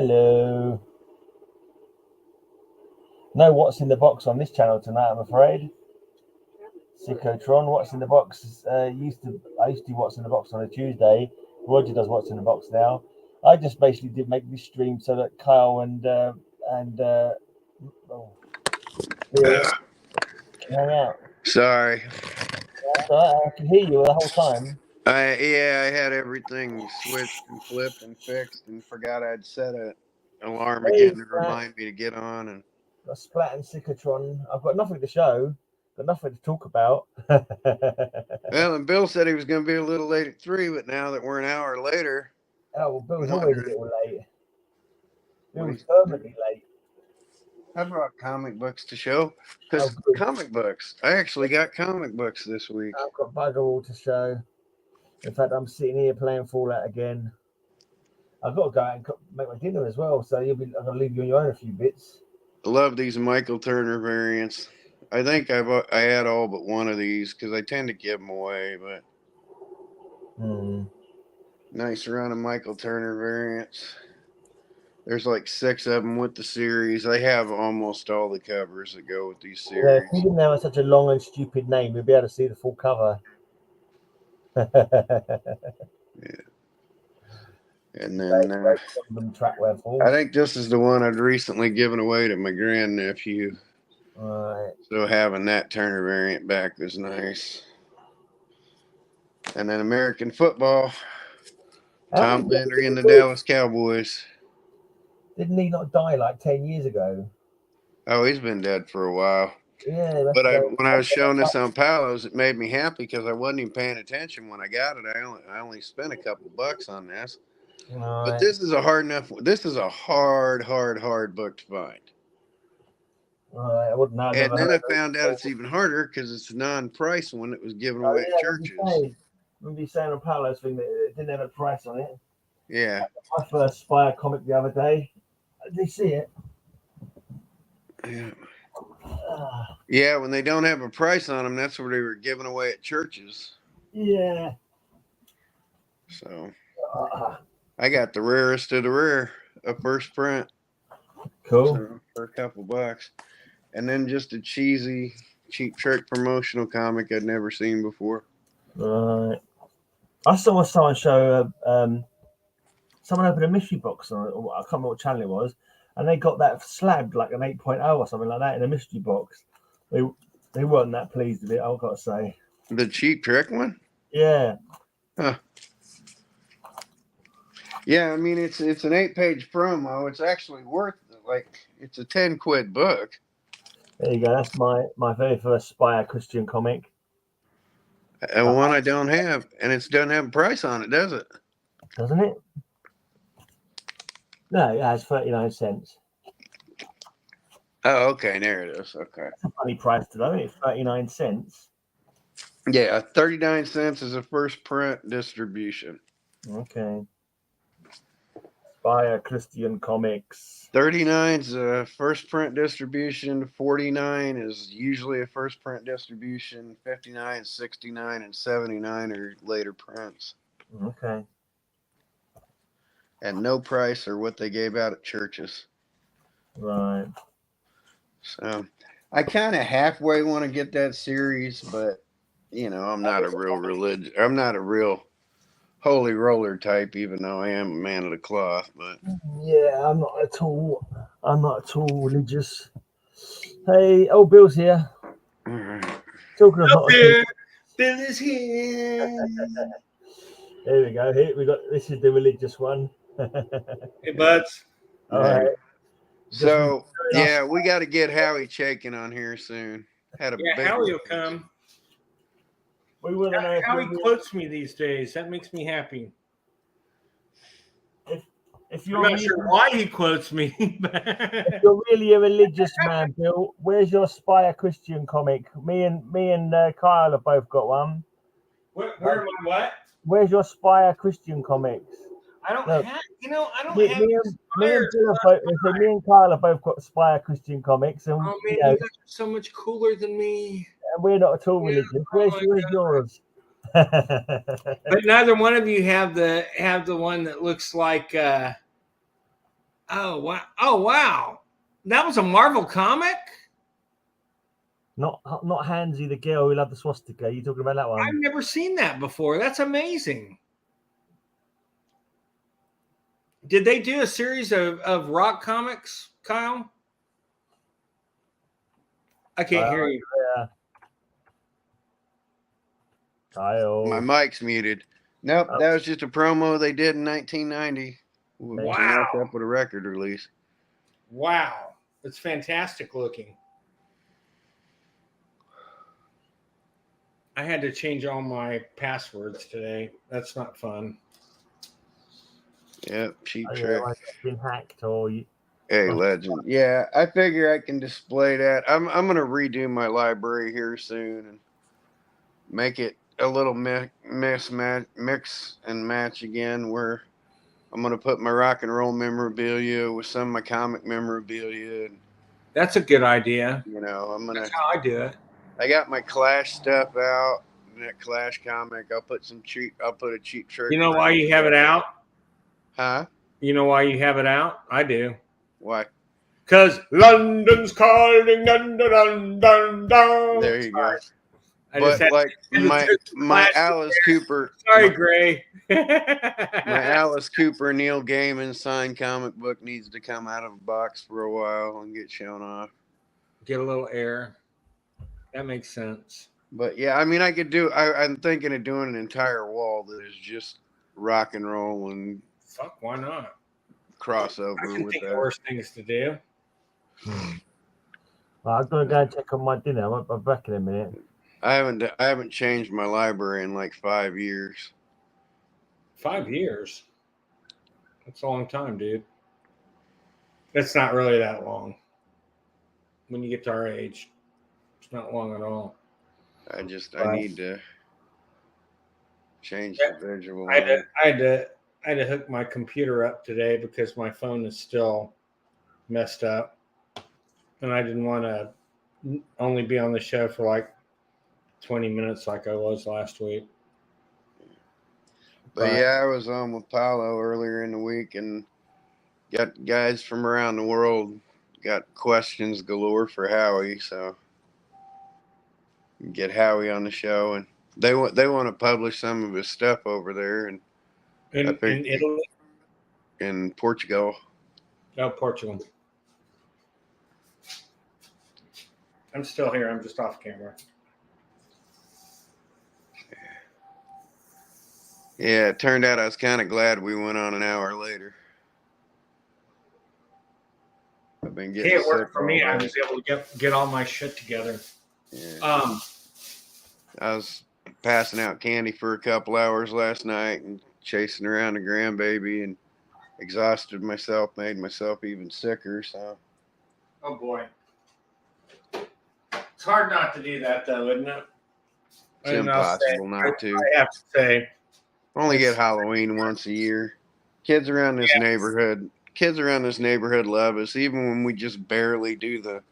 Hello. No what's in the box on this channel tonight, I'm afraid. Psychotron, what's in the box? I used to do what's in the box on a Tuesday. Roger does what's in the box now. I just basically did make this stream so that Kyle and Bill can hang out. Sorry. That's all right. I can hear you the whole time. I had everything switched and flipped and fixed and forgot I'd set an alarm again to remind me to get on. And got Splat and Psychotron. I've got nothing to show, got nothing to talk about. Well, and Bill said he was going to be a little late at 3, but now that we're an hour later. Oh, well, Bill's always a little late. Bill's permanently late. I brought comic books to show. Because comic books. I actually got comic books this week. I've got bugger all to show. In fact, I'm sitting here playing Fallout again. I've got to go out and make my dinner as well, so I'm going to leave you on your own a few bits. I love these Michael Turner variants. I think I had all but one of these because I tend to give them away, but nice run of Michael Turner variants. There's like 6 of them with the series. I have almost all the covers that go with these series. Yeah, if you didn't have such a long and stupid name, you'd be able to see the full cover. Yeah. And then I think this is the one I'd recently given away to my grandnephew. Right. So having that Turner variant back was nice. And then American football. Tom Landry and the Dallas Cowboys. Didn't he not die like 10 years ago? Oh, he's been dead for a while. Yeah. But when I was showing this on Palos, it made me happy because I wasn't even paying attention when I got it. I only spent a couple bucks on this. Right. But this is a hard book to find. I wouldn't know. And then I found out it's even harder because it's a non-price one that was given away at churches. Remember you saying on Paolo's thing that it didn't have a price on it? Yeah. My first Spire comic the other day. Did you see it? Yeah. Yeah, when they don't have a price on them, that's where they were giving away at churches. Yeah. So I got the rarest of the rare, a first print. Cool. So, for a couple bucks. And then just a cheesy, cheap trick promotional comic I'd never seen before. Right. I saw someone show someone opened a mystery box on, I can't remember what channel it was, and they got that slabbed like an 8.0 or something like that in a mystery box. They weren't that pleased with it, I've got to say. The cheap trick one? Yeah. Huh. Yeah, I mean it's an 8-page promo. It's actually worth it's a 10 quid book. There you go. That's my very first Spire Christian comic. And one I don't have, and it doesn't have a price on it, does it? Doesn't it? No, it has 39 cents. Oh, okay, there it is. Okay. That's a funny price today. It's 39 cents. Yeah, 39 cents is a first print distribution. Okay. Spire Christian Comics. 39 is a first print distribution. 49 is usually a first print distribution. 59, 69, and 79 are later prints. Okay. And no price or what they gave out at churches. Right. So I kind of halfway want to get that series, but I'm not a real holy roller type, even though I am a man of the cloth. But yeah, I'm not at all religious. Hey, Bill's here. All right. Talking of Bill is here. There we go. Here we got. This is the religious one. Hey, buds. All right. So yeah, we got to get Howie Chaikin on here soon. Howie will come. We will know. Howie quotes me these days. That makes me happy. If you're I'm not sure why he quotes me. If you're really a religious man, Bill, where's your Spire Christian comic? Me and Kyle have both got one. Where am I? What? Where's your Spire Christian comics? I don't have. I don't have. Me and Kyle have both got Spire Christian comics, and you guys are so much cooler than me. And we're not at all religious. Where's yours? But neither one of you have the one that looks like Oh wow! Oh wow! That was a Marvel comic. Not Hansy, the girl who loved the swastika. You talking about that one? I've never seen that before. That's amazing. Did they do a series of rock comics, Kyle? I can't hear you. Yeah. Kyle. My mic's muted. Nope, Oh. that was just a promo they did in 1990. Wow. To mark up with a record release. Wow. It's fantastic looking. I had to change all my passwords today. That's not fun. Yep, cheap Oh, trick. yeah, been hacked or you... Hey, legend. Yeah, I figure I can display that. I'm gonna redo my library here soon and make it a little mix and match again, where I'm gonna put my rock and roll memorabilia with some of my comic memorabilia. And, that's a good idea. you know, I'm gonna. That's how I do it. I got my Clash stuff out. That Clash comic. I'll put a cheap trick. You know why you have it out? Huh? You know why you have it out? I do. Why? Because London's calling. Dun, dun, dun, dun, dun. There you go. But like my Alice Cooper. Sorry, Gray. My Alice Cooper Neil Gaiman signed comic book needs to come out of a box for a while and get shown off. Get a little air. That makes sense. But yeah, I mean, I could do. I'm thinking of doing an entire wall that is just rock and roll and fuck. Why not? Crossover I can with think that. of worse things to do. Well, I'm gonna go and check on my dinner. I'll be back in a minute. I haven't changed my library in like 5 years. 5 years? That's a long time, dude. It's not really that long. When you get to our age, it's not long at all. I need to change the visual. I had to hook my computer up today because my phone is still messed up, and I didn't want to only be on the show for like 20 minutes like I was last week. But yeah, I was on with Paulo earlier in the week and got guys from around the world got questions galore for Howie, so get Howie on the show, and they want to publish some of his stuff over there and in Italy, in Portugal. Oh, Portugal. I'm still here. I'm just off camera. Yeah, it turned out I was kind of glad we went on an hour later. I've been getting it worked sick for me. all I day. was able to get all my shit together. Yeah. I was passing out candy for a couple hours last night and chasing around the grandbaby and exhausted myself, made myself even sicker. So. Oh boy, it's hard not to do that, though, isn't it? It's impossible not to. I have to say, only get Halloween once a year. Kids around this neighborhood love us, even when we just barely do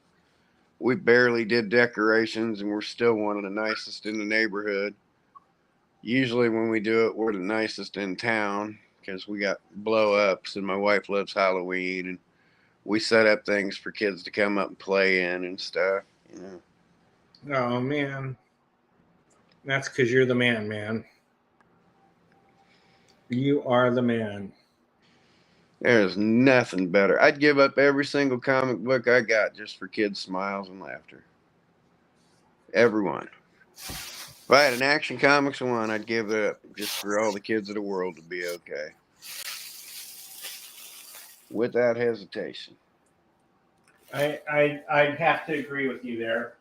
we barely did decorations, and we're still one of the nicest in the neighborhood. Usually when we do it, we're the nicest in town because we got blow ups, and my wife loves Halloween, and we set up things for kids to come up and play in and stuff. You know. Oh man, that's because you're the man, man. You are the man. There's nothing better. I'd give up every single comic book I got just for kids' smiles and laughter. Everyone. If I had an Action Comics one, I'd give it up just for all the kids of the world to be okay. Without hesitation. I'd have to agree with you there.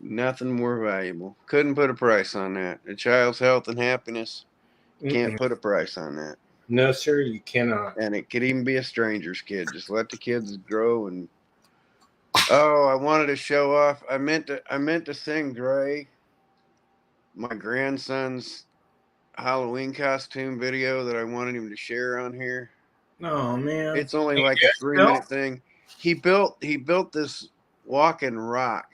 Nothing more valuable. Couldn't put a price on that. A child's health and happiness, can't put a price on that. No, sir, you cannot. And it could even be a stranger's kid. Just let the kids grow. And I wanted to show off. I meant to sing Dre, my grandson's Halloween costume video that I wanted him to share on here. Oh man, it's only like a 3-minute thing. He built this walking rock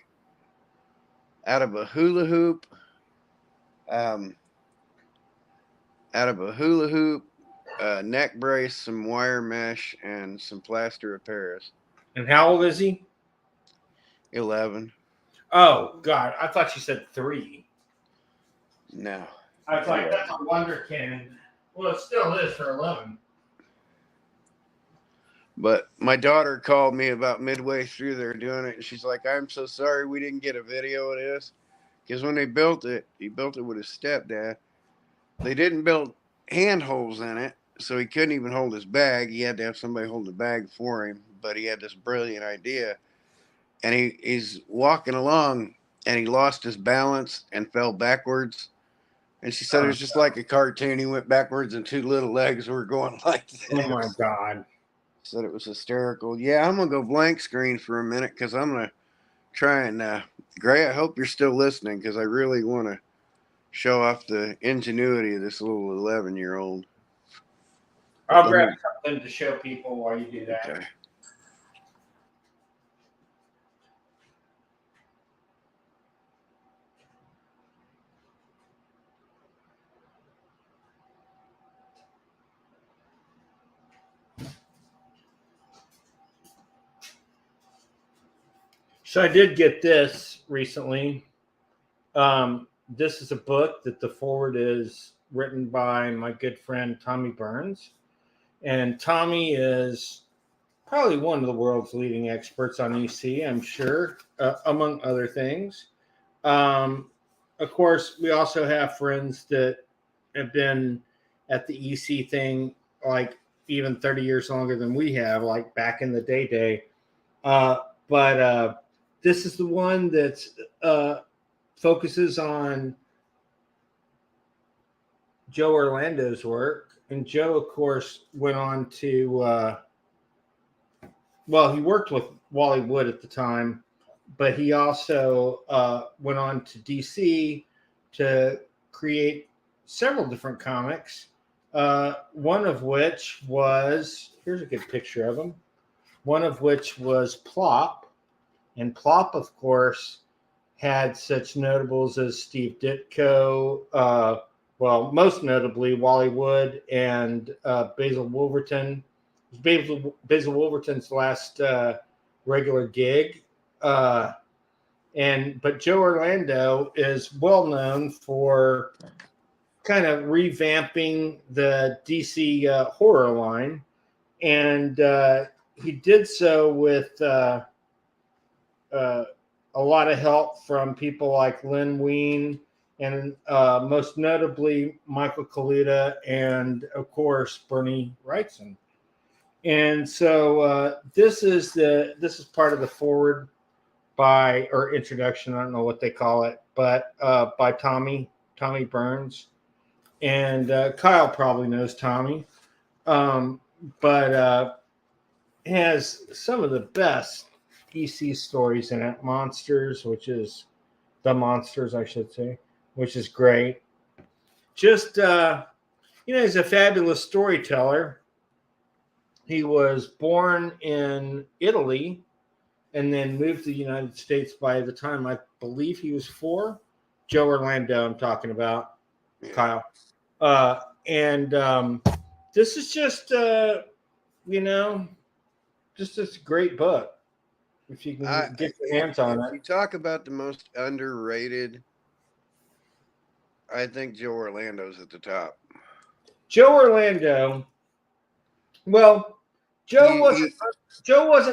out of a hula hoop, neck brace, some wire mesh, and some plaster of Paris. And how old is he? 11. Oh, God. I thought you said 3. No. I was like, that's a wonderkind. Well, it still is for 11. But my daughter called me about midway through there doing it, and she's like, I'm so sorry we didn't get a video of this. Because when they built it, he built it with his stepdad. They didn't build handholds in it, so he couldn't even hold his bag. He had to have somebody hold the bag for him. But he had this brilliant idea. And he's walking along, and he lost his balance and fell backwards. And she said it was just like a cartoon. He went backwards, and 2 little legs were going like this. Oh, my God. Said it was hysterical. Yeah, I'm going to go blank screen for a minute because I'm going to try and, Gray, I hope you're still listening because I really want to show off the ingenuity of this little 11-year-old. I'll grab something to show people while you do that. Okay. So I did get this recently. This is a book that the forward is written by my good friend Tommy Burns. And Tommy is probably one of the world's leading experts on EC, I'm sure, among other things. Of course, we also have friends that have been at the EC thing like even 30 years longer than we have, like back in the day. But this is the one that focuses on Joe Orlando's work. And Joe, of course, went on to, he worked with Wally Wood at the time, but he also went on to DC to create several different comics, one of which was, here's a good picture of him, one of which was Plop. And Plop, of course, had such notables as Steve Ditko, most notably Wally Wood and Basil Wolverton. Basil Wolverton's last regular gig. But Joe Orlando is well known for kind of revamping the DC horror line. And he did so with a lot of help from people like Lynn Wein and most notably Michael Kaluta and, of course, Bernie Wrightson. And so this is part of the forward or introduction, I don't know what they call it, but by Tommy Burns. And Kyle probably knows Tommy, but has some of the best EC stories in it. Monsters, which is the Monsters, I should say, which is great. Just, he's a fabulous storyteller. He was born in Italy and then moved to the United States by the time I believe he was 4. Joe Orlando, I'm talking about, Kyle. And this is just, just a great book. If you can get your hands on it. You talk about the most underrated, I think Joe Orlando's at the top. Joe Orlando, Joe wasn't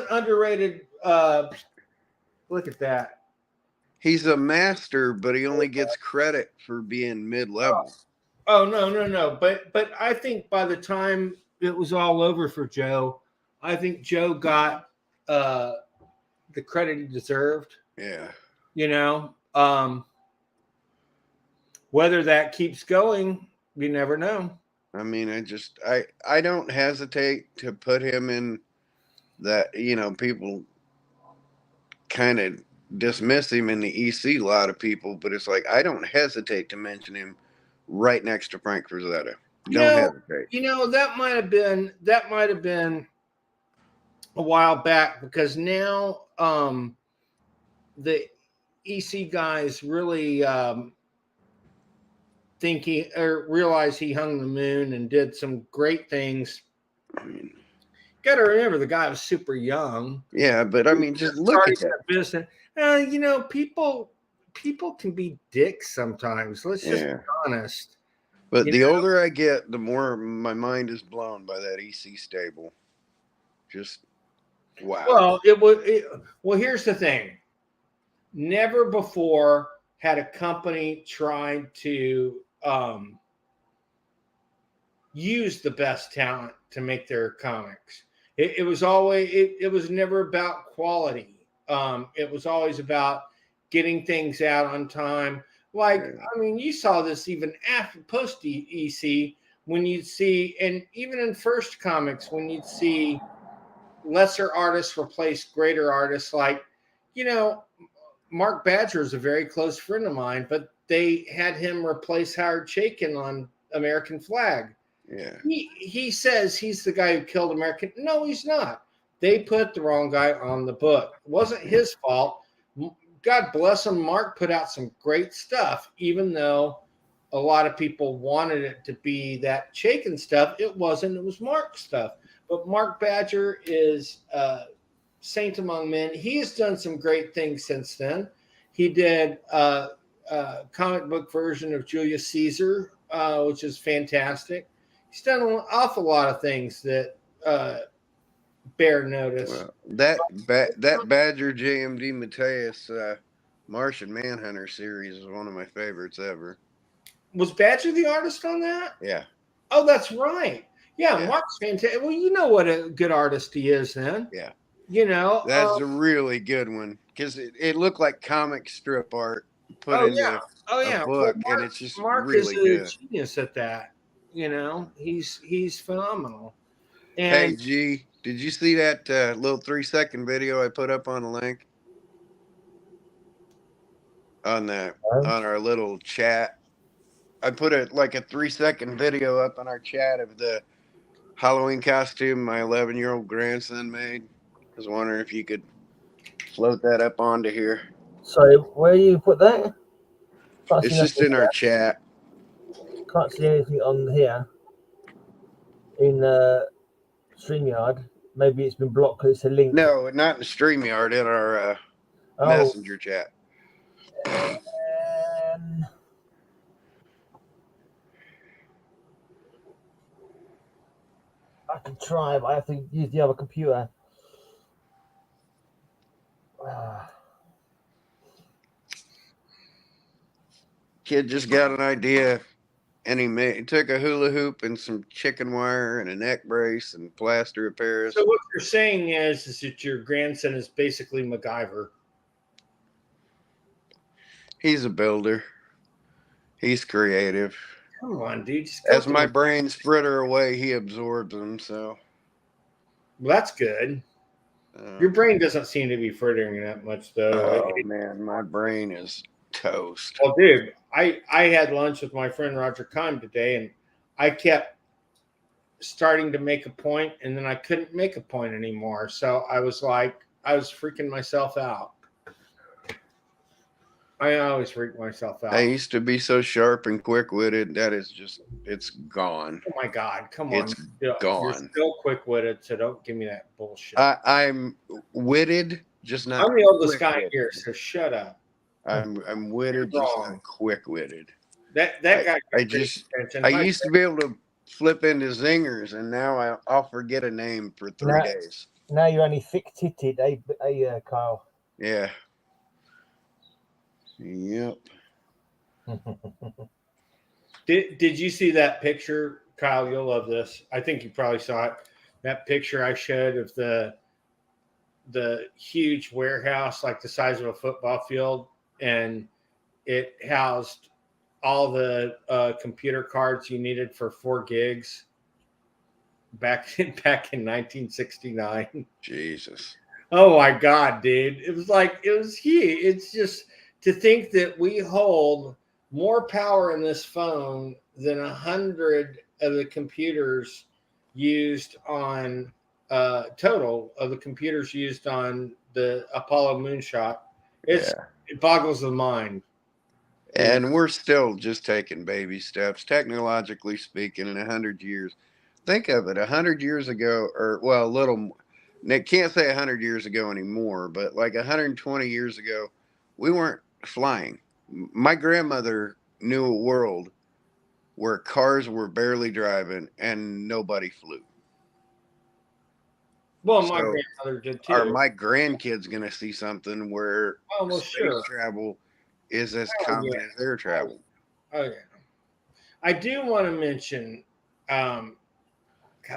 underrated. Look at that. He's a master, but he only gets credit for being mid-level. Oh, no. But I think by the time it was all over for Joe, I think Joe got the credit he deserved. Yeah. Whether that keeps going, you never know. I mean, I don't hesitate to put him in that, people kind of dismiss him in the EC, a lot of people, but it's like, I don't hesitate to mention him right next to Frank Frazetta. Don't hesitate. That might have been a while back, because now the EC guys really think or realize he hung the moon and did some great things. I mean, Got to remember the guy was super young. yeah, but I mean, just look at that. Business. People can be dicks sometimes. Let's just be honest. But the older I get, the more my mind is blown by that EC stable. Just wow. Well, here's the thing. Never before had a company tried to use the best talent to make their comics. It was always it was never about quality. It was always about getting things out on time. Like, I mean, you saw this even after post EC when you'd see, and even in first comics when you'd see lesser artists replace greater artists. Like, Mark Badger is a very close friend of mine, but they had him replace Howard Chaykin on American Flag. Yeah. He says he's the guy who killed American. No, he's not. They put the wrong guy on the book. It wasn't his fault. God bless him. Mark put out some great stuff, even though a lot of people wanted it to be that Chaykin stuff. It wasn't. It was Mark's stuff. But Mark Badger is saint among men. He has done some great things since then. He did a comic book version of Julius Caesar, which is fantastic. He's done an awful lot of things that bear notice. Well, that Badger JMD Mateus Martian Manhunter series is one of my favorites ever. Was Badger the artist on that? Yeah. Oh, that's right. Yeah. Mark's fantastic. Well, you know what a good artist he is then. Yeah. That's a really good one because it looked like comic strip art put into a book, well, Mark, and it's just Mark really is a genius at that. He's phenomenal. And hey, G, did you see that little 3-second video I put up on the link on our little chat? I put a 3-second video up on our chat of the Halloween costume my 11-year-old grandson made. I was wondering if you could float that up onto here. Sorry, where you put that? It's just in our chat. Can't see anything on here. In StreamYard. Maybe it's been blocked because it's a link. No, not in the StreamYard, in our messenger chat. I can try, but I have to use the other computer. Kid just got an idea, and he took a hula hoop and some chicken wire and a neck brace and plaster of Paris. So what you're saying is that your grandson is basically MacGyver. He's a builder. He's creative. Come on, dude. As my brains fritter away, he absorbs them. So, well, that's good. Your brain doesn't seem to be frittering that much, though. Oh man, my brain is toast. Well, dude, I had lunch with my friend Roger Kahn today, and I kept starting to make a point, and then I couldn't make a point anymore. So I was freaking myself out. I always freak myself out. I used to be so sharp and quick-witted. That is just, it's gone. Oh my God, come on. It's gone. You're still quick-witted, so don't give me that bullshit. I'm witted, just not. I'm the oldest guy here, so shut up. I'm witted, just not quick-witted. That guy. I used to be able to flip into zingers, and now I'll forget a name for 3 days. Now you're only thick-titted, Kyle? Yeah. Yep. Did you see that picture, Kyle? You'll love this. I think you probably saw it. That picture I showed of the huge warehouse, like the size of a football field, and it housed all the computer cards you needed for 4 gigs back in 1969. Jesus. Oh my God, dude! It was huge. It's just to think that we hold more power in this phone than 100 of the computers used on total of the computers used on the Apollo moonshot. It boggles the mind. And we're still just taking baby steps, technologically speaking, in 100 years. Think of it, 100 years ago, or, well, a little, Nick can't say 100 years ago anymore, but like 120 years ago, we weren't flying. My grandmother knew a world where cars were barely driving and nobody flew. Well, my grandmother did too. Are my grandkids going to see something where space travel is as common as air travel? Oh, yeah. I do want to mention, God,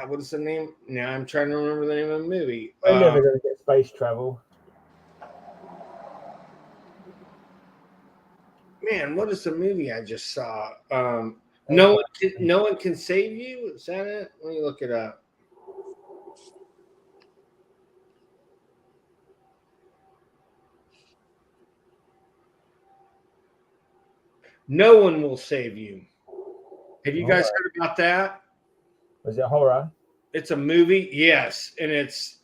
what is the name? Now I'm trying to remember the name of the movie. We're never going to get space travel. Man, what is the movie I just saw? No one can save you. Is that it? Let me look it up. No One Will Save You. Have you guys heard about that? Was it horror? It's a movie, yes, and it's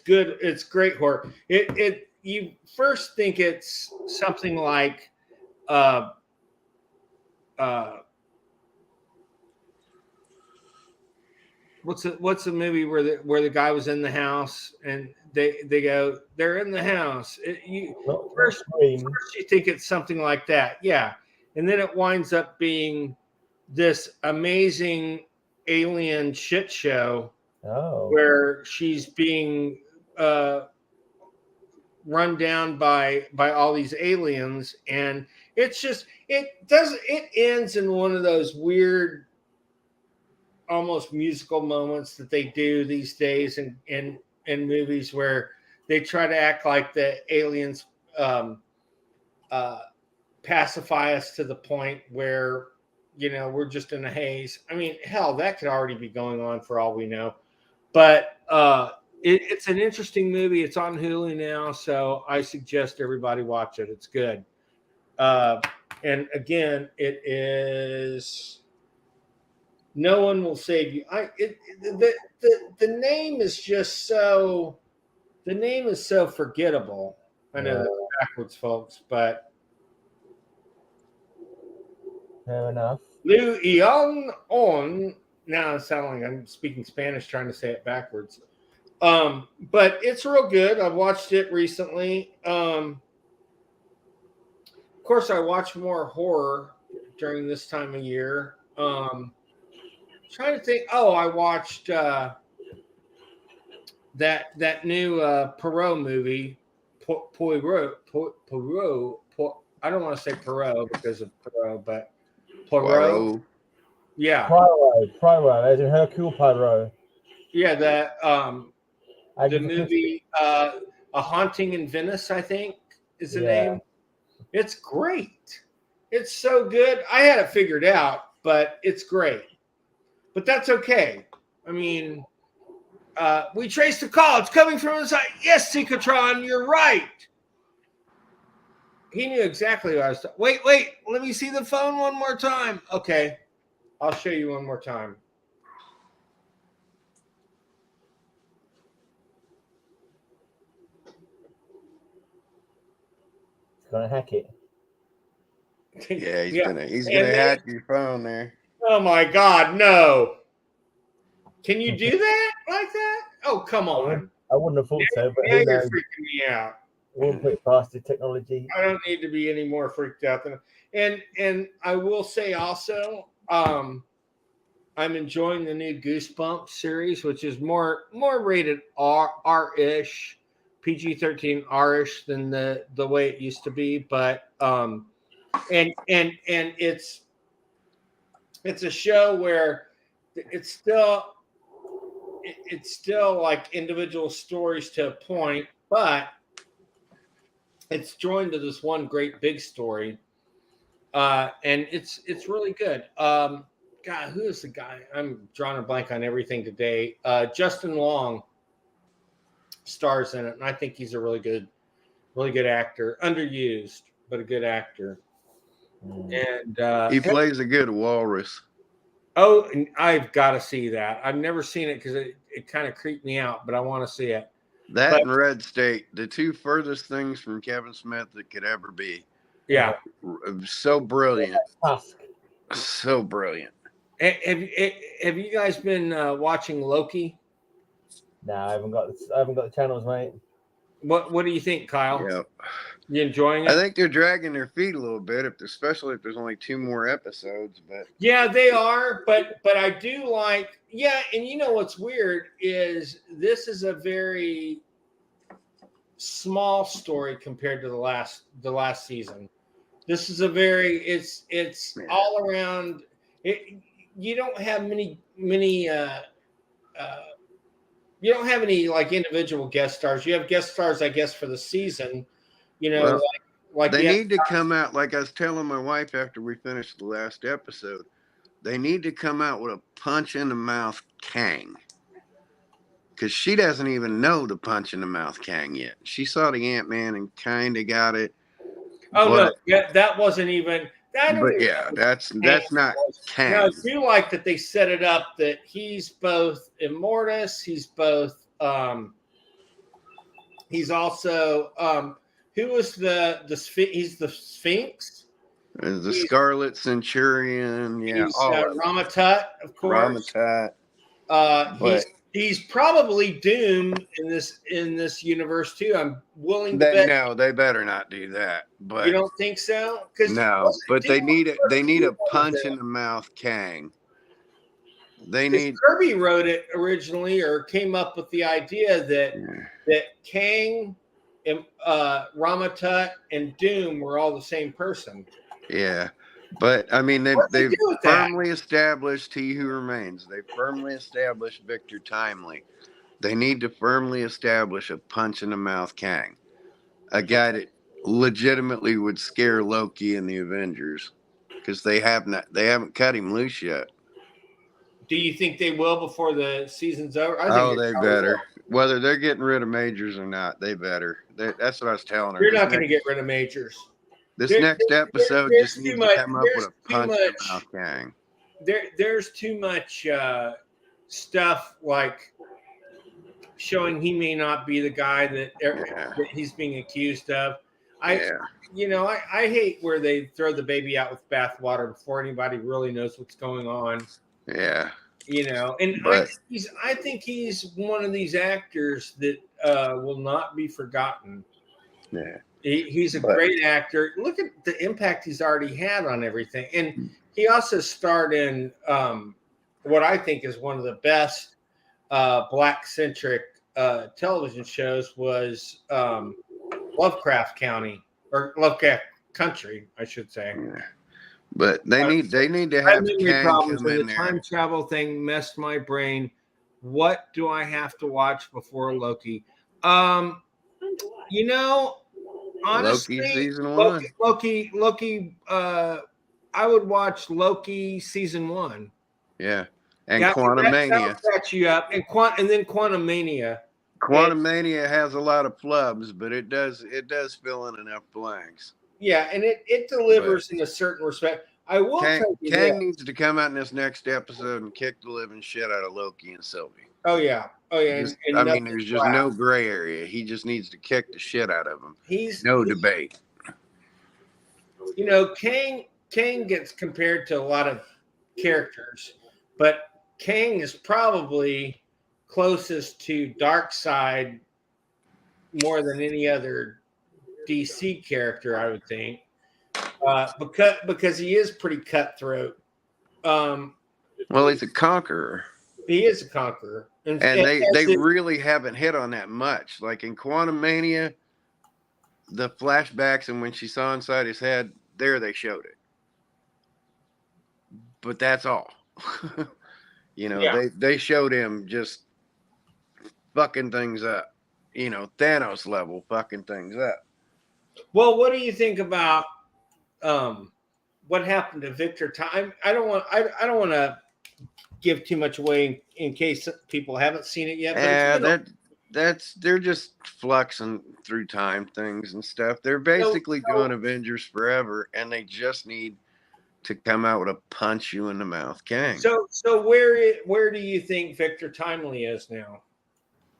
good. It's great horror. It you first think it's something like what's the movie where the guy was in the house and they're in the house. First you think it's something like that, yeah, and then it winds up being this amazing alien shit show where she's being run down by all these aliens, and it ends in one of those weird almost musical moments that they do these days in movies where they try to act like the aliens pacify us to the point where we're just in a haze. I mean, hell, that could already be going on for all we know. But it's an interesting movie. It's on Hulu now, so I suggest everybody watch it. It's good. And again, it is No One Will Save You. The name is just so. The name is so forgettable. I know that's backwards, folks, but. Fair enough. Lu Ion On. Now I sound like I'm speaking Spanish trying to say it backwards. But it's real good. I watched it recently. Of course, I watch more horror during this time of year. Trying to think. Oh, I watched that new Poirot movie. Poirot. I don't want to say Poirot because of Poirot, but Poirot. Yeah. Poirot, as in Hercule Poirot. Yeah, the movie A Haunting in Venice, I think, is the name. It's great. It's so good. I had it figured out, but it's great. But that's okay. I mean, we traced the call. It's coming from inside. Yes, Seekatron, you're right. He knew exactly what I was talking. Wait. Let me see the phone one more time. Okay. I'll show you one more time. He's gonna hack it. Yeah, he's gonna hack your phone there. Oh my God, no! Can you do that like that? Oh, come on! I wouldn't have thought so, but now you're freaking me out. We'll put it past the technology. I don't need to be any more freaked out than. And I will say also, I'm enjoying the new Goosebumps series, which is more rated R-ish, PG-13 R-ish than the way it used to be. But and it's a show where it's still like individual stories to a point, but it's joined to this one great big story, and it's really good. God, who is the guy? I'm drawing a blank on everything today. Justin Long stars in it, and I think he's a really good actor. Underused, but a good actor. And he plays a good walrus. Oh, and I've got to see that. I've never seen it because it kind of creeped me out, but I want to see it. That and Red State, the two furthest things from Kevin Smith that could ever be. Yeah. So brilliant. Tusk. So brilliant. Have you guys been watching Loki? No, I haven't got the channels, mate. What do you think, Kyle? Yep. You enjoying I it? think they're dragging their feet a little bit, especially if there's only 2 more episodes. But Yeah, they are, but I do like. Yeah, and you know what's weird is this is a very small story compared to the last season. This is a very it's Yeah. all around. You don't have many you don't have any like individual guest stars. You have guest stars, I guess, for the season. You know, Well, like they the need to come out, like I was telling my wife after we finished the last episode, they need to come out with a punch in the mouth Kang. Because she doesn't even know the punch in the mouth Kang yet. She saw the Ant-Man and kind of got it. Oh but, no, that wasn't even. I don't But even yeah, know that's not Kang. Now, I do like that they set it up that he's both Immortus. He's both. He's also. Who was the he's the Sphinx. The He's, Scarlet Centurion, yeah, he's all of them. Ramatut, of course. Ramatut. He's probably Doom in this universe too. I'm willing to bet. No, they better not do that. But You don't think so? Because no, but they need a punch in the mouth Kang. They need. Kirby wrote it originally, or came up with the idea that Kang, and Ramatut, and Doom were all the same person. Yeah, but I mean they've firmly established He Who Remains. They firmly established Victor Timely. They need to firmly establish a punch in the mouth Kang, a guy that legitimately would scare Loki and the Avengers, because they haven't cut him loose yet. Do you think they will before the season's over? I Oh, think they better. Whether they're getting rid of Majors or not, they better. That's what I was telling her. You're not going to get rid of Majors. This next episode just needs to come up with a punch in the mouth Kang. There's too much stuff like showing he may not be the guy that he's being accused of. I hate where they throw the baby out with bathwater before anybody really knows what's going on. Yeah. You know, and I think he's one of these actors that will not be forgotten. Yeah. He's a great actor. Look at the impact he's already had on everything. And he also starred in what I think is one of the best Black-centric television shows was Lovecraft County, or Lovecraft Country, I should say. Yeah. But they need to have Kang come in there. Time travel thing messed my brain. What do I have to watch before Loki? Honestly, Loki season 1. Loki. I would watch Loki season 1. Yeah, and Quantumania. That'll catch you up, and then Quantumania. Quantumania has a lot of flubs, but it does fill in enough blanks. Yeah, and it delivers in a certain respect. I will tell you Kang needs to come out in this next episode and kick the living shit out of Loki and Sylvie. Oh yeah. There's just no gray area. He just needs to kick the shit out of him. No debate. You know, Kang gets compared to a lot of characters, but Kang is probably closest to Darkseid more than any other DC character, I would think, because he is pretty cutthroat. Well, he's a conqueror. He is a conqueror, and they really haven't hit on that much. Like in Quantumania, the flashbacks and when she saw inside his head, there they showed it. But that's all. They showed him just fucking things up. Thanos level fucking things up. Well, what do you think about what happened to Victor Time? I don't want to give too much away in case people haven't seen it yet. But they're just fluxing through time things and stuff. They're basically doing Avengers Forever, and they just need to come out with a punch you in the mouth Kang. So where do you think Victor Timely is now?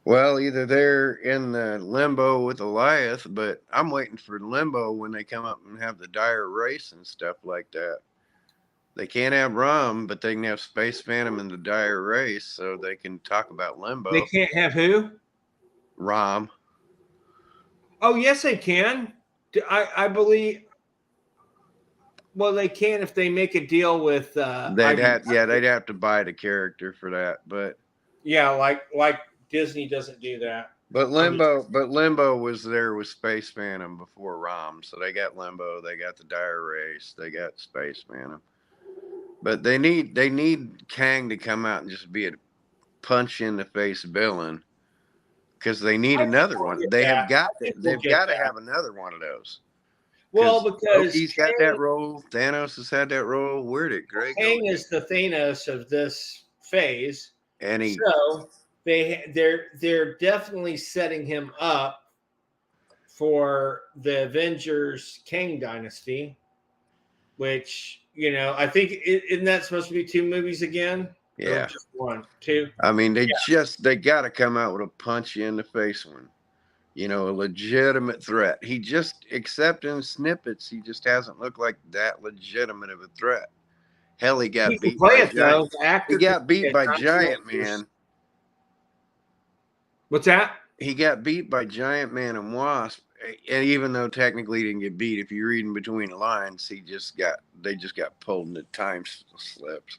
Well, either they're in the limbo with Elias, but I'm waiting for limbo when they come up and have the dire race and stuff like that. They can't have Rum, but they can have Space Phantom and the dire race, so they can talk about limbo. They can't have who? Rom. Oh, yes, they can. I believe. Well, they can if they make a deal with. They'd have to buy the character for that, but yeah, like Disney doesn't do that. But Limbo was there with Space Phantom before Rom, so they got Limbo, they got the dire race, they got Space Phantom. But they need Kang to come out and just be a punch in the face villain, because they need another one. They've got to have another one of those. Well, because Loki's got that role, Thanos has had that role. Where did Greg go? Kang is the Thanos of this phase, and so they're definitely setting him up for the Avengers Kang Dynasty, which, I think isn't that supposed to be 2 movies again? Yeah, just 1, 2. I mean, they got to come out with a punch you in the face one. A legitimate threat. He just, except in snippets, he just hasn't looked like that legitimate of a threat. Hell, he got beat by Giant. He got beat by Giant Man. What's that? He got beat by Giant Man and Wasp, and even though technically he didn't get beat, if you're reading between the lines, they just got pulled in the time slips.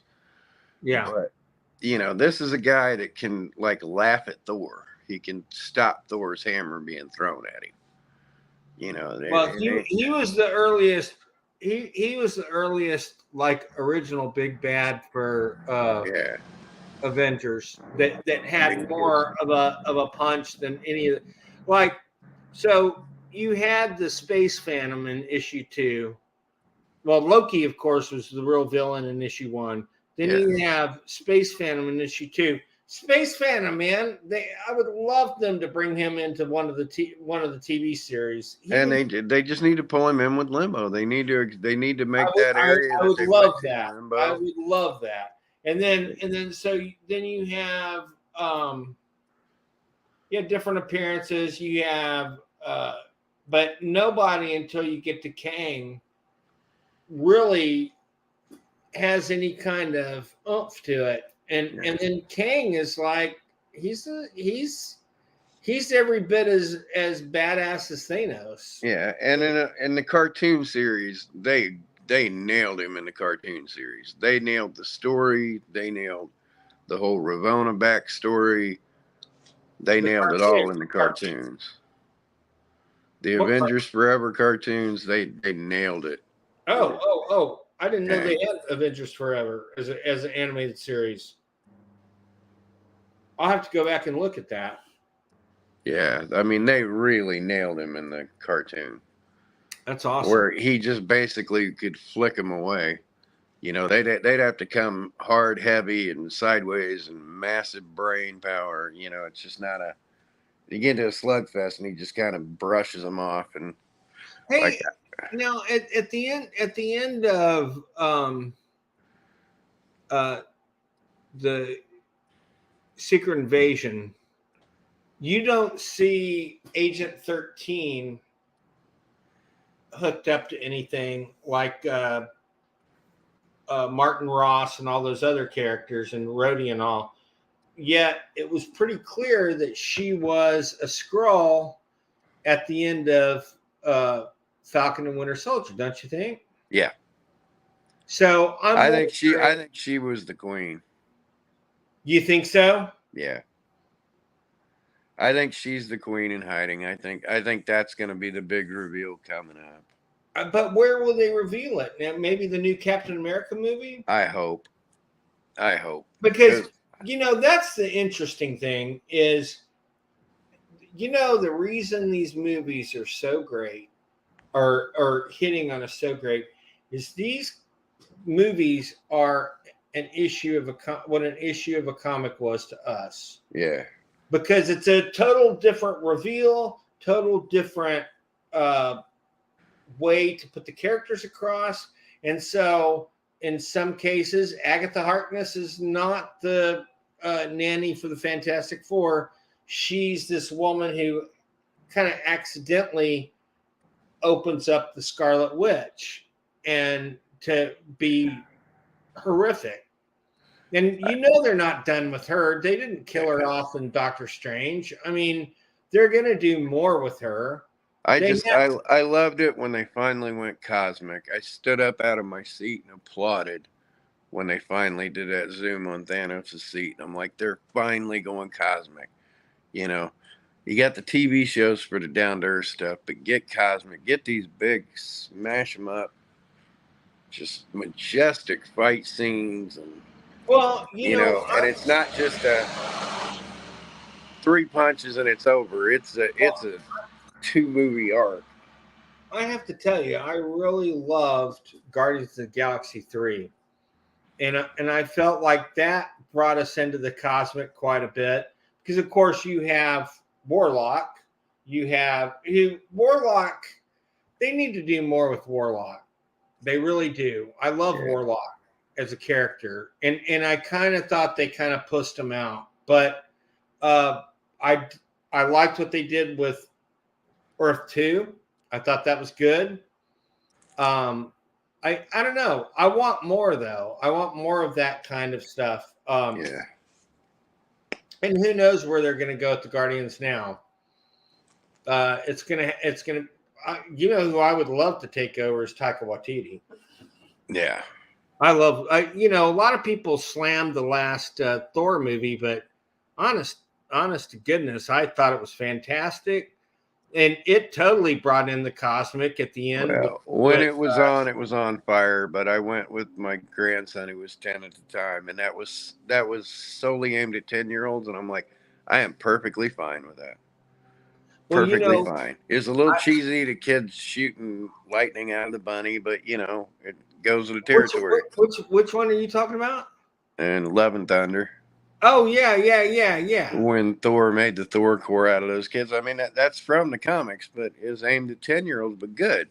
Yeah. But this is a guy that can laugh at Thor. He can stop Thor's hammer being thrown at him. Well, he was the earliest. He was the earliest original big bad for Avengers that had more of a punch than any of the, so you had the Space Phantom in issue 2. Well, Loki, of course, was the real villain in issue 1. Then you have Space Phantom in issue 2. Space Phantom, man, I would love them to bring him into one of the TV series. They just need to pull him in with Limbo. They need to make that area. I would love that. I would love that. And then you have different appearances. You have but nobody until you get to Kang really has any kind of oomph to it. And then Kang is he's every bit as badass as Thanos. Yeah, and in the cartoon series, they nailed him in the cartoon series. They nailed the story. They nailed the whole Ravonna backstory. They nailed it all in the cartoons. The Avengers Forever cartoons, they nailed it. Oh. I didn't know they had Avengers Forever as an animated series. I'll have to go back and look at that. Yeah, I mean, they really nailed him in the cartoon. That's awesome. Where he just basically could flick him away. They'd have to come hard, heavy, and sideways, and massive brain power. It's just not you get into a slugfest, and he just kind of brushes them off and like that. Now, at the end of the Secret Invasion, you don't see Agent 13 hooked up to anything like Martin Ross and all those other characters and Rhodey and all. Yet it was pretty clear that she was a Skrull at the end of Falcon and Winter Soldier, don't you think? Yeah. So I think she was the queen. You think so? Yeah. I think she's the queen in hiding. I think that's going to be the big reveal coming up. But where will they reveal it? Now, maybe the new Captain America movie? I hope. Because that's the interesting thing is, the reason these movies are so great or hitting on us so great is these movies are an issue of what an issue of a comic was to us. Yeah. Because it's a total different reveal, total different way to put the characters across. And so in some cases, Agatha Harkness is not the nanny for the Fantastic Four. she's this woman who kind of accidentally opens up the Scarlet Witch and to be horrific. And they're not done with her. They didn't kill her off in Doctor Strange. I mean, they're going to do more with her. I loved it when they finally went cosmic. I stood up out of my seat and applauded when they finally did that zoom on Thanos' seat. I'm like, they're finally going cosmic. You got the TV shows for the down-to-earth stuff, but get cosmic. Get these big, smash them up, just majestic fight scenes. And, and it's not just a 3 punches and it's over. It's a 2-movie arc. I have to tell you, I really loved Guardians of the Galaxy 3. And I felt like that brought us into the cosmic quite a bit. Because, of course, you have Warlock. Warlock. They need to do more with Warlock. They really do. I love Warlock as a character. And I kind of thought they kind of pushed him out. But I liked what they did with Earth 2. I thought that was good. I don't know. I want more, though. I want more of that kind of stuff. And who knows where they're going to go with the Guardians now? It's gonna. Who I would love to take over is Taika Waititi. Yeah, a lot of people slammed the last Thor movie, but honest to goodness, I thought it was fantastic. And it totally brought in the cosmic at the end. Well, when it was on fire. But I went with my grandson, who was 10 at the time, and that was solely aimed at 10-year-olds. And I'm like, I am perfectly fine with that. Perfectly fine. It's a little cheesy to kids shooting lightning out of the bunny, but it goes with the territory. Which one are you talking about? And Love and Thunder. Oh, yeah. When Thor made the Thor core out of those kids. I mean, that's from the comics, but is aimed at 10-year-olds, but good.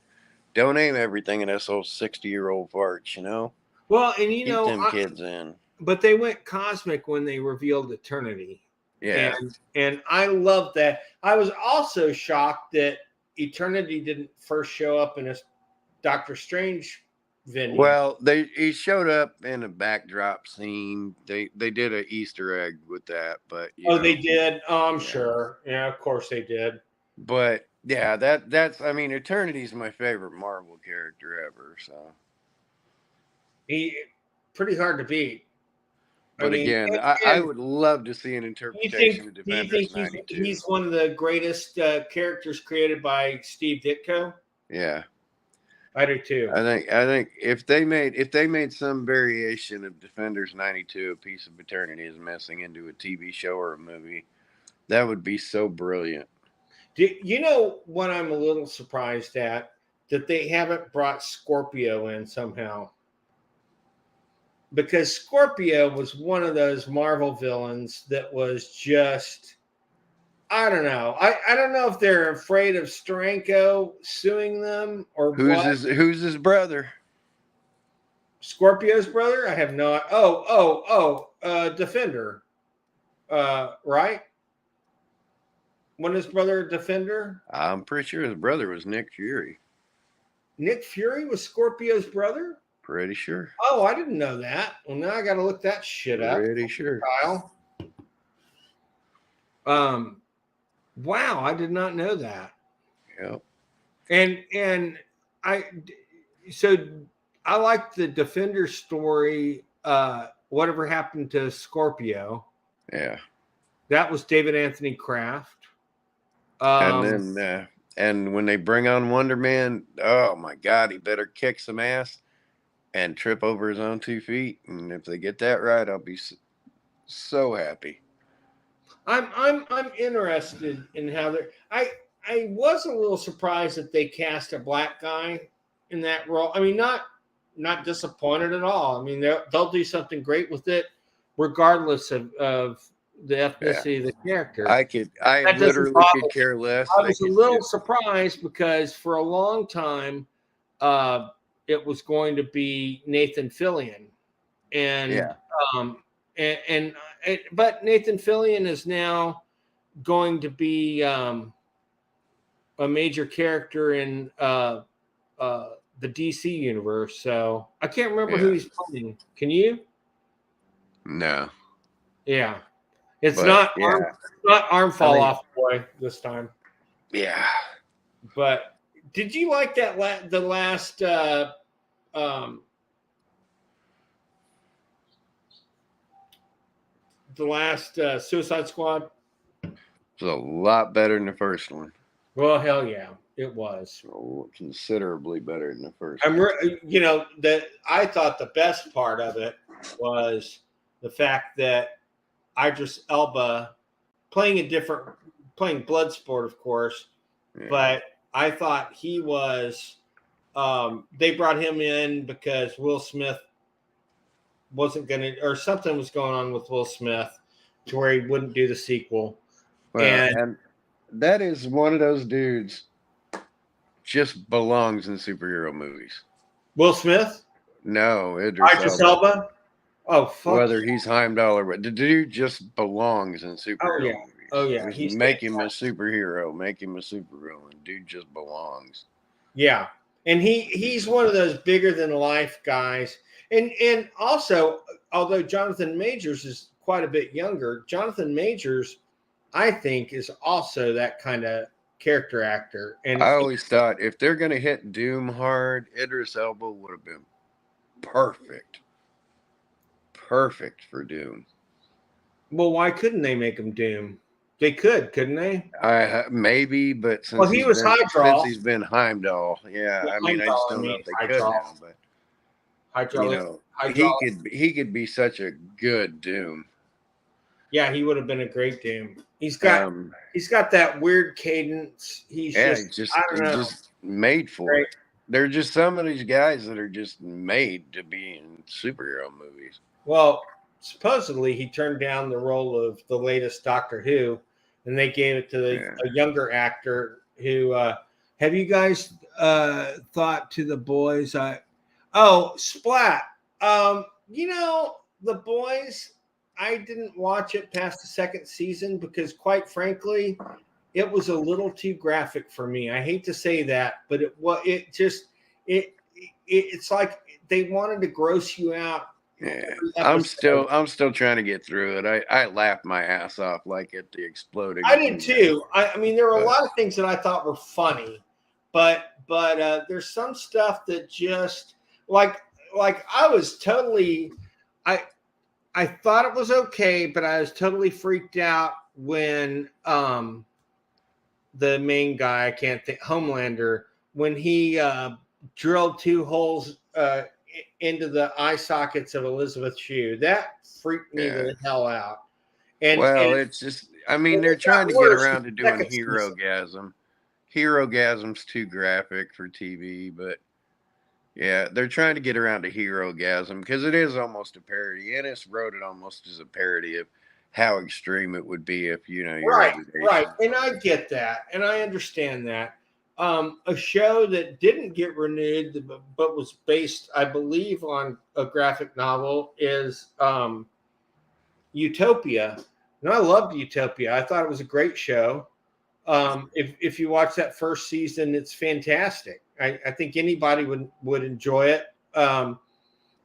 Don't aim everything at us old 60-year-old farts, Well, and keep them kids in. But they went cosmic when they revealed Eternity. Yeah. And I love that. I was also shocked that Eternity didn't first show up in a Doctor Strange venue. Well, he showed up in a backdrop scene. They did an Easter egg with that, but they did. Oh, I'm sure. Yeah, of course they did. But yeah, that's Eternity's my favorite Marvel character ever. So he pretty hard to beat. But I would love to see an interpretation of Defenders 92. He's one of the greatest characters created by Steve Ditko? Yeah. I do too. I think if they made some variation of Defenders 92, a piece of Eternity is missing, into a TV show or a movie, that would be so brilliant. You know what I'm a little surprised at? That they haven't brought Scorpio in somehow. Because Scorpio was one of those Marvel villains that was just, I don't know. I don't know if they're afraid of Steranko suing them or who's his brother? Scorpio's brother? I have no. Defender. Right? Wasn't his brother a Defender? I'm pretty sure his brother was Nick Fury. Nick Fury was Scorpio's brother? Pretty sure. Oh, I didn't know that. Well, now I got to look that shit up. Pretty sure. Kyle. Wow, I did not know that. Yep. And I like the Defender story. Whatever happened to Scorpio? Yeah. That was David Anthony Kraft. And then and when they bring on Wonder Man, oh my God, he better kick some ass and trip over his own 2 feet. And if they get that right, I'll be so happy. I'm interested in how they're. I was a little surprised that they cast a black guy in that role. I mean, not disappointed at all. I mean, they'll do something great with it, regardless of the ethnicity of the character. I literally could care less. I was a little surprised because for a long time, it was going to be Nathan Fillion, but Nathan Fillion is now going to be a major character in the DC universe. So I can't remember who he's playing. Can you? No. Yeah. It's But, not arm fall off boy this time. Yeah. But did you like that the last Suicide Squad? It was a lot better than the first one. Well, hell yeah, it was. Considerably better than the first one. That I thought the best part of it was the fact that Idris Elba playing Bloodsport, of course, but I thought he was. They brought him in because Will Smith wasn't going to, or something was going on with Will Smith to where he wouldn't do the sequel. Well, and that is one of those dudes just belongs in superhero movies. Will Smith? No, Idris Elba. Oh, fuck. Whether he's Heimdall or what, the dude just belongs in superhero movies. Oh yeah, make him a superhero, make him a supervillain. Dude just belongs. Yeah, and he's one of those bigger than life guys. And also, although Jonathan Majors is quite a bit younger, Jonathan Majors, I think, is also that kind of character actor. And I always thought if they're going to hit Doom hard, Idris Elba would have been perfect for Doom. Well, why couldn't they make him Doom? They could, couldn't they? Maybe, but since he was Hydra. Since he's been Heimdall, I mean, I just don't know if they could now. But he could be such a good Doom. Yeah, he would have been a great Doom. He's got that weird cadence. He's just made for it. They're just some of these guys that are just made to be in superhero movies. Well, supposedly he turned down the role of the latest Doctor Who, and they gave it to a younger actor who. Have you guys thought to The Boys? Splat. The Boys. I didn't watch it past the second season because, quite frankly, it was a little too graphic for me. I hate to say that, but it's like they wanted to gross you out. Yeah, I'm still trying to get through it. I laughed my ass off like at the exploding. I did too. I mean, there were a lot of things that I thought were funny, but there's some stuff that just like I was totally I thought it was okay, but I was totally freaked out when the main guy, I can't think, Homelander, when he drilled 2 holes into the eye sockets of Elizabeth Shue. That freaked me the hell out. It's just, I mean, they're trying to get around to doing Herogasm. Herogasm's too graphic for TV, but yeah, they're trying to get around to Herogasm because it is almost a parody. Ennis wrote it almost as a parody of how extreme it would be if, right. And I get that. And I understand that. A show that didn't get renewed, but was based, I believe, on a graphic novel is Utopia. And I loved Utopia. I thought it was a great show. If you watch that first season, it's fantastic. I think anybody would enjoy it.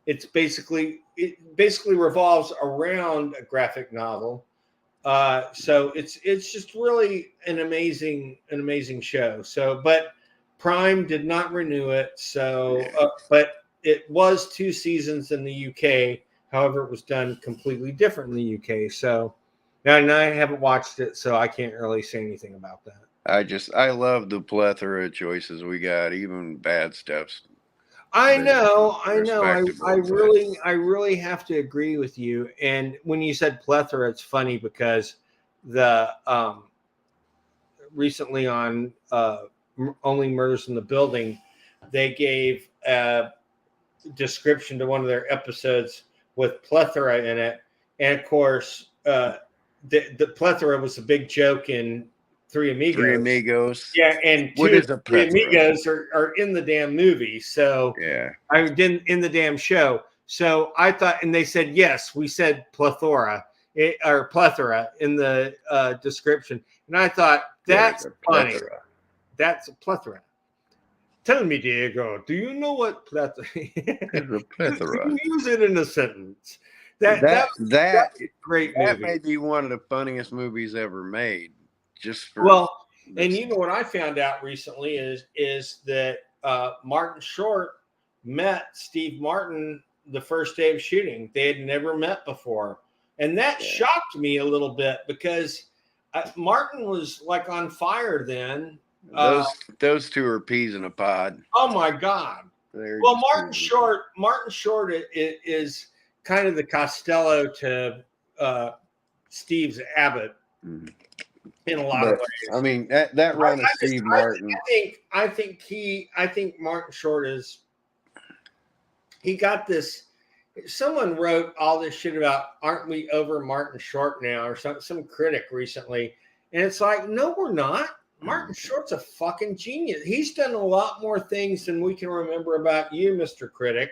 It basically revolves around a graphic novel. So it's just really an amazing show. So, but Prime did not renew it. So, but it was 2 seasons in the UK. However, it was done completely different in the UK. So, and I haven't watched it, so I can't really say anything about that. I love the plethora of choices we got, even bad stuffs. I know. I really have to agree with you. And when you said plethora, it's funny because the recently on Only Murders in the Building, they gave a description to one of their episodes with plethora in it, and of course, the plethora was a big joke in Three Amigos. Yeah, and 2 Three Amigos are in the damn movie. So yeah, I didn't in the damn show. So I thought, and they said, yes, we said plethora. or plethora in the description. And I thought, that's funny. That's a plethora. Tell me, Diego, do you know what plethora is? It's a plethora. Can you use it in a sentence? That was a great movie. That may be one of the funniest movies ever made. Just for well, and you know what I found out recently is that Martin Short met Steve Martin the first day of shooting. They had never met before, and that shocked me a little bit because Martin was like on fire then. Those two are peas in a pod. Oh my God! Well, Martin Short is kind of the Costello to Steve's Abbott in a lot of ways. I mean that run of Steve Martin. I think Martin Short is. He got this. Someone wrote all this shit about, aren't we over Martin Short now, or some critic recently, and it's like, no, we're not. Martin Short's a fucking genius. He's done a lot more things than we can remember about you, Mr. Critic.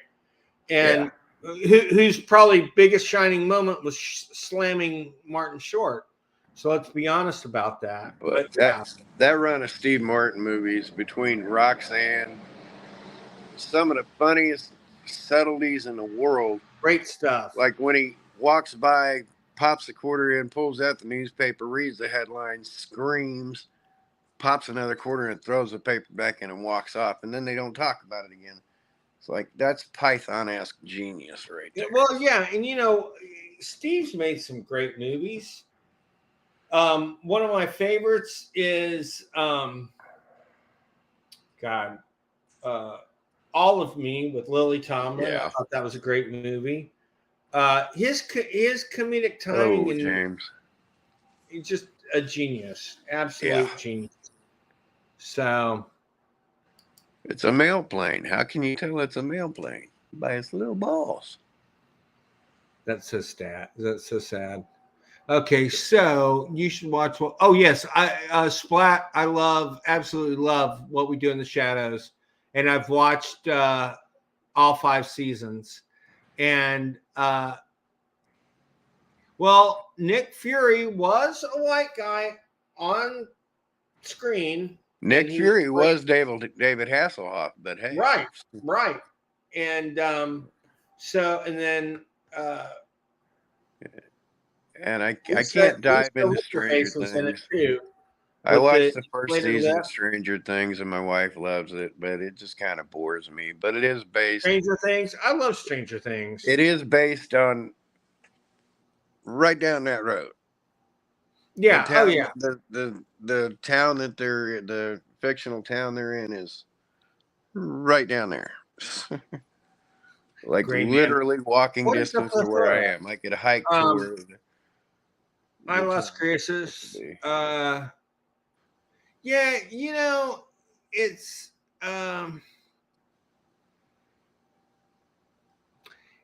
And whose probably biggest shining moment was slamming Martin Short. So let's be honest about that. But that run of Steve Martin movies between Roxanne, some of the funniest subtleties in the world. Great stuff. Like when he walks by, pops a quarter in, pulls out the newspaper, reads the headlines, screams, pops another quarter and throws the paper back in and walks off, and then they don't talk about it again. It's like, that's Python-esque genius right there. Well, yeah, and you know, Steve's made some great movies. One of my favorites is All of Me with Lily Tomlin. Yeah. I thought that was a great movie. His comedic timing and James. He's just a genius, absolute genius. So it's a mail plane. How can you tell it's a mail plane? By its little balls. That's so sad. That's so sad. Okay, so you should watch. Oh yes, Splat. I absolutely love What We Do in the Shadows, and I've watched all 5 seasons. And well, Nick Fury was a white guy on screen. Nick Fury was David Hasselhoff, but hey, right, and and I can't dive into Stranger Things. I watched the first season of Stranger Things, and my wife loves it, but it just kind of bores me. But it is based. Stranger Things. I love Stranger Things. It is based on right down that road. Yeah. The town that the fictional town they're in is right down there. Like literally walking distance to where I am. I could hike to I Las Cruces. Yeah, you know, it's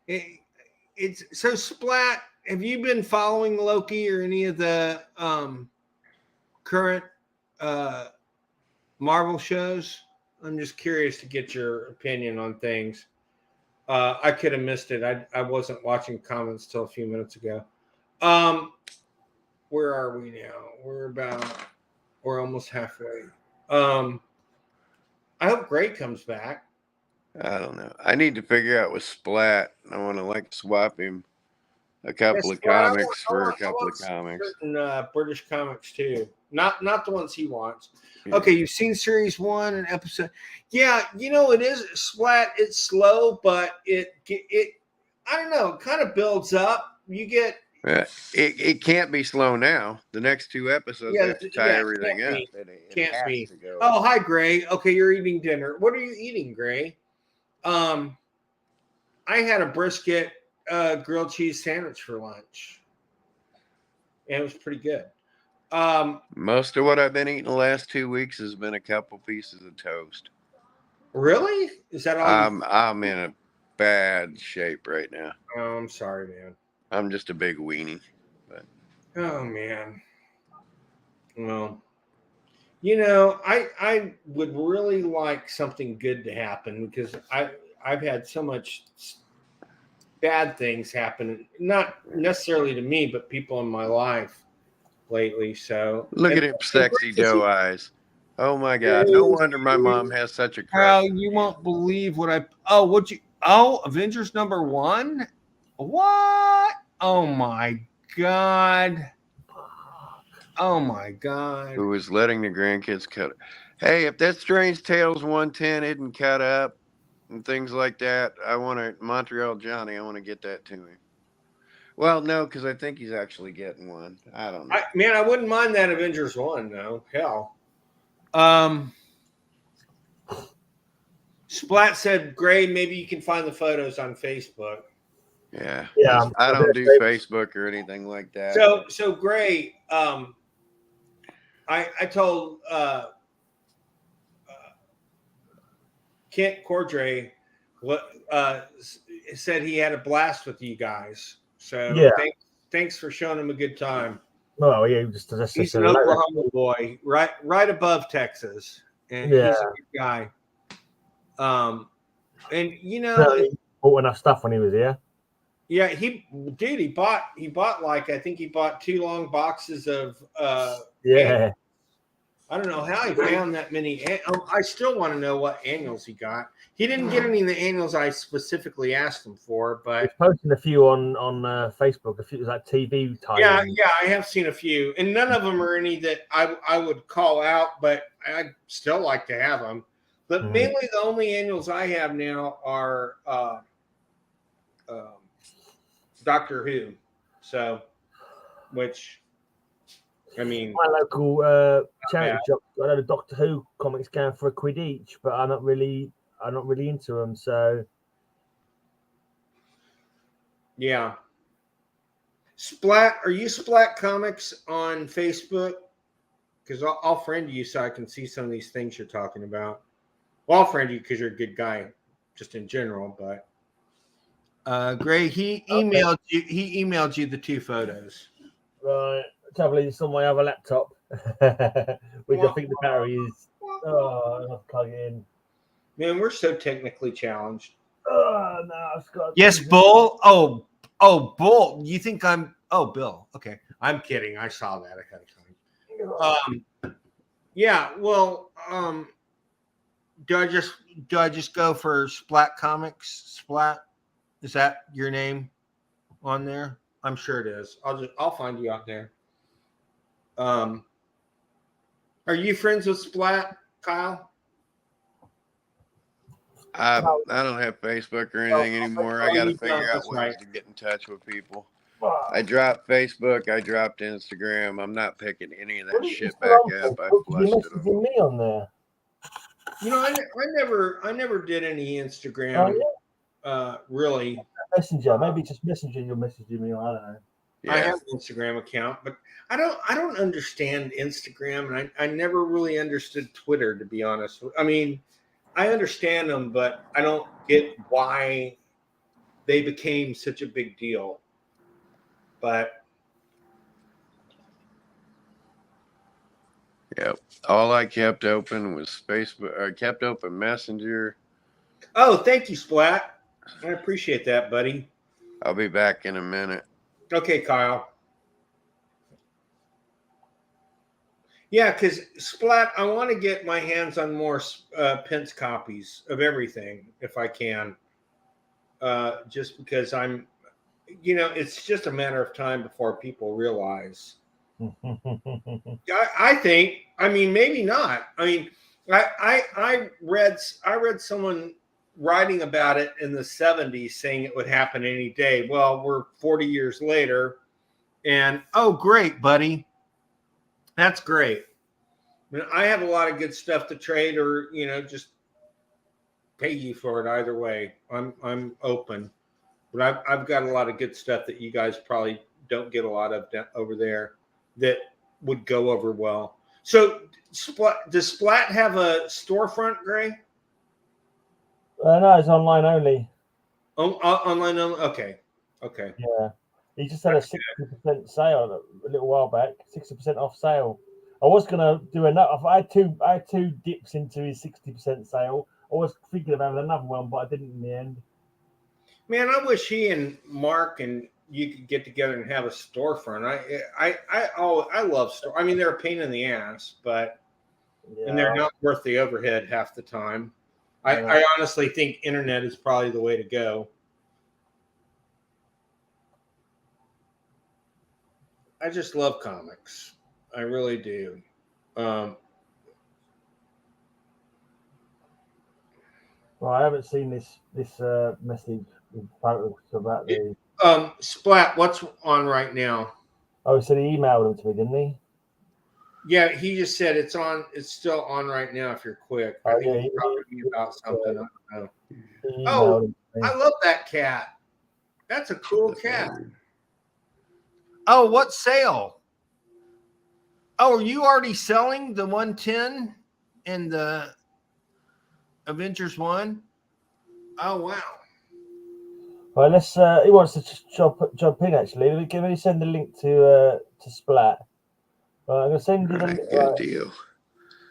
it's so Splat. Have you been following Loki or any of the current Marvel shows? I'm just curious to get your opinion on things. I could have missed it. I wasn't watching comments till a few minutes ago. Where are we now? We're almost halfway. I hope Gray comes back. I don't know. I need to figure out with Splat. I want to swap him a couple of comics for a couple of comics. Certain, British comics too. Not the ones he wants. Yeah. Okay, you've seen series 1 and episode. Yeah, you know it is Splat. It's slow, but it I don't know. It kind of builds up. You get. It can't be slow now. The next 2 episodes have to tie everything up. Can't be. Oh, hi, Gray. Okay, you're eating dinner. What are you eating, Gray? I had a brisket grilled cheese sandwich for lunch, and it was pretty good. Most of what I've been eating the last 2 weeks has been a couple pieces of toast. Really? Is that all? I'm in a bad shape right now. Oh, I'm sorry, man. I'm just a big weenie. But. Oh man. Well, you know, I would really like something good to happen because I've had so much bad things happen, not necessarily to me, but people in my life lately. So Look at him, sexy doe eyes. Oh my God! No wonder my mom has such a crush. Kyle, you won't believe what I. Avengers #1. What? Oh my God. Oh my God. Who was letting the grandkids cut it. Hey, if that Strange Tales 110 isn't cut up and things like that, I want to Montreal Johnny. I want to get that to him. Well, no, because I think he's actually getting one. I don't know. I wouldn't mind that Avengers 1 though. Hell. Splat said, Gray, maybe you can find the photos on Facebook. Yeah. Yeah. I don't do Facebook or anything like that. So Gray, I told Kent Cordray said he had a blast with you guys. So yeah. Thanks for showing him a good time. Well, yeah, He's an Oklahoma boy, right above Texas, and he's a good guy. And you know, he bought enough stuff when he was here. Yeah, he bought like, I think he bought 2 long boxes of Yeah. I don't know how he found that many. I still want to know what annuals he got. He didn't get any of the annuals I specifically asked him for, but he's posting a few on Facebook. A few like TV type. Yeah, I have seen a few, and none of them are any that I would call out, but I'd still like to have them. But mainly the only annuals I have now are Doctor Who. So, which, I mean, my local charity shop got a Doctor Who comics going for £1 each, but I'm not really into them. So, yeah. Splat, are you Splat Comics on Facebook? Because I'll friend you so I can see some of these things you're talking about. Well, I'll friend you because you're a good guy, just in general. But Gray, he emailed you. He emailed you the 2 photos. right. Trouble is, it's on my other laptop, which I think the battery is. Oh, I have to plug it in. Man, we're so technically challenged. Oh no, I've got. Yes, Bull. Oh, Bull. You think I'm? Oh, Bill. Okay, I'm kidding. I saw that ahead of time. Yeah. Well, do I just go for Splat Comics? Splat, is that your name on there? I'm sure it is. I'll find you out there. Are you friends with Splat, Kyle? I don't have Facebook or anything anymore. I got to figure out ways to get in touch with people. I dropped Facebook. I dropped Instagram. I'm not picking any of that shit back up. I flushed it. You messaging me on there? You know, I never did any Instagram. Really. Messenger, maybe just Messenger. You're messaging me. I don't know. Yeah. I have an Instagram account, but I don't understand Instagram, and I never really understood Twitter, to be honest. I mean, I understand them, but I don't get why they became such a big deal. But Yep. All I kept open was Facebook. I kept open Messenger. Oh, thank you, Splat. I appreciate that, buddy. I'll be back in a minute. Okay, Kyle. Yeah, because Splat, I want to get my hands on more Pence copies of everything if I can. Just because I'm, it's just a matter of time before people realize. I think. I mean, maybe not. I mean, I read someone writing about it in the 70s saying it would happen any day. Well, we're 40 years later, and oh, great, buddy. That's great. I mean, I have a lot of good stuff to trade, or just pay you for it. Either way, I'm open. But I've got a lot of good stuff that you guys probably don't get a lot of over there that would go over well. So, does Splat have a storefront, Gray? No, it's online only. Oh, online only. Okay. Yeah, he just had a 60% sale a little while back. 60% off sale. I was gonna do another. I had two dips into his 60% sale. I was thinking about another one, but I didn't in the end. Man, I wish he and Mark and you could get together and have a storefront. I love store. I mean, they're a pain in the ass, but and they're not worth the overhead half the time. I honestly think internet is probably the way to go. I just love comics. I really do. Well, I haven't seen this message in photos about the. Splat, what's on right now? Oh, so he emailed them to me, didn't he? Yeah, he just said it's on. It's still on right now. If you're quick, I think it's probably about something. I don't know. Oh, I love that cat. That's a cool cat. Oh, what sale? Oh, are you already selling the 110 in the Avengers 1? Oh, wow. Well, let's. He wants to jump in. Actually, can we send the link to Splat? I'm gonna send you the good deal.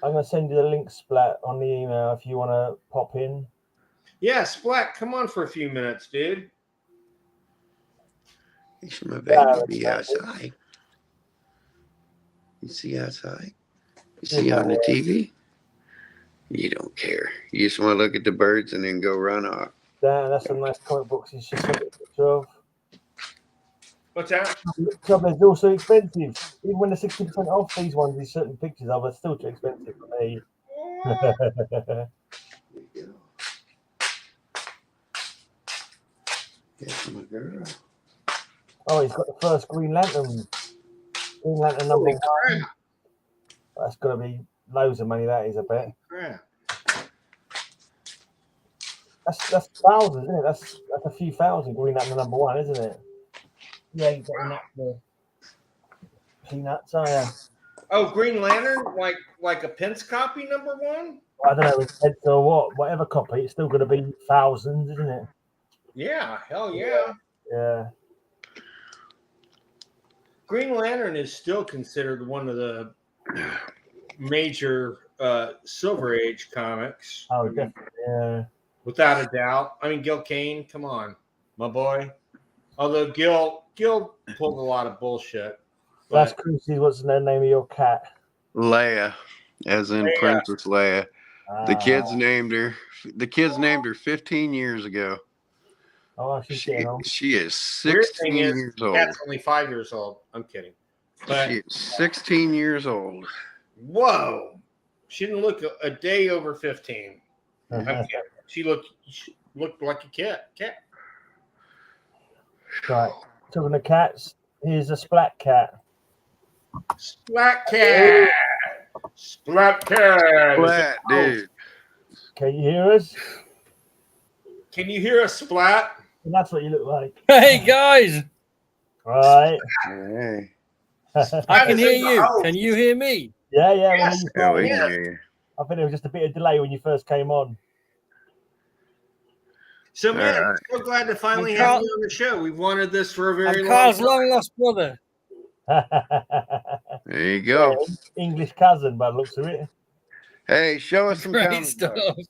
I'm gonna send you the link, Splat, on the email if you want to pop in. Yeah, Splat, come on for a few minutes, dude. It's my baby outside. You see outside? You see on the TV? You don't care. You just want to look at the birds and then go run off. That's some nice comic books. He's just sent a picture of. What's that? They're also expensive. Even when they're 60% off, these ones, these certain pictures of, are still too expensive for me. Yes, my girl. Oh, he's got the first Green Lantern. Green Lantern number 1. That's got to be loads of money, that is, I bet. Crap. That's thousands, isn't it? That's a few thousand Green Lantern number 1, isn't it? Yeah, you've got enough for peanuts, oh yeah. Oh, Green Lantern, like a Pence copy number 1? I don't know, it's heads or what, whatever copy, it's still going to be thousands, isn't it? Yeah, hell yeah. Yeah. Green Lantern is still considered one of the major Silver Age comics. Oh, definitely, yeah. Without a doubt. I mean, Gil Kane, come on, my boy. Although Gil pulled a lot of bullshit. That's crazy. What's the name of your cat? Leia, as in Leia. Princess Leia. The kids named her. The kids named her 15 years ago. Oh, she's getting on. She is 16 years old. That's only 5 years old. I'm kidding. But she is 16 years old. Whoa. She didn't look a day over 15. I'm kidding. She looked like a cat. Right. Talking of cats, here's a Splat cat. Splat cat. Splat cat. Splat, dude. Can you hear us? Can you hear us, Splat? And that's what you look like. Hey guys, Right. Hey. I can hear you. Can you hear me? Yeah. Yes. Yeah, we can hear you. I think there was just a bit of delay when you first came on. So, man, All I'm right. so glad to finally have you on the show. We've wanted this for a very I'm long Carl's time. long lost brother. There you go. Yeah, English cousin, by the looks of it. Hey, show us some Great comic stuff. books.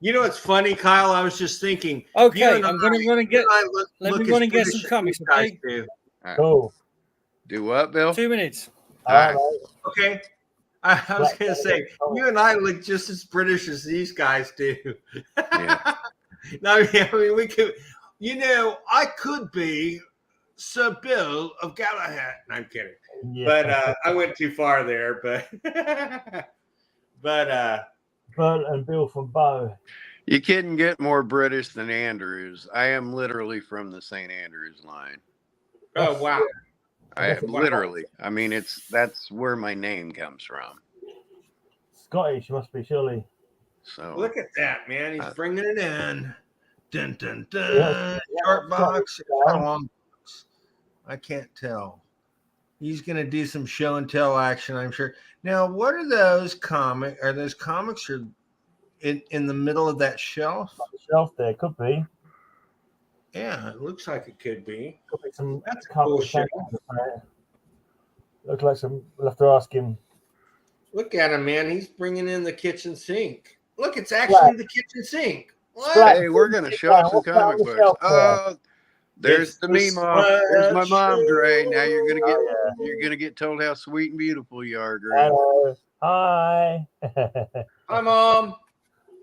You know, it's funny, Kyle. I was just thinking. Okay, you and I'm going to run and get. Let me run and get some comics. Okay. All right. Cool. Do what, Bill? 2 minutes. All right. Okay. I was going to say, you and I look just as British as these guys do. Yeah. I mean, we could, I could be Sir Bill of Galahad. No, I'm kidding. Yeah. But I went too far there. But Bert and Bill from Bow. You couldn't get more British than Andrews. I am literally from the St. Andrews line. oh wow, I am literally. I mean, that's where my name comes from. Scottish, must be, surely. So look at that, man! He's bringing it in. Dun dun dun. Yeah. Short box, Yeah. long box. I can't tell. He's going to do some show and tell action, I'm sure. Now, what are those comics? Are those comics or in the middle of that shelf? On the shelf there, could be. Yeah, it looks like it could be. Could be some. That's cool shit. Looks like some. We'll have to ask him. Look at him, man. He's bringing in the kitchen sink. Look, it's actually the kitchen sink. Hey, we're gonna show off some comic books. Oh, there's the me mom. There's my mom, Dre. Now you're gonna get told how sweet and beautiful you are, Dre. Hello. Hi. Hi, Mom.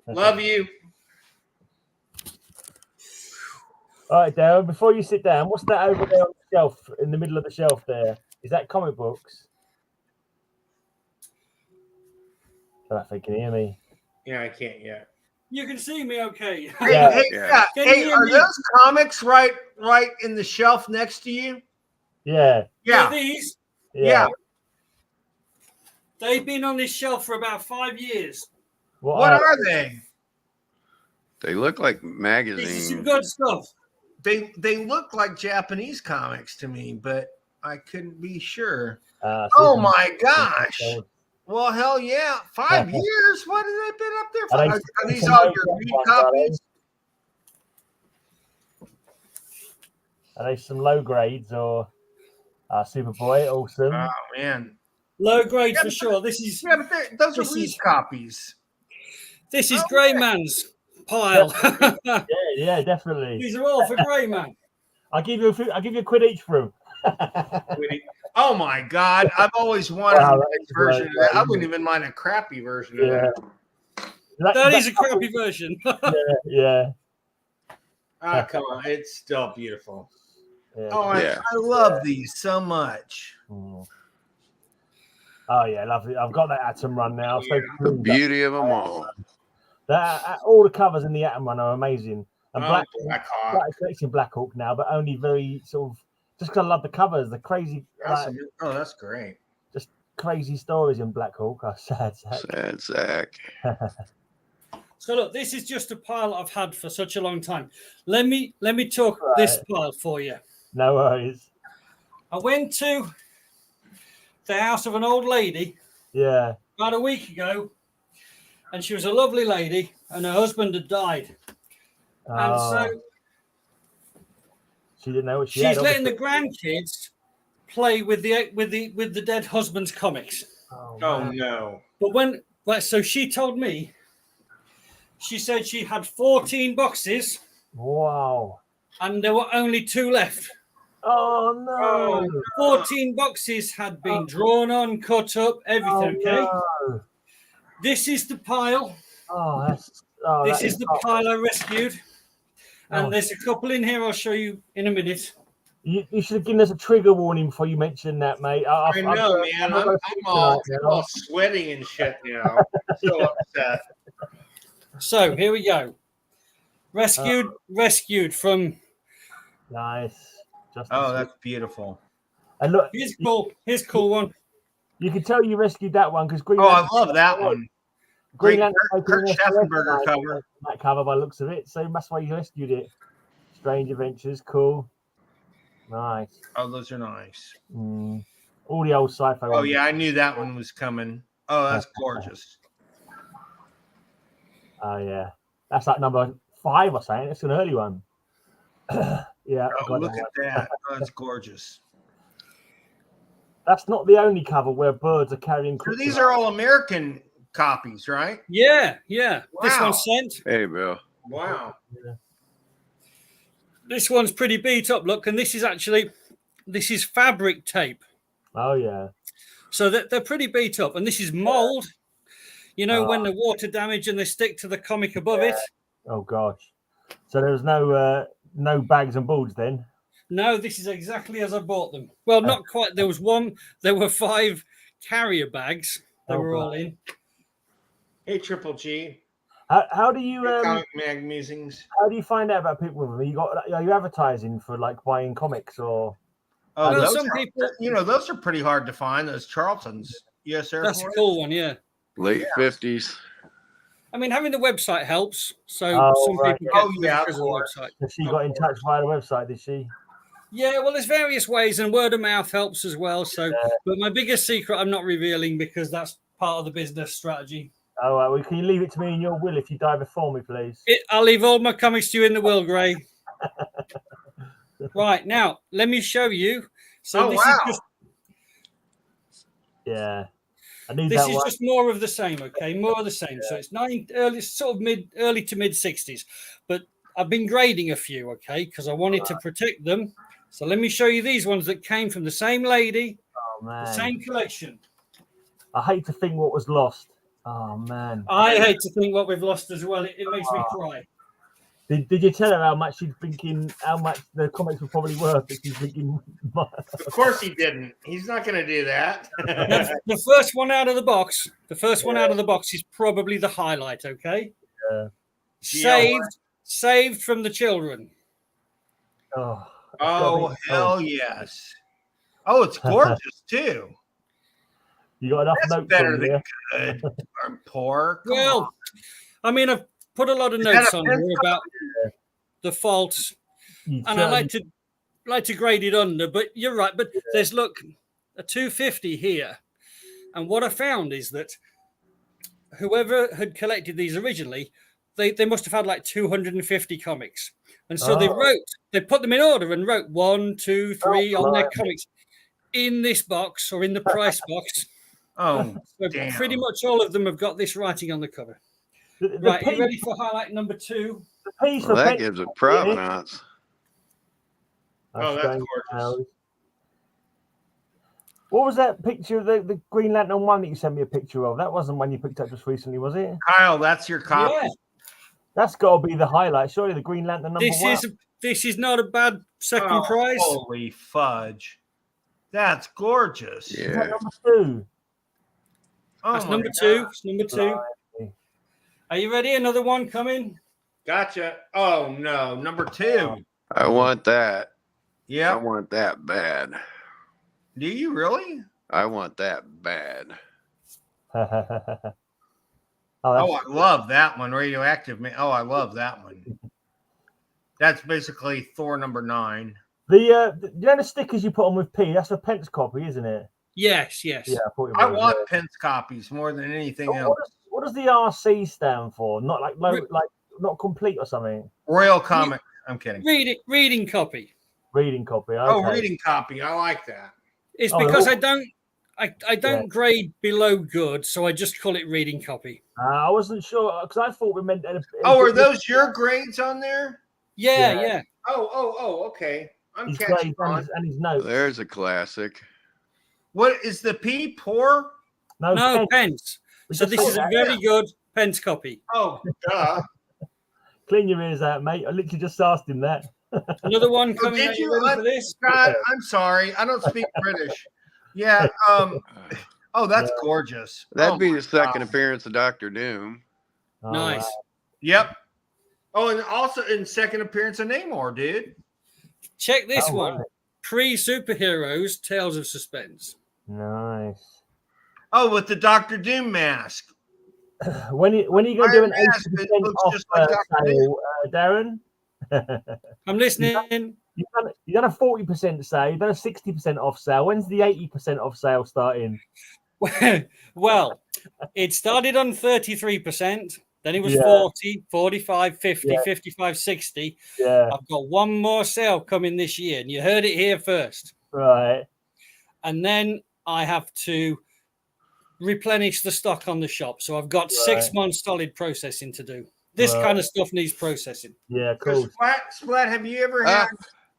Love you. All right, Darren, before you sit down, what's that over there on the shelf, in the middle of the shelf there? Is that comic books? I don't think you can hear me. Yeah, I can't yet. You can see me okay. Yeah. Hey, are those comics right in the shelf next to you? Yeah. Yeah. These? Yeah. They've been on this shelf for about 5 years. What are they? They look like This is magazines. some good stuff. They look like Japanese comics to me, but I couldn't be sure. Oh my gosh. Well, hell yeah. 5 years? What have they been up there for? Are these all your read copies? Are they some low grades or Superboy? Awesome. Oh, man. Low grade for sure. This is those are read copies. This is Greyman's pile. yeah, definitely. These are all for Greyman. I'll give you a quid each for them. Oh my God! I've always wanted a nice version of that. I wouldn't even mind a crappy version of that. That is a crappy version. yeah. Ah, come on! It's still beautiful. Yeah. Oh, I love these so much. Oh yeah, lovely. I've got that Atom run now. So the beauty of them all. All the covers in the Atom run are amazing. And Black Hawk. Collecting Black Hawk now, but only very sort of just because I love the covers, the crazy. That's great. Just crazy stories in Black Hawk. Oh, sad Zach. So look, this is just a pile I've had for such a long time. Let me talk this pile for you. No worries. I went to the house of an old lady. Yeah. About a week ago, and she was a lovely lady, and her husband had died, and so she didn't know what she's letting the grandkids play with the dead husband's comics. Oh no! But so she told me. She said she had 14 boxes. Wow! And there were only 2 left. Oh no! 14 boxes had been drawn on, cut up, everything. No. This is the pile. This is the pile I rescued. And there's a couple in here I'll show you in a minute. You should have given us a trigger warning before you mentioned that, mate. I know, man. I'm all sweating and shit now. So upset. So here we go. Rescued from. Nice. That's beautiful. And look, here's cool one. You can tell you rescued that one because Green. I love that one. Green Kurt Schaffenberger cover. That cover by the looks of it. So that's why you rescued it. Strange Adventures, cool. Nice. Oh, those are nice. All the old sci-fi. Oh yeah, I knew that one was coming. Oh, that's gorgeous. Oh yeah, that's like number 5 or something. It's an early one. Yeah. Oh, look at that. Oh, that's gorgeous. That's not the only cover where birds are carrying. So these are all American copies, right? Yeah. Wow. This one's sent. Hey, Bill. Wow. Yeah. This one's pretty beat up. Look, and this is fabric tape. Oh yeah. So they're pretty beat up, and this is mold. You know, when the water damage and they stick to the comic above it. Oh gosh. So there was no bags and boards then? No, this is exactly as I bought them. Well, not quite. There were 5 carrier bags. They were all in. Hey, Triple G. How do you comic magazines? How do you find out about people with them? Are you advertising for like buying comics or? Oh, people. Those are pretty hard to find. Those Charltons. Yes, sir. That's a cool one. Yeah. Late 50s. I mean, having the website helps. So some people get the website. So she got in touch via the website, did she? Yeah, well, there's various ways, and word of mouth helps as well. So, but my biggest secret, I'm not revealing because that's part of the business strategy. Oh, well, can you leave it to me in your will if you die before me, please? I'll leave all my comics to you in the will, Gray. Right now, let me show you. So this is just. Yeah. This is just more of the same, okay? More of the same. So it's early to mid 60s. But I've been grading a few, okay, because I wanted to protect them. So let me show you these ones that came from the same lady, the same collection. I hate to think what was lost. Oh man. I hate to think what we've lost as well. It makes me cry. Did you tell her how much the comics were probably worth? If she's thinking, of course he didn't. He's not going to do that. The first one out of the box. The first one out of the box is probably the highlight. Okay. Saved from the children. Oh hell yes! Oh, it's gorgeous too. You got enough notes better than good. I'm poor. Well, I mean, I've put a lot of notes on here about the faults, and I like to grade it under. But you're right. But there's a 250 here, and what I found is that whoever had collected these originally, they must have had like 250 comics, and so they put them in order and wrote 1, 2, 3 on their comics in this box or in the price box. Oh, so damn. Pretty much all of them have got this writing on the cover. Right, are you ready for highlight number 2? Well, that gives it provenance. Oh, that's gorgeous. What was that picture of the Green Lantern one that you sent me a picture of? That wasn't one you picked up just recently, was it? Kyle, that's your copy. Yeah. That's got to be the highlight. Surely the Green Lantern number one. This is not a bad second prize. Holy fudge. That's gorgeous. Yeah. Number 2. That's number 2. It's number 2. Right. Are you ready? Another one coming? Gotcha. Oh, no. Number 2. I want that. Yeah. I want that bad. Do you really? I want that bad. I love that one. Radioactive Man. Oh, I love that one. That's basically Thor number 9. The stickers you put on with P, that's a pence copy, isn't it? Yes. Yeah, I want pence copies more than anything else. What does the RC stand for? Not like not complete or something. Royal Comic. I'm kidding. Reading copy. Reading copy. Okay. Oh, reading copy. I like that. It's because I don't grade below good, so I just call it reading copy. I wasn't sure because I thought we meant. Are those your grades on there? Yeah. Oh, okay. I'm his catching on. And his notes. There's a classic. What is the P? Poor? No, pence. So this is a very good pence copy. Oh, duh. Clean your ears out, mate. I literally just asked him that. Another one coming. Did you ready for this? God, I'm sorry. I don't speak British. Yeah. That's gorgeous. That'd be the second appearance of Dr. Doom. Nice. Wow. Yep. Oh, and also in second appearance of Namor, dude. Check this one. Right. Pre-superheroes, Tales of Suspense. Nice. Oh, with the Dr. Doom mask. When are you going to do an 80% off sale, Darren? I'm listening. You've done a 40% sale. You've done a 60% off sale. When's the 80% off sale starting? Well, it started on 33%. Then it was 40, 45, 50, 55, 60. Yeah. I've got one more sale coming this year, and you heard it here first. Right. And then I have to replenish the stock on the shop. So I've got 6 months solid processing to do. This kind of stuff needs processing. Yeah, cool. Splat, have you ever had...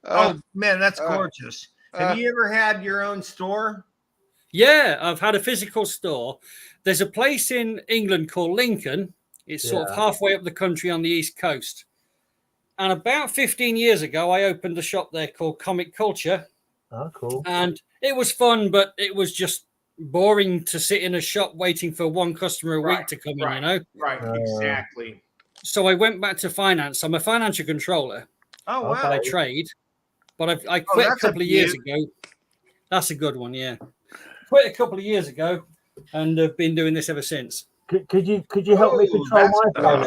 oh, man, that's gorgeous. Have you ever had your own store? Yeah, I've had a physical store. There's a place in England called Lincoln. It's sort of halfway up the country on the East Coast. And about 15 years ago, I opened a shop there called Comic Culture. Oh, cool. And it was fun, but it was just boring to sit in a shop waiting for one customer a week to come in, you know? Right, exactly. So I went back to finance. I'm a financial controller. Oh, wow. By trade. But I quit a couple of years ago. That's a good one, yeah. Quit a couple of years ago and have been doing this ever since. Could you help me control my phone?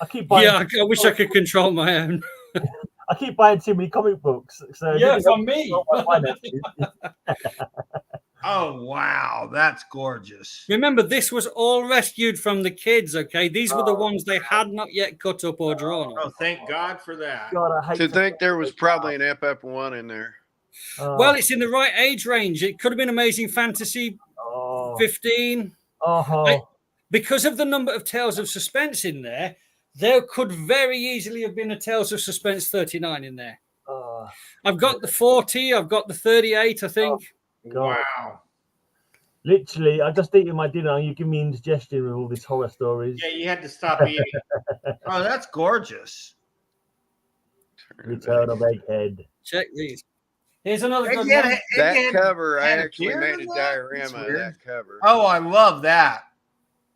I keep buying. Yeah, I wish I could control my own. I keep buying too many comic books. So yeah, for me. Oh, wow. That's gorgeous. Remember, this was all rescued from the kids, okay? These were the ones they had not yet cut up or drawn. Oh, thank God for that. God, I hate to think there was probably an FF1 in there. Well, it's in the right age range. It could have been Amazing Fantasy 15. Because of the number of Tales of Suspense in there could very easily have been a Tales of Suspense 39 in there. I've got the 40, I've got the 38, I think. Wow. Literally, I just eating my dinner and you give me indigestion with all these horror stories. Yeah, you had to stop eating. Oh, that's gorgeous. Return of Egghead. Check these. Here's another good one. That cover, I actually made a diorama of that cover. Oh, I love that.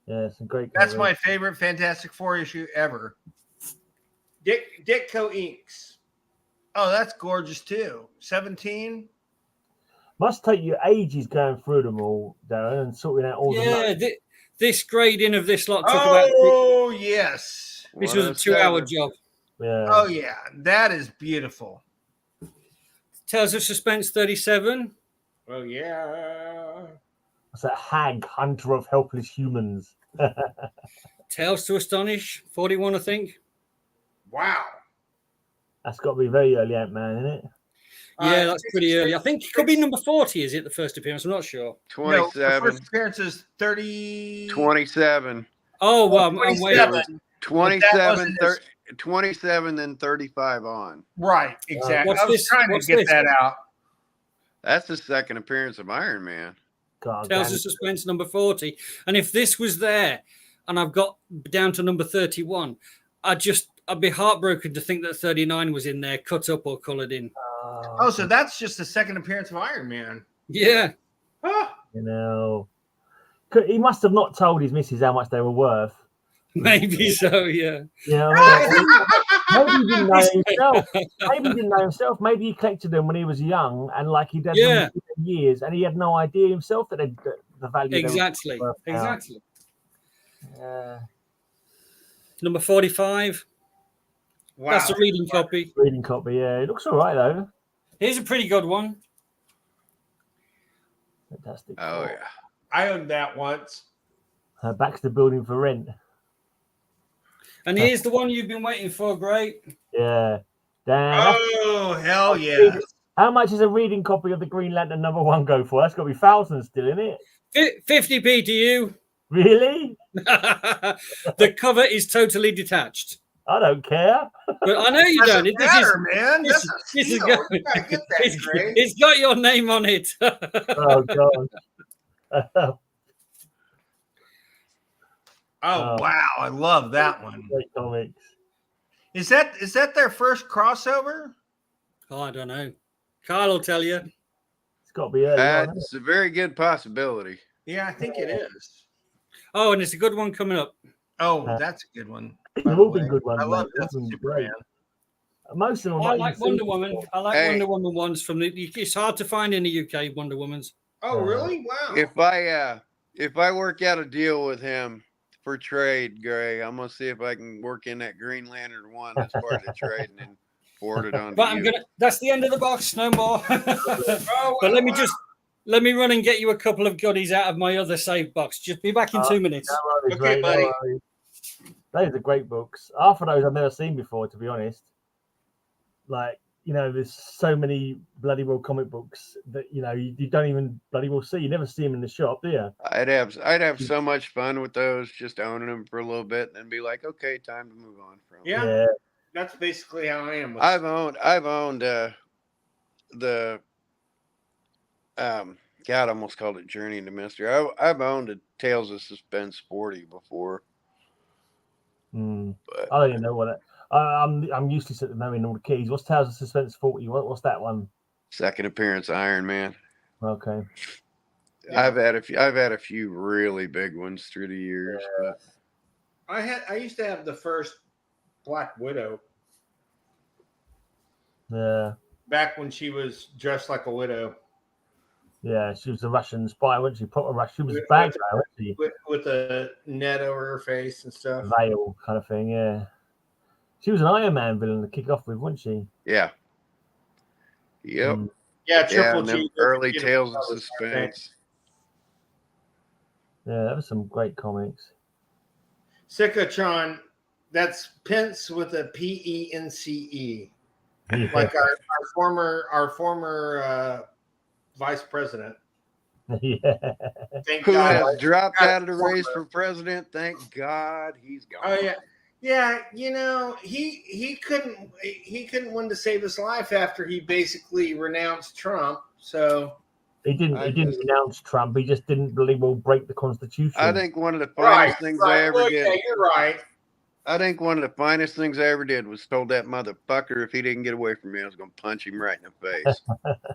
Yeah, some great That's covers. my favorite Fantastic Four issue ever. Ditko Inks. Oh, that's gorgeous too. 17. Must take you ages going through them all, Darren, and sorting out all the notes. This grading of this lot took about yes. This was a 2-hour job. Yeah. Oh yeah, that is beautiful. Tales of Suspense 37. Oh yeah. That's a hag, hunter of helpless humans. Tales to Astonish 41, I think. Wow. That's got to be very early Ant-Man, isn't it? Yeah, that's pretty early. I think it could be number 40, is it, the first appearance? I'm not sure. 27. No, the first appearance is 30. 27. Oh, well, I'm way over. 27, 27, then 35 on. Right, exactly. I was trying to get that out. That's the second appearance of Iron Man. Tales of Suspense number 40. And if this was there and I've got down to number 31, I'd be heartbroken to think that 39 was in there, cut up or coloured in. Oh, so that's just the second appearance of Iron Man. Yeah. You know, he must have not told his missus how much they were worth. Maybe so, yeah. Yeah, maybe he didn't know himself. Maybe he didn't know himself. Maybe he collected them when he was young and like he'd had them for years and he had no idea himself that the value. Exactly. Exactly. Number 45. Wow. That's a reading copy. Reading copy, yeah. It looks all right though. Here's a pretty good one. Fantastic. Oh yeah. I owned that once. Baxter Building for Rent. And here's the one you've been waiting for, great. Yeah. Damn. Oh, hell yeah. How much is a reading copy of the Green Lantern #1 go for? That's got to be thousands still, isn't it? 50p to you. Really? The cover is totally detached. I don't care. But I know you don't. Man. That's a steal. You gotta get that, Gray. It's got your name on it. Oh, God. Oh, wow. I love that one. Great comics. Is that their first crossover? Oh, I don't know. Kyle will tell you. It's got to be early on, That's a very good possibility. Yeah, I think it is. Oh, and it's a good one coming up. Oh, that's a good one. They've all been good ones. I love mate. that Superman. Most of them. I like Wonder Woman. I like Wonder Woman ones from the. It's hard to find in the UK Wonder Womans. Oh, really? Wow. If I work out a deal with him for trade, Gray, I'm gonna see if I can work in that Green Lantern one as part of the trade and then forward it on. But that's the end of the box. No more. But let me run and get you a couple of goodies out of my other save box. Just be back in 2 minutes. No worries, Okay, mate, buddy. no worries. Those are great books. Half of those I've never seen before, to be honest. Like, there's so many bloody well comic books that you don't even bloody well see. You never see them in the shop, do you? I'd have so much fun with those, just owning them for a little bit, and then be like, okay, time to move on from. Yeah. That's basically how I am. I've owned the God, I almost called it Journey into Mystery. I've owned a Tales of Suspense 40 before. But I don't even know what it. I'm useless at knowing all the keys. What's Tales of Suspense 40? What's that one? second appearance Iron Man. Okay. Yeah. I've had a few really big ones through the years, but I used to have the first Black Widow. Yeah. Back when she was dressed like a widow. Yeah, she was a Russian spy, wasn't she? Proper Russian. She was a bad guy, wasn't she? With a net over her face and stuff. Veil kind of thing, yeah. She was an Iron Man villain to kick off with, wasn't she? Yeah. Yep. Yeah, Triple G. Early Tales of Suspense. Yeah, that was some great comics. Psychotron, that's Pence with a P-E-N-C-E. Yeah. Like our former vice president. Yeah. Thank Who God. has dropped out of the race for president? Thank God he's gone. Oh yeah, yeah. You know, he couldn't win to save his life after he basically renounced Trump. So He didn't I denounce Trump. He just didn't believe we'll break the Constitution. I think one of the finest things I ever Well, did. yeah, you're right. I think one of the finest things I ever did was told that motherfucker if he didn't get away from me, I was going to punch him right in the face.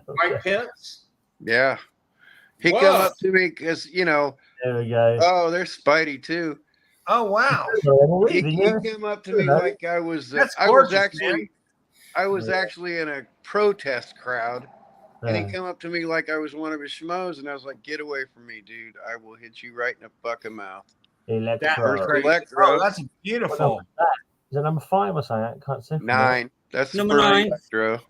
Mike Pence. Yeah. He Whoa. come up to me because, you know, There we go. oh, there's Spidey too. Oh wow. He came up to me like I was. That's I gorgeous, was actually. man. I was actually in a protest crowd, and he Yeah. came up to me like I was one of his schmoes, and I was like, "Get away from me, dude! I will hit you right in the fucking mouth." Electro. That's great. Electro. Oh, that's beautiful. Is it number 5 or something? I can't see. 9. That's Number the first 9. Electro.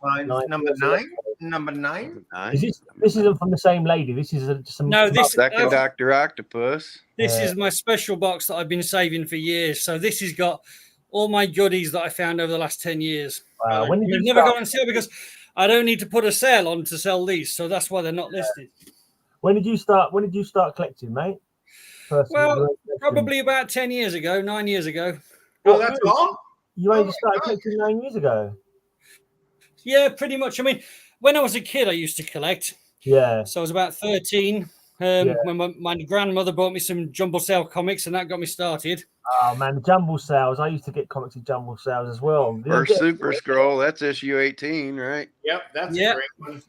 Number 9. Number 9. 9. This isn't from the same lady. This is some. No, this Second Dr. Octopus. this is my special box that I've been saving for years. So this has got all my goodies that I found over the last 10 years. When did You've you never start, gone on sale because I don't need to put a sale on to sell these, so that's why they're not listed. when did you start collecting, mate? Well, probably about 10 years ago, 9 years ago. Oh, that's all. You only my started God. collecting 9 years ago. Yeah, pretty much. I mean, when I was a kid, I used to collect. Yeah. So I was about 13 when my grandmother bought me some jumble sale comics, and that got me started. Oh man, the jumble sales. I used to get comics in jumble sales as well. Or Super Scroll. That's issue 18, right? Yep, that's Yeah. a great one.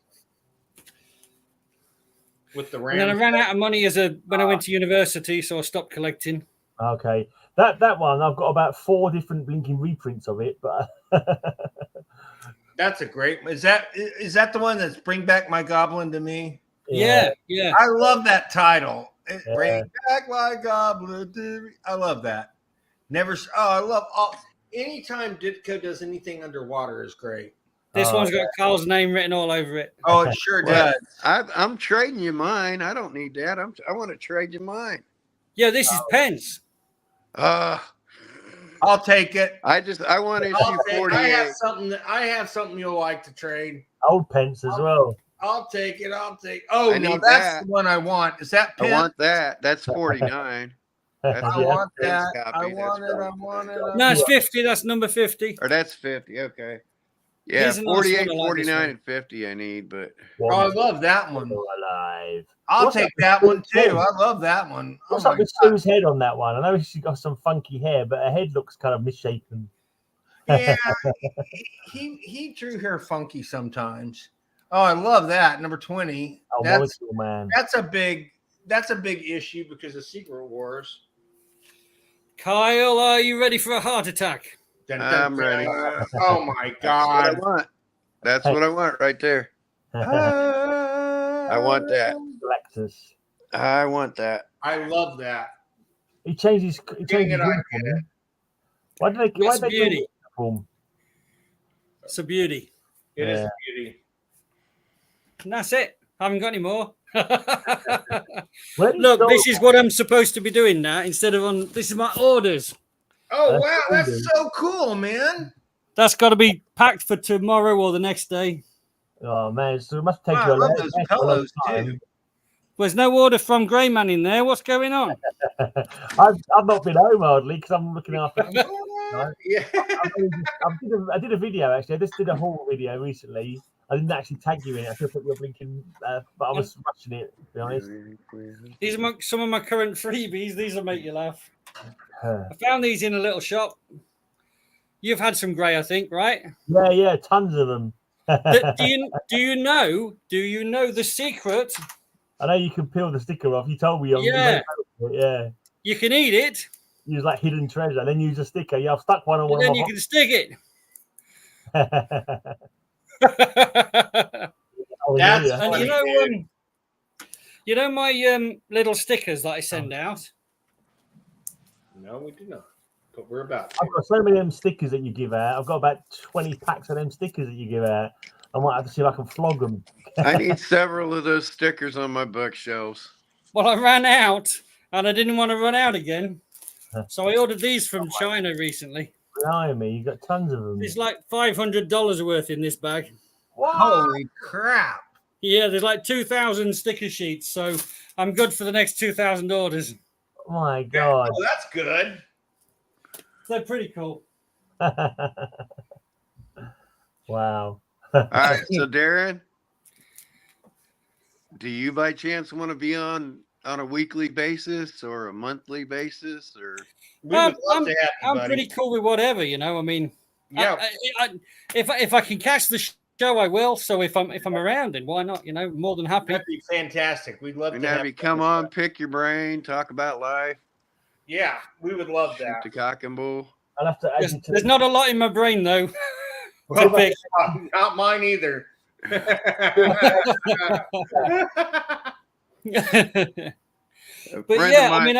With the And then I Rams. ran out of money when I went to university, so I stopped collecting. Okay, that one I've got about 4 different blinking reprints of it, but That's a great. Is that the one that's Bring Back My Goblin to Me? Yeah. I love that title. Yeah. Bring back my goblin to me. I love that. Never. Oh, I love all. Anytime Ditko does anything underwater is great. This one's got Carl's name written all over it. Oh, it sure does. I'm trading you mine. I don't need that. I want to trade you mine. Yeah, this is Pence. I'll take it. I want issue 48. I have something you'll like to trade. old pence as well. I'll take it. Oh, I no, need that's that. the one I want. Is that I Pence? want that. That's 49. That's I Yeah. want Pence that. copy. I That's want it. I probably- want it. No, it's 50. That's number 50. Or that's 50. Okay. Yeah, Here's a nice one. 48, I like this 49, one. and 50 I need, but Oh, I love that one. Alive. I'll What's take up that with one Sue's too. head? I love that one. Oh What's my up with God. Sue's head on that one? I know she's got some funky hair, but her head looks kind of misshapen. Yeah, he drew her funky sometimes. Oh, I love that. Number 20. Oh, That's Molecule Man. a big issue because of Secret Wars. Kyle, are you ready for a heart attack? Dun, I'm ready. Oh my that's what I God. want. That's what I want right there. I want that. Galactus. I want that. I love that. He changed his. He changed his I uniform. get it. Why did they? Why It's did a they change beauty. his uniform? It's a beauty. It is Yeah. a beauty. And that's it. I haven't got any more. Where did he Look, go? this is what I'm supposed to be doing now instead of on. This is my orders. Oh That's wow, cool, that's dude. so cool, man. That's got to be packed for tomorrow or the next day. Oh man, so it must take Wow, you I a love long those time. pillows too. There's no order from Greyman in there. What's going on? I've not been home hardly because I'm looking after. Yeah. I did a video actually. I just did a haul video recently. I didn't actually tag you in it. I should have put your blinking, but I was rushing it. To be honest. These are some of my current freebies. These will make you laugh. Yeah, I found these in a little shop. You've had some grey, I think, right? yeah, tons of them. Do you know the secret? I know you can peel the sticker off. You told me. Yeah. Yeah. You can eat it, Use like hidden treasure, then use a sticker. Yeah, I've stuck one on but one then of you my can stick it. Oh, That's yeah. And funny, you know my little stickers that I send out. No, we do not. But we're about to. I've got so many of them stickers that you give out. I've got about 20 packs of them stickers that you give out. I might have to see if I can flog them. I need several of those stickers on my bookshelves. Well, I ran out, and I didn't want to run out again, so I ordered these from China recently. Blimey, you got tons of them. It's like $500 worth in this bag. Holy crap. Yeah, there's like 2,000 sticker sheets, so I'm good for the next 2,000 orders. Oh my God. Oh, that's good. They're pretty cool. Wow. All right, so Darren, do you by chance want to be on a weekly basis or a monthly basis, or? We would love to have you, I'm buddy. pretty cool with whatever, you know. I mean, Yeah. if I can catch the show, I will. So if I'm around, then why not? You know, more than happy. That'd be fantastic. We'd love And to have you come on, pick your brain, talk about life, Yeah, we would love shoot that. the cock and bull. I'll have to add you to There's not a lot in my brain though. To Well, pick. not mine either. But yeah, I mean,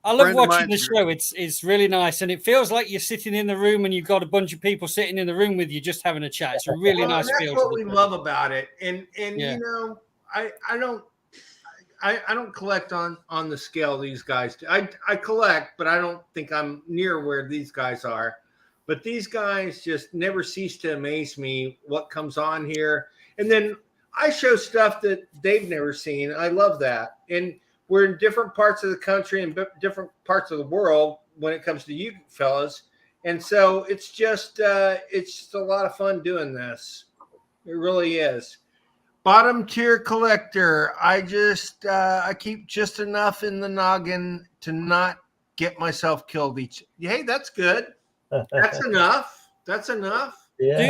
I love watching the show. It's really nice, and it feels like you're sitting in the room and you've got a bunch of people sitting in the room with you, just having a chat. It's a really nice that's feel. what we love about it, and Yeah. you know, I don't collect on the scale these guys do. I collect, but I don't think I'm near where these guys are. But these guys just never cease to amaze me what comes on here. And then I show stuff that they've never seen. I love that. And we're in different parts of the country and different parts of the world when it comes to you fellas. And so it's just a lot of fun doing this. It really is. Bottom tier collector. I keep just enough in the noggin to not get myself killed each. Hey, that's good. That's enough. That's enough. Yeah. Do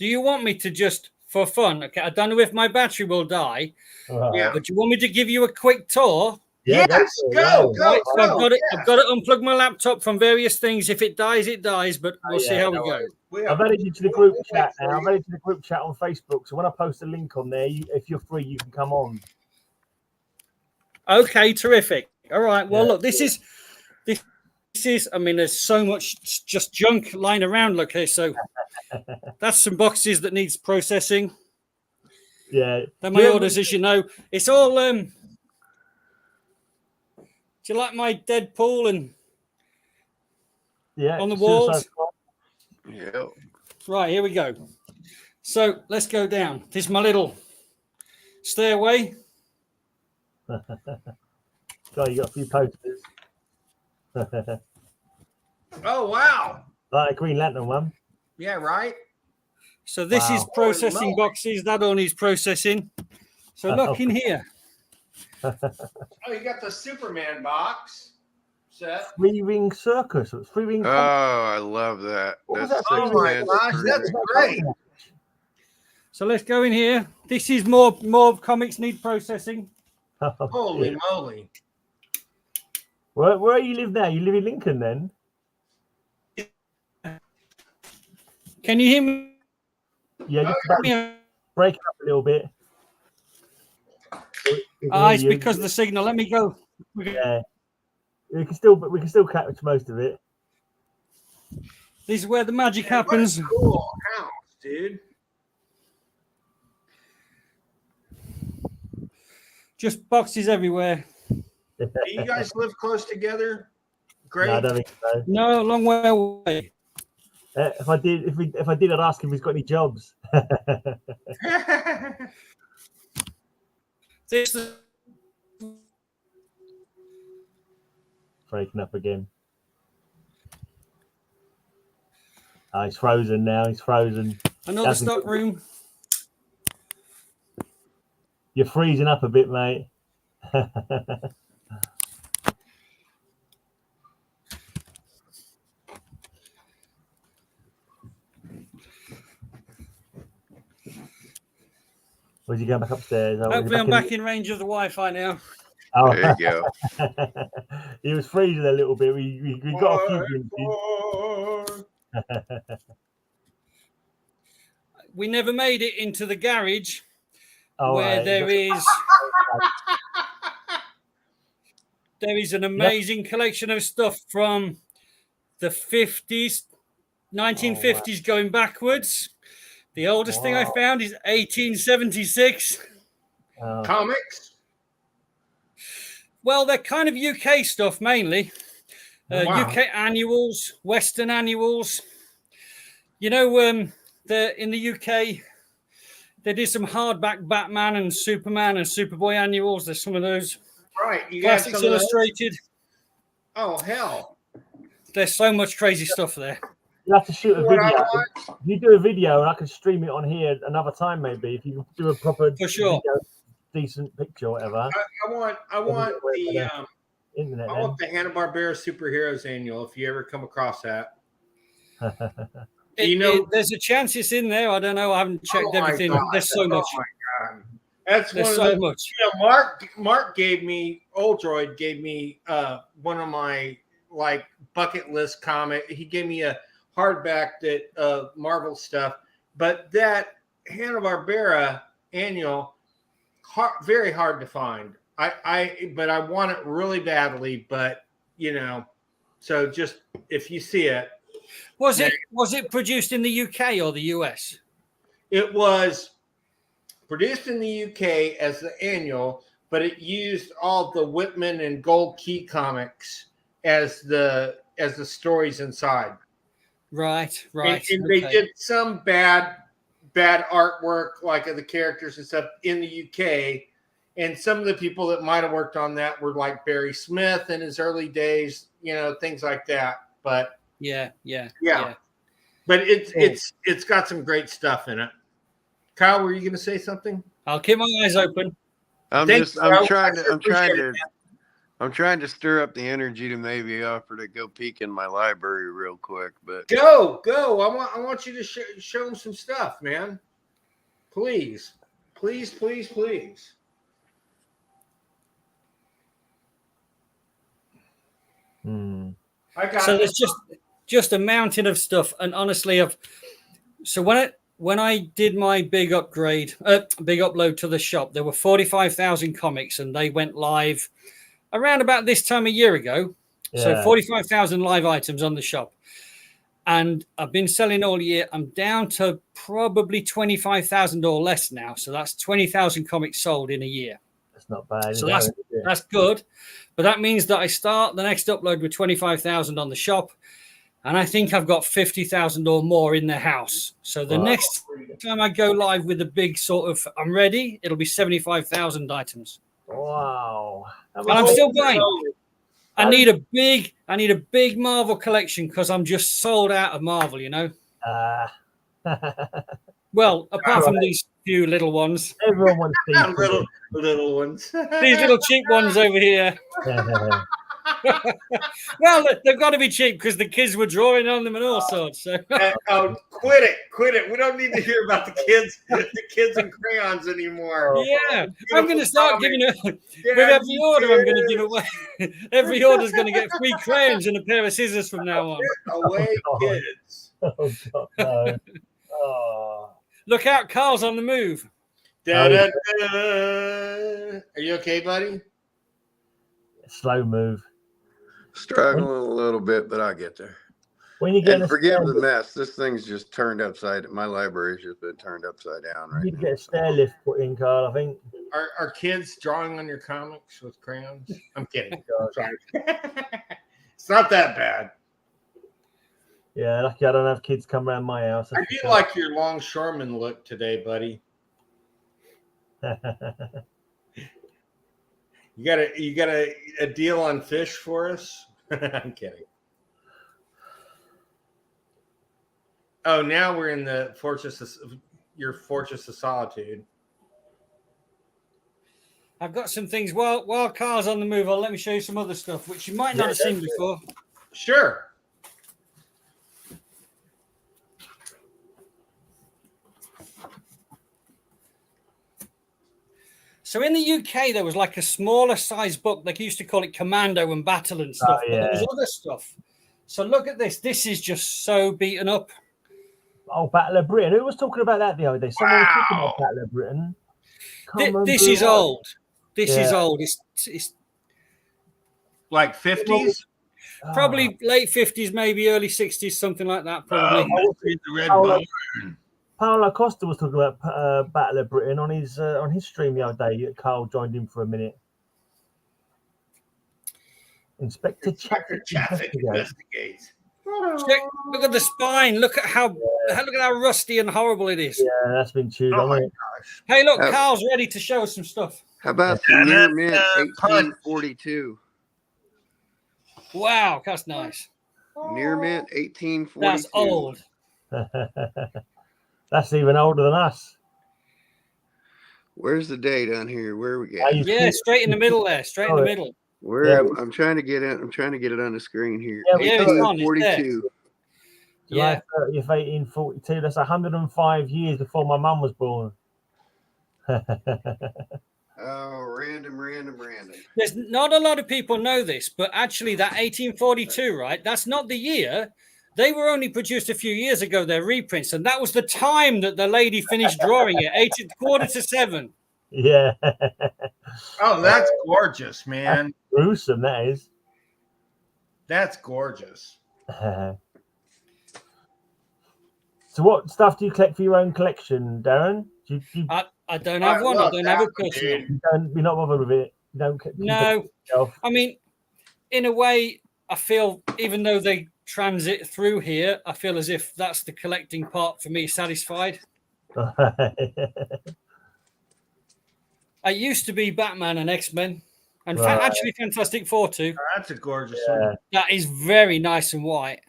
you want me to just for fun? Okay, I don't know if my battery will die. Yeah. But you want me to give you a quick tour? Yeah, Yes, go. So I've got to unplug my laptop from various things. If it dies, it dies. But we'll see how we go. I've added you to the group chat now. I've added you to the group chat on Facebook. So when I post a link on there, if you're free, you can come on. Okay, terrific. All right. Well, look, this is. I mean, there's so much just junk lying around. Okay, so that's some boxes that needs processing. Yeah. They're my orders, as you know. It's all. Do you like my Deadpool and on the walls? Yeah. Right, here we go. So let's go down. This is my little stairway. God, you got a few posters. Oh, wow. Like a Green Lantern one. Yeah, right. So this is processing boxes. That all needs processing. So look in here. Oh, you got the Superman box set. 3-ring circus. It's 3-ring. Oh, I love that. Oh my gosh, that's great. So let's go in here. This is more comics need processing. Holy moly. Where you live now? You live in Lincoln then? Can you hear me? Yeah, just break it up a little bit. It's because of the signal. Let me go. Yeah, we can still catch most of it. This is where the magic happens. What a cool house, dude. Just boxes everywhere. Do you guys live close together? Great. No, I don't think so. No, a long way away. If I did, I'd ask him if he's got any jobs. This Breaking up again. Oh, he's frozen now. He's frozen. another stock room. You're freezing up a bit, mate. Was you going back upstairs? Hopefully, I'm back in range of the Wi-Fi now. Oh. There you go. He was freezing a little bit. We got a few glimpses. We never made it into the garage where right. there is an amazing collection of stuff from the 50s, 1950s going backwards. The oldest thing I found is 1876. Comics? Well, they're kind of UK stuff mainly. UK annuals, Western annuals. You know, in the UK, They did some hardback Batman and Superman and Superboy annuals. There's some of those. Right. You got Classics some of those? Illustrated. Oh, hell. There's so much crazy stuff there. You have to shoot a What I video. want? If you do a video, and I can stream it on here another time, maybe if you do a proper For sure. video, decent picture, or whatever. I want the Internet. I want the Hanna-Barbera Superheroes Annual. If you ever come across that, there's a chance it's in there. I don't know. I haven't checked everything. God. There's so much. Oh my God, that's There's one of so the, much. You know, Mark gave me Oldroyd gave me one of my like bucket list comic. He gave me a hardback that Marvel stuff, but that Hanna-Barbera Annual very hard to find. But I want it really badly. But you know, so just if you see it, was it produced in the UK or the US? It was produced in the UK as the annual, but it used all the Whitman and Gold Key comics as the stories inside. Right. And they did some bad artwork, like of the characters and stuff, in the UK. And some of the people that might have worked on that were like Barry Smith in his early days, you know, things like that. But yeah. But it's got some great stuff in it. Kyle, were you going to say something? I'll keep my eyes open. I'm trying to stir up the energy to maybe offer to go peek in my library real quick. But go. I want you to show them some stuff, man. Please. So there's just a mountain of stuff, and honestly, when I did my big upload to the shop, there were 45,000 comics, and they went live around about this time a year ago. Yeah. So 45,000 live items on the shop, and I've been selling all year. I'm down to probably 25,000 or less now. So that's 20,000 comics sold in a year. That's not bad. So that's good. But that means that I start the next upload with 25,000 on the shop, and I think I've got 50,000 or more in the house. So the next time I go live with a big sort of, I'm ready, it'll be 75,000 items. Wow. And I'm still going. I need a big Marvel collection because I'm just sold out of Marvel, you know. Well, apart from these few little ones. Everyone wants these little ones. These little cheap ones over here. Well, they've got to be cheap because the kids were drawing on them and all sorts. So. Quit it. We don't need to hear about the kids and crayons anymore. Yeah, I'm going to start giving it with every order. I'm going to give away. Every order's going to get free crayons and a pair of scissors from now on. Away, kids. Oh God, no. Oh. Look out, Carl's on the move. Are you okay, buddy? Slow move. Struggling a little bit, but I get there. When you get forgive the mess. This thing's just turned upside. My library's just been turned upside down. Right. You get a stair lift put in, Carl. I think. Are kids drawing on your comics with crayons? I'm kidding. Sorry. It's not that bad. Yeah, lucky I don't have kids come around my house. I do like your longshoreman look today, buddy. You got a deal on fish for us? I'm kidding. Oh, now we're in the your fortress of solitude. I've got some things. While Carl's on the move, let me show you some other stuff which you might not have seen before. Sure. So in the UK, there was like a smaller size book. They used to call it Commando and Battle and stuff. Oh, yeah. But there was other stuff. So look at this. This is just so beaten up. Oh, Battle of Britain. Who was talking about that the other day? Someone was talking about Battle of Britain. This is old. This is old. It's like 50s? Probably late 50s, maybe early 60s, something like that. Probably. Paolo Costa was talking about Battle of Britain on his stream the other day. Carl joined him for a minute. Inspector Chapman investigates. Look at the spine. Look at how rusty and horrible it is. Yeah, that's been chewed Oh on. my Isn't it? gosh. Hey, look, Carl's ready to show us some stuff. How about some And near that, mint punch. 1842? Wow, that's nice. Near mint 1842. That's old. That's even older than us. Where's the date on here? Where we Are got? you Yeah, straight in the middle there. Straight in the middle. Where Yeah. I'm trying to get it. I'm trying to get it on the screen here. Yeah, we Yeah, got it's it. on. It's there. 1842. July Yeah. 30th, 1842. That's 105 years before my mum was born. Oh, random. There's not a lot of people know this, but actually that 1842, right? That's not the year. They were only produced a few years ago, their reprints, and that was the time that the lady finished drawing it, 6:45. Yeah. Oh, that's gorgeous, man. Gruesome, that is. That's gorgeous. So what stuff do you collect for your own collection, Darren? Do you, I don't have one. I don't have a personal. you're not bothered with it? You don't keep No. it yourself? I mean, in a way, I feel even though they transit through here, I feel as if that's the collecting part for me satisfied. I used to be Batman and X-Men, and Right. actually Fantastic Four too. That's a gorgeous Yeah. one. That is very nice and white.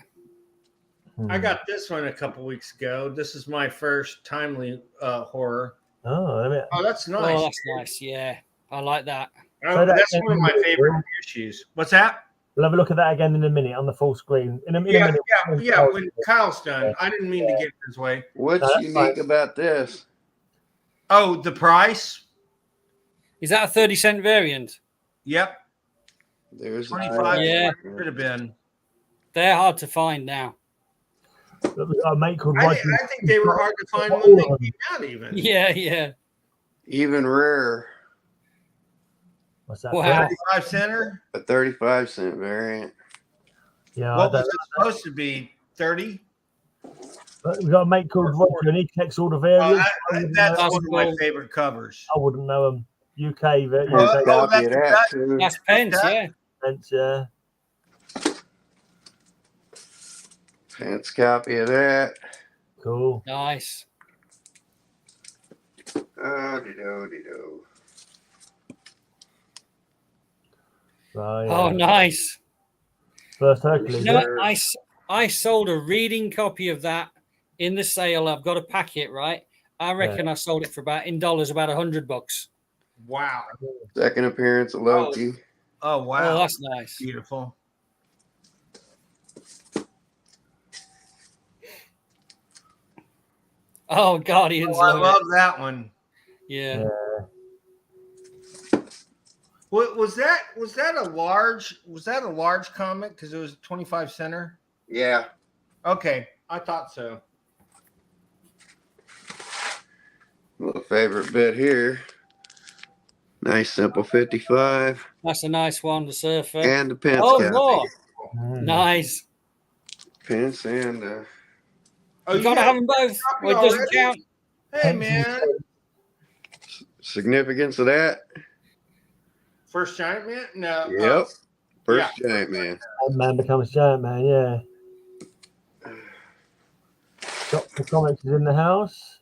I got this one a couple weeks ago. This is my first timely horror. Oh, let me, Oh, that's nice. Oh, that's nice. Yeah, I like that. Oh, So that's that- one of my favorite issues. What's that? we'll have a look at that again in a minute on the full screen. In a Yeah, minute. yeah. When Kyle's done, I didn't mean to get in his way. What's That's unique fine. about this? Oh, the price? Is that a 30-cent variant? Yep, There's 25. Yeah. Could have been. They're hard to find now. We've got a mate called I Roger. think they were hard to find when they came out. Even. Yeah. even rarer. What's that? Wow. 35 center. A 35-cent variant. Yeah, What was it supposed to be? 30. we've got a mate called Roger, and he collects all the Oh, variants. that's That's one of my cool. favorite covers. I wouldn't know them. UK, Here's Oh, a copy of that's- that too. That's Pence, yeah. variants, Fancy copy of that. cool. Nice. Oh-de-do. Right, Oh, nice. First Hercules. You know what? I sold a reading copy of that in the sale. I've got a packet, right? I reckon I sold it for about in dollars about $100. Wow. Second appearance of Loki. Oh, wow. Oh, that's nice. Beautiful. Oh, Guardians. Oh, I love it. love that one. Yeah. Was that a large comic because it was 25 center? Yeah. Okay, I thought so. Little favorite bit here. Nice simple 55. That's a nice one, the surfer. And the Pence Oh, copy. more. Mm. Nice. Pence and Oh, You gotta have them both. copy Or it doesn't already? count. Hey, man. significance of that. First Giant Man? No. Yep. First yeah. Giant Man. Old Man becomes Giant Man, yeah. Dr. Comics is in the house.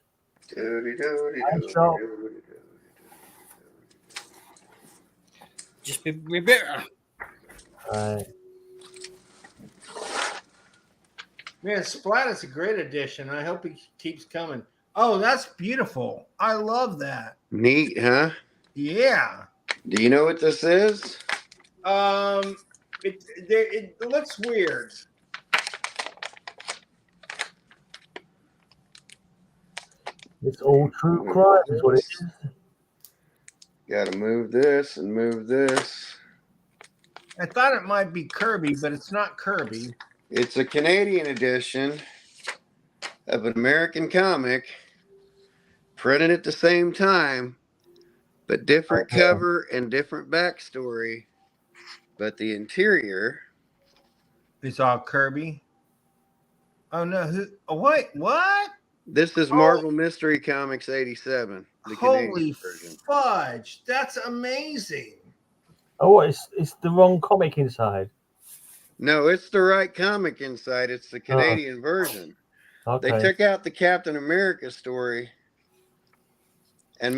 Just be better. Right. Man, Splat is a great addition. I hope he keeps coming. Oh, that's beautiful. I love that. Neat, huh? Yeah. Do you know what this is? It looks weird. It's all true crime, is what it is. Got to move this and move this. I thought it might be Kirby, but it's not Kirby. It's a Canadian edition of an American comic printed at the same time, but different cover and different backstory. But the interior. It's all Kirby. Oh no! Who? Oh, wait, what? This is Marvel Mystery Comics 87. The Holy Canadian version. fudge! That's amazing. Oh, it's the wrong comic inside. No, it's the right comic inside. It's the Canadian version. Okay. They took out the Captain America story and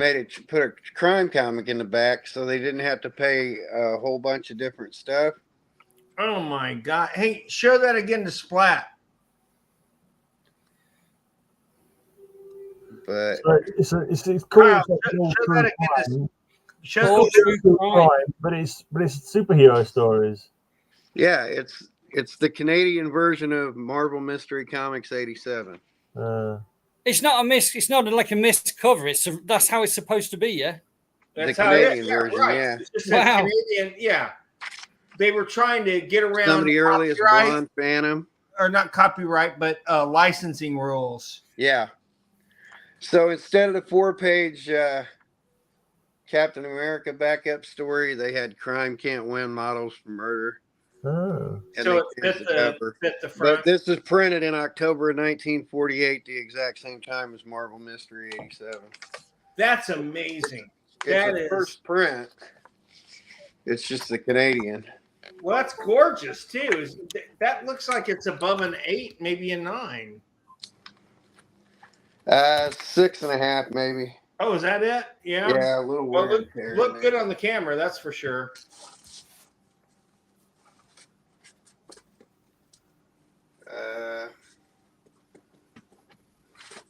put a crime comic in the back, so they didn't have to pay a whole bunch of different stuff. Oh my God! Hey, show that again to Splat. But So it's cool. Kyle, It's like all show true that again to crime. show All that true True crime. crime, but it's superhero stories. yeah, it's the Canadian version of Marvel Mystery Comics 87. It's not a miss. It's not like a missed cover. That's how it's supposed to be. Yeah. That's The how it is. Canadian version, right. yeah. It's just Wow. a Canadian, yeah. They were trying to get around Some of the earliest copyright, Blonde Phantom. or not copyright, but licensing rules. Yeah. So instead of the 4-page Captain America backup story, they had Crime Can't Win Models for Murder. Oh. And So they it changed fit the front. But this is printed in October of 1948, the exact same time as Marvel Mystery 87. That's amazing. It's the first print. It's just the Canadian. Well, that's gorgeous too. That looks like it's above an 8, maybe a 9. 6.5 maybe. Oh, is that it? Yeah. Yeah, a little Well, weird. there, look man. good on the camera, that's for sure.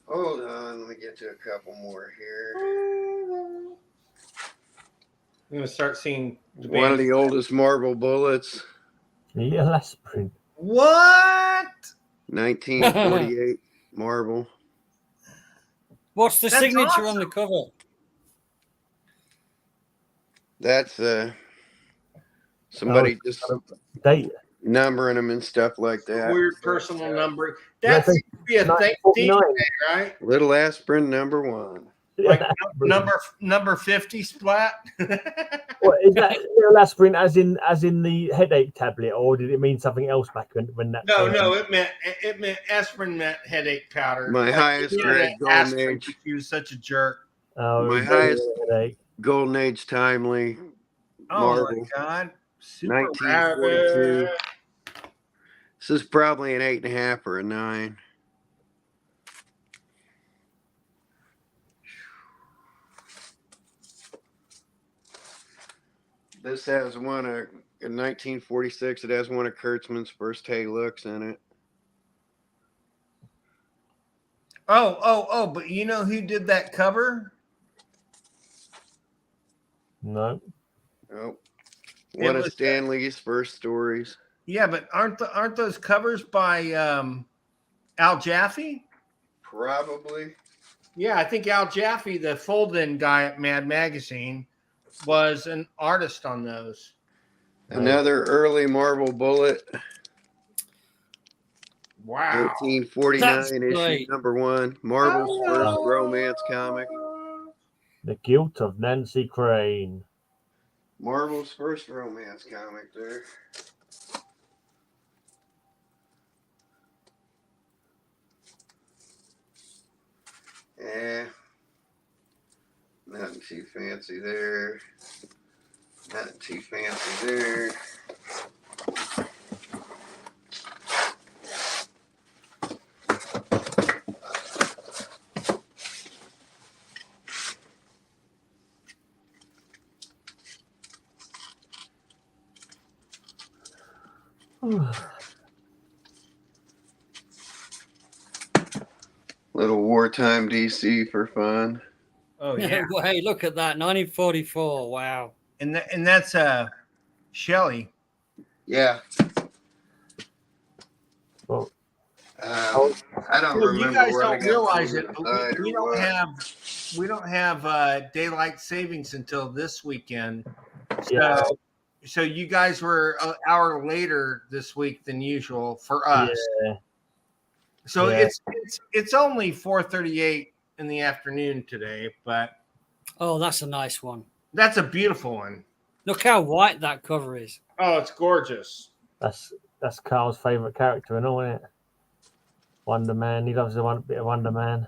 Hold on, let me get to a couple more here. I'm gonna start seeing One of the oldest Marvel bullets, Yeah, last print. What? 1948 Marvel. What's the That's signature awesome. on the cover? That's somebody just Date. numbering them and stuff like that. Weird personal number. That's That seems to be a thing, 1949. right? Little aspirin #1. Like number 50 Splat. What is that? Little aspirin, as in the headache tablet, or did it mean something else back when that? No, came no, out? it meant aspirin meant headache powder. My highest he grade had golden aspirin age. because he was such a jerk. Oh, My it was highest- headache. Golden Age Timely. Oh Marvel. my God. Super 1942. rabbit. This is probably an 8.5 or a 9. This has one in 1946. It has one of Kurtzman's first Hey Looks in it. Oh, but you know who did that cover? No. Oh, It one of was- Stan Lee's first stories. Yeah, but aren't those covers by Al Jaffe? Probably. Yeah, I think Al Jaffe, the fold-in guy at Mad Magazine, was an artist on those. Another early Marvel bullet. Wow. 1949 That's issue great. #1. Marvel's first romance comic. The Guilt of Nancy Crane. Marvel's first romance comic there. Yeah. Nothing too fancy there. Nothing too fancy there. Little wartime DC for fun. Oh yeah, Hey, look at that. 1944. Wow. and that's Shelley. Yeah. Well, I don't Well, remember. you guys what I don't got realize from it. the But side we or don't what. have daylight savings until this weekend. Yeah. So you guys were an hour later this week than usual for us. Yeah. So Yeah. it's only 4:38 in the afternoon today, but Oh, that's a nice one. that's a beautiful one. Look how white that cover is. Oh, it's gorgeous. That's Carl's favourite character and all, isn't it? Wonder Man. He loves a bit of Wonder Man.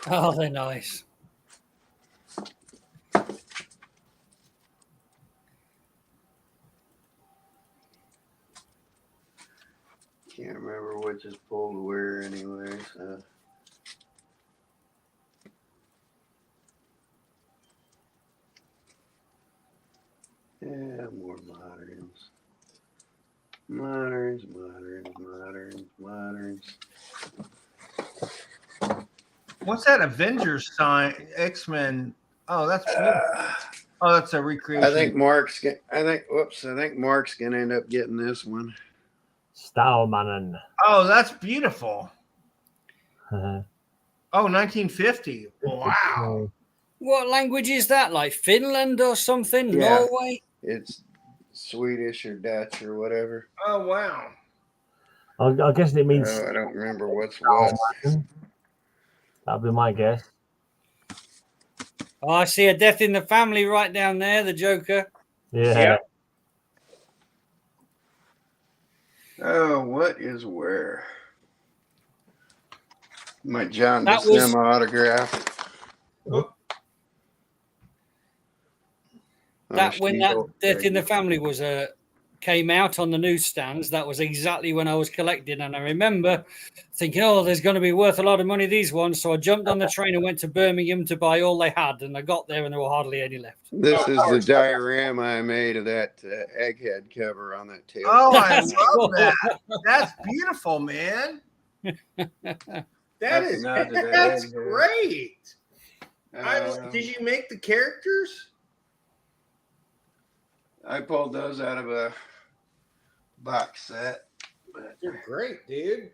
Oh, they're nice. Can't remember which is pulled where anyway. So. Yeah, more moderns. Moderns. What's that Avengers sign? X-Men. Oh, that's beautiful. Oh, that's a recreation. I think Mark's gonna end up getting this one. Stallmannen. Oh, that's beautiful. Uh-huh. Oh, 1950. Wow. What language is that? Like Finland or something? Yeah. Norway? It's Swedish or Dutch or whatever. Oh, wow. I guess it means. I don't remember what's what. That'd be my guess. Oh, I see a death in the family right down there, the Joker. Yeah. Yeah. Oh, what is where? My John That was- Buscema autograph. That Oh, when that Steve, Death in the Family was came out on the newsstands, that was exactly when I was collecting. And I remember thinking, oh, there's going to be worth a lot of money, these ones. So I jumped on the train and went to Birmingham to buy all they had. And I got there and there were hardly any left. This is the diorama I made of that egghead cover on that tail. Oh, I That's love cool. that. That's beautiful, man. That's great. Did you make the characters? I pulled those out of a box set. They're great, dude.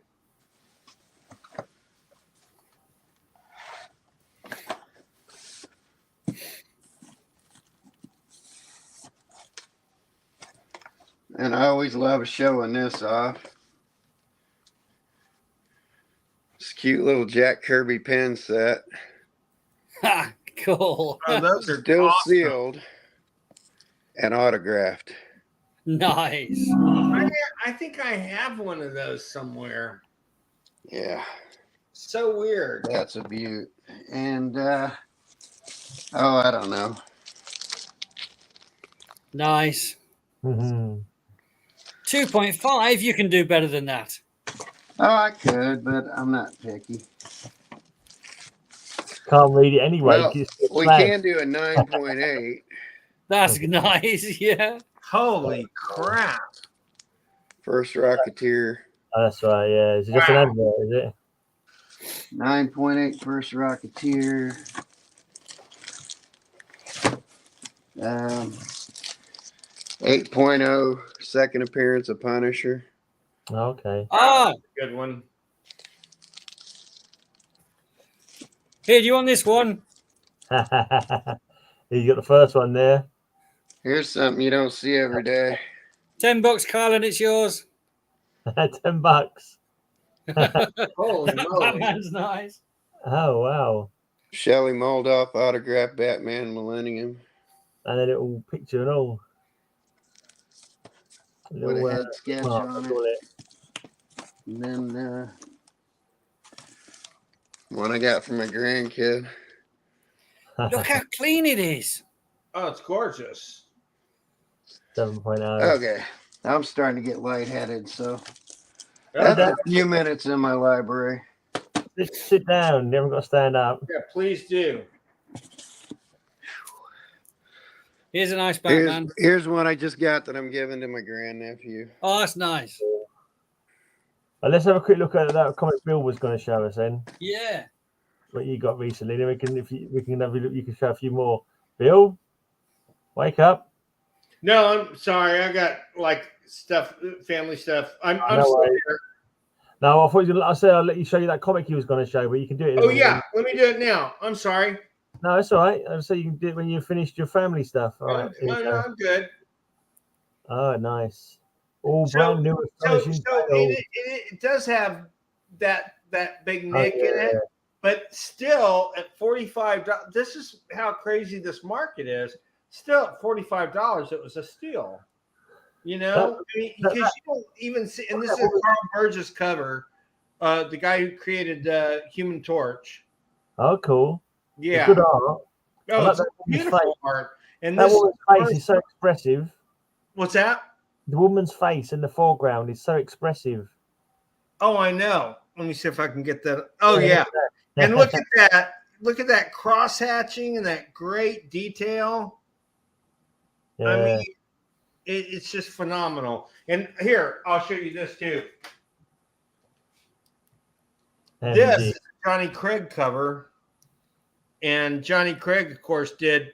And I always love showing this off. This cute little Jack Kirby pen set. Ha, cool. Oh, those are Still awesome. sealed and autographed. Nice. I think I have one of those somewhere. Yeah, So weird. that's a beaut. And I don't know. Nice. Mm-hmm. 2.5, you can do better than that. Oh, I could, but I'm not picky. Can't read it anyway. Well, we can do a 9.8. That's nice, yeah. Holy crap. First Rocketeer. Oh, that's right. Yeah. Is it just an advert? Is it? 9.8 First Rocketeer. 8.0 second appearance of Punisher. Okay. Ah, Good one. here, do you want this one? You got the first one there. Here's something you don't see every day. $10, Colin, it's yours. $10. Holy moly. Batman's nice. Oh wow! Shelley Moldoff autographed Batman Millennium. And a little picture and all. With a head sketch mark, on I call it. And then one I got from my grandkid. Look how clean it is. Oh, it's gorgeous. 7.0. Okay. I'm starting to get lightheaded, so Yeah, that's a few minutes in my library. Just sit down. You haven't got to stand up. please do. Here's a nice Batman. Here's one I just got that I'm giving to my grandnephew. Oh, that's nice. Let's have a quick look at that comic Bill was going to show us then. Yeah. What you got recently. Then we can, we can have a look, you can show a few more. Bill, wake up. No, I'm sorry. I got like stuff, family stuff. I'm No still worries. here. No, I thought I said I'll let you show you that comic he was going to show, but you can do it. Oh, yeah. Let me do it now. I'm sorry. No, it's all right. I'll say you can do it when you've finished your family stuff. All right. No, I'm good. Oh, nice. All So- brand new. So astonishing titles. it does have that big Oh, nick in it, yeah. but still at $45. This is how crazy this market is. Still at $45, it was a steal. You know, because you don't even see. And this is Carl Burgess cover, the guy who created Human Torch. Oh, cool. Yeah. Good art. Oh, like it's that woman's beautiful face. art. And That this woman's face is so expressive. what's that? The woman's face in the foreground is so expressive. Oh, I know. Let me see if I can get that. Oh, yeah. And look at that. Look at that cross hatching and that great detail. Yeah. I mean, it's just phenomenal. And here, I'll show you this too. This is a Johnny Craig cover. And Johnny Craig, of course, did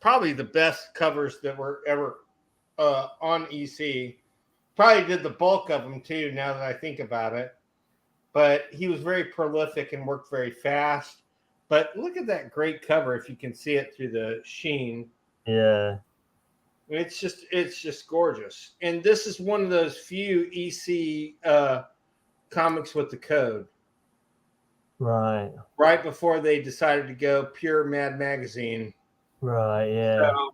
probably the best covers that were ever on EC. Probably did the bulk of them too, now that I think about it. But he was very prolific and worked very fast. But look at that great cover if you can see it through the sheen. Yeah. It's just gorgeous. And this is one of those few EC comics with the code. Right. Right before they decided to go pure Mad Magazine. Right, yeah. So,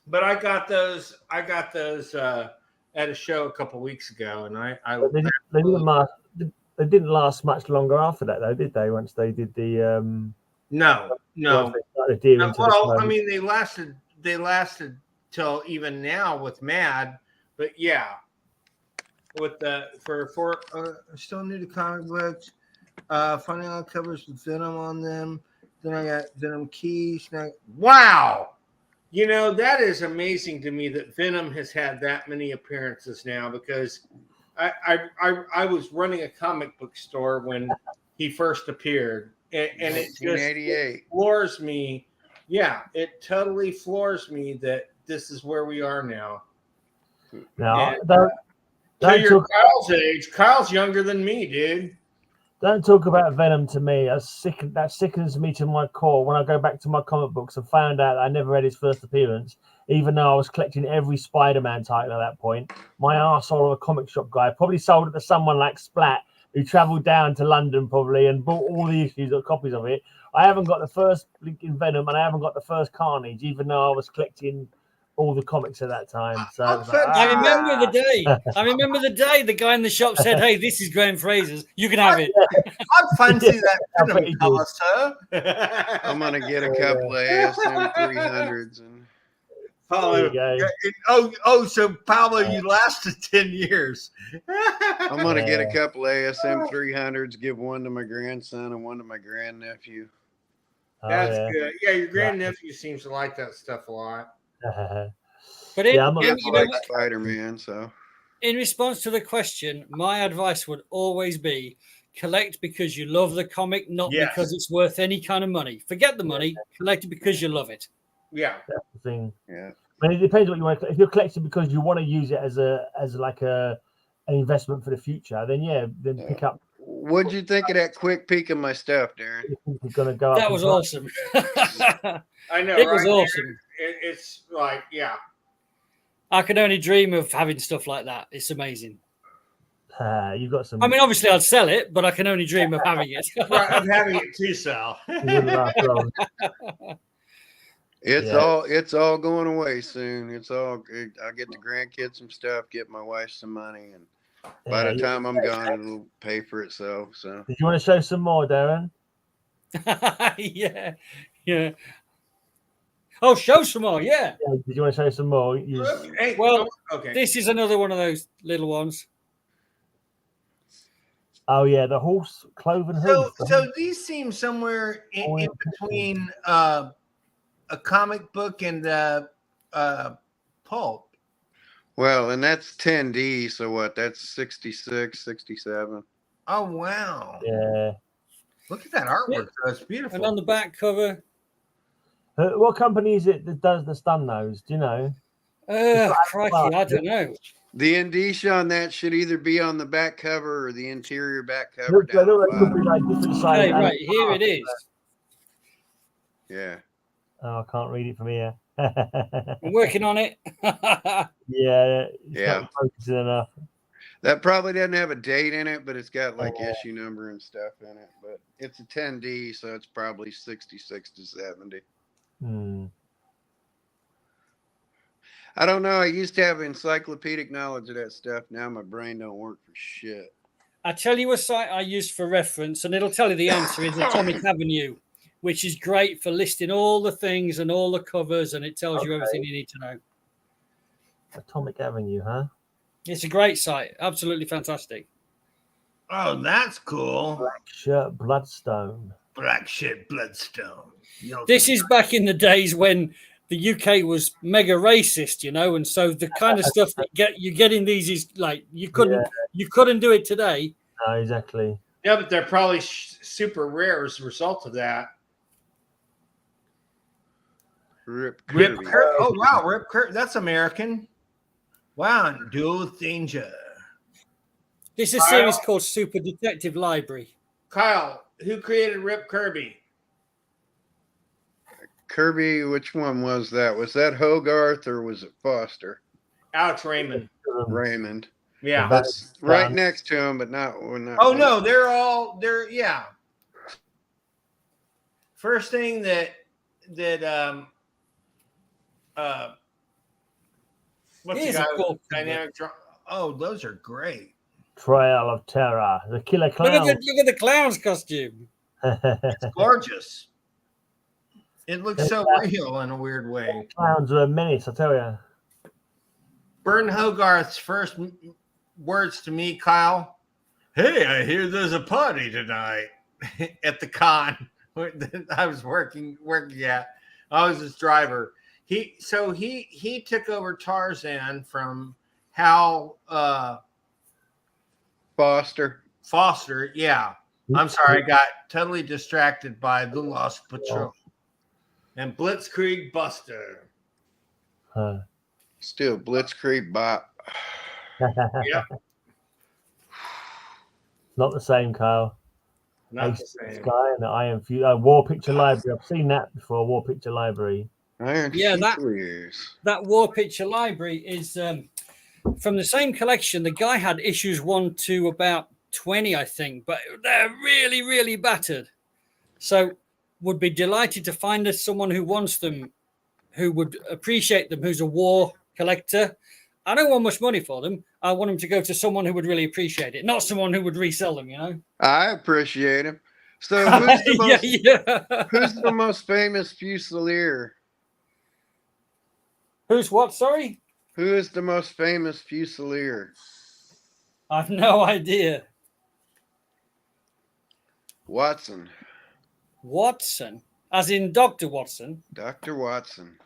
but I got those at a show a couple weeks ago, and they didn't last much longer after that, though, did they? Once they did the no. Well, I mean, they lasted till even now with Mad, but yeah, with the for still new to comic books, finding out covers with Venom on them. Then I got Venom keys. Now, wow. You know, that is amazing to me that Venom has had that many appearances now, because I was running a comic book store when he first appeared, and it just floors me. Yeah, it totally floors me that this is where we are now. No, to your Kyle's age, Kyle's younger than me, dude. Don't talk about Venom to me. That sickens me to my core when I go back to my comic books and found out I never read his first appearance, even though I was collecting every Spider-Man title at that point. My arsehole of a comic shop guy probably sold it to someone like Splat, who travelled down to London probably and bought all the issues or copies of it. I haven't got the first Lincoln Venom and I haven't got the first Carnage, even though I was collecting all the comics at that time. So I remember the day. I remember the day the guy in the shop said, "Hey, this is Graham Fraser's. You can have it." I fancy that Venom cover, sir. I'm gonna get a couple of ASM 300s and Paulo. So Paulo, you lasted 10 years. I'm gonna get a couple of ASM 300s, give one to my grandson and one to my grandnephew. That's good. Yeah, your grandnephew seems to like that stuff a lot. But like Spider-Man, so in response to the question, my advice would always be collect because you love the comic, not because it's worth any kind of money. Forget the money, collect it because you love it. Yeah, that's the thing. Yeah, I mean, it depends what you want. If you're collecting because you want to use it as an investment for the future, then pick up. What'd you think of that quick peek of my stuff, Darren? That was awesome. I know. It was awesome. It's like, I could only dream of having stuff like that. It's amazing. You've got some. I mean, obviously, I'd sell it, but I can only dream of having it. Right, I'm having it too, Sal. It's all going away soon. I'll get the grandkids some stuff, get my wife some money, and by the time I'm gone, it'll pay for itself. So, did you want to show some more, Darren? Yeah. Oh, show some more, yeah. Did you want to show some more? Okay. This is another one of those little ones. Oh yeah, the horse cloven hoof. So these seem somewhere in between a comic book and pulp. Well, and that's 10D, so what? That's 66, 67. Oh wow! Yeah. Look at that artwork. That's beautiful. And on the back cover. What company is it that does the stun nose? Do you know? Crikey, I don't know. The indicia on that should either be on the back cover or the interior back cover. Look, like different size. Hey, right, here it is. Yeah. Oh, I can't read it from here. I'm working on it. Yeah. Not focusing enough. That probably doesn't have a date in it, but it's got like issue number and stuff in it. But it's a 10D, so it's probably 66 to 70. I don't know. I used to have encyclopedic knowledge of that stuff. Now my brain don't work for shit. I tell you a site I used for reference, and it'll tell you the answer is Atomic Avenue, which is great for listing all the things and all the covers, and it tells you everything you need to know. Atomic Avenue, huh? It's a great site. Absolutely fantastic. Oh, that's cool. Black Shirt Bloodstone. Black shit bloodstone. This is back in the days when the UK was mega racist, you know, and so the kind of stuff that you get in these is like you couldn't do it today. No, exactly. Yeah, but they're probably super rare as a result of that. Rip Rip Kirby. Kirby. Oh wow, Rip Kirby. That's American. Wow, Dual Danger. This is a series called Super Detective Library. Kyle, who created Rip Kirby? Kirby, which one was that? Was that Hogarth or was it Foster? Alex Raymond. Raymond. Yeah. That's right next to him, but not. Oh no, they're yeah. First thing that what's the guy with dynamic drum? Oh, those are great. Trail of Terror. The Killer Clown. Look at the clown's costume. It's gorgeous. It looks so real in a weird way. Clowns are a menace, I tell you. Burton Hogarth's first words to me, Kyle. Hey, I hear there's a party tonight at the con I was working at. I was his driver. He took over Tarzan from Hal Foster. Yeah. I'm sorry, I got totally distracted by the Lost Patrol. And Blitzkrieg Buster. Still Blitzkrieg Bop. Yeah. Not the same, Kyle. Not the same. Sky and the Iron Future. War Picture Library. I've seen that before. War Picture Library. That War Picture Library is from the same collection. The guy had issues 1 to about 20, I think, but they're really, really battered. So would be delighted to find us someone who wants them, who would appreciate them, who's a war collector. I don't want much money for them. I want them to go to someone who would really appreciate it, not someone who would resell them, you know? I appreciate him. So who's the most, who's the most famous Fusilier? Who's what, sorry? Who is the most famous Fusilier? I've no idea. Watson. Watson? As in Dr. Watson? Dr. Watson.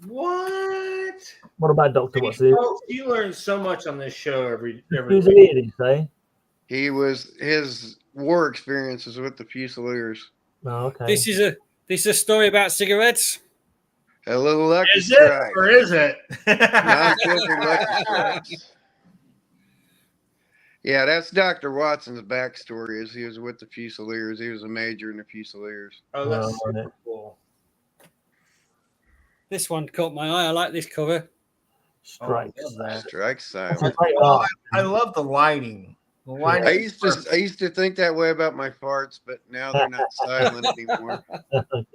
What? What about Dr. Watson? You learn so much on this show every Who's week. he, did you say? His war experiences with the Fusiliers. Oh, okay. This is a story about cigarettes. A little lucky Is strike. it or is it? Non-filtered lucky strikes. Yeah, that's Dr. Watson's backstory. Is he was with the Fusiliers. He was a major in the Fusiliers. Oh, that's super cool. This one caught my eye. I like this cover. Strike. Strike silent. I love the lighting. The lighting. I used to think that way about my farts, but now they're not silent anymore.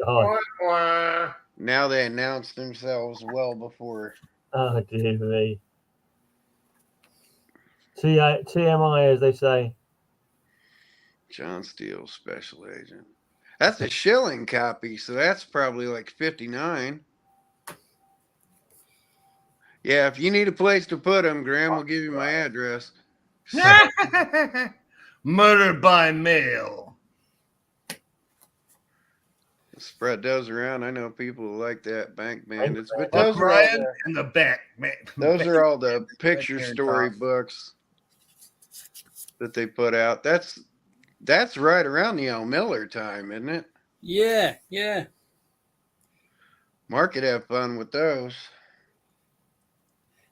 God. Now they announce themselves well before. Oh, dear me. TMI, as they say. John Steele, special agent. That's a shilling copy, so that's probably like 59. Yeah, if you need a place to put them, Graham will give you my address. Murder by mail. Spread those around. I know people who like that, Bank Bandits, but Buck those are all, Ryan in the back, man. those are all the picture story books that they put out. That's right around the L. Miller time, isn't it? Yeah, yeah. Mark could have fun with those.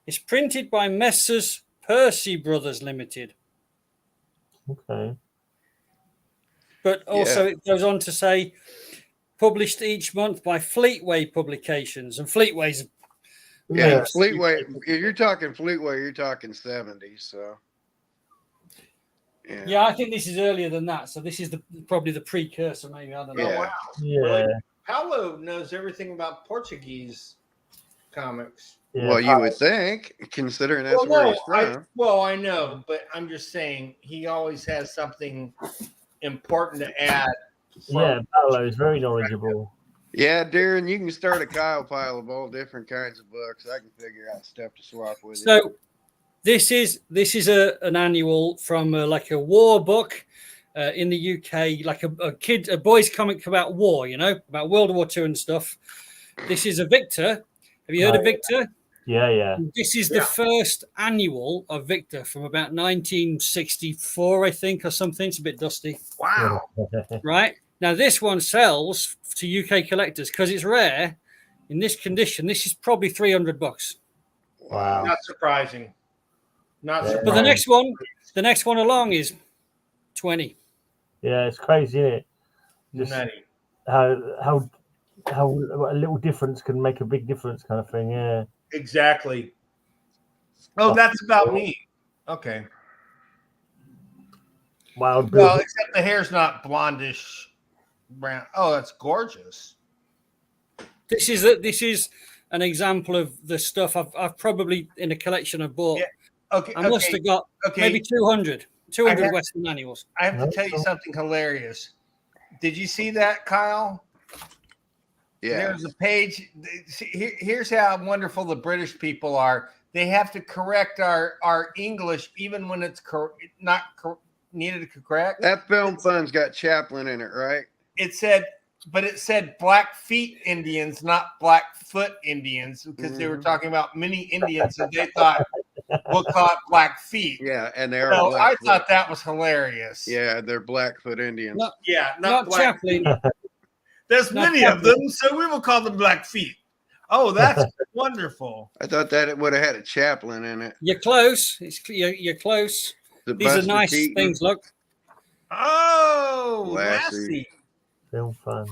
It's printed by Messrs. Percy Brothers Limited. Okay. But also it goes on to say, published each month by Fleetway Publications. And Fleetway's... Yeah, Fleetway. If you're talking Fleetway, you're talking 70s, so... Yeah, I think this is earlier than that. So this is probably the precursor, maybe. I don't know. Yeah. Wow. Yeah. Paulo knows everything about Portuguese comics. Yeah, Well, you would think, considering that's where he's from. I know, but I'm just saying he always has something important to add. Yeah, Paolo is very knowledgeable. Yeah, Darren, you can start a Kyle pile of all different kinds of books. I can figure out stuff to swap with. So this is an annual from like a war book in the UK, like a boys comic about war, about World War II and stuff. This is a Victor. Have you heard of Victor? Yeah. This is the first annual of Victor from about 1964, I think, or something. It's a bit dusty. Wow. Right? Now, this one sells to UK collectors because it's rare. In this condition, this is probably $300. Wow. Not surprising. Not surprising. But the next one along is 20. Yeah, it's crazy, isn't it? Just Nutty. how a little difference can make a big difference, kind of thing. Yeah. Exactly. Oh, that's about me. Okay. Wild Bill. Well, except the hair's not blondish brown. Oh, that's gorgeous. This is an example of the stuff I've probably in a collection I've bought. Yeah. Okay. I must have got maybe 200 Western annuals. I have to tell you something hilarious. Did you see that, Kyle? Yeah. There's a page. Here's how wonderful the British people are. They have to correct our English even when it's not needed to correct. That film fun's got Chaplin in it, right? It said Blackfeet Indians, not Blackfoot Indians, because they were talking about many Indians, and they thought we'll call it Blackfeet. Yeah, and they're. So I thought that was hilarious. Yeah, they're Blackfoot Indians. Not Chaplin. There's many of them, so we will call them Blackfeet. Oh, that's wonderful. I thought that it would have had a Chaplin in it. You're close. You're close. These are nice things. Look. Oh, Lassie. Film fun.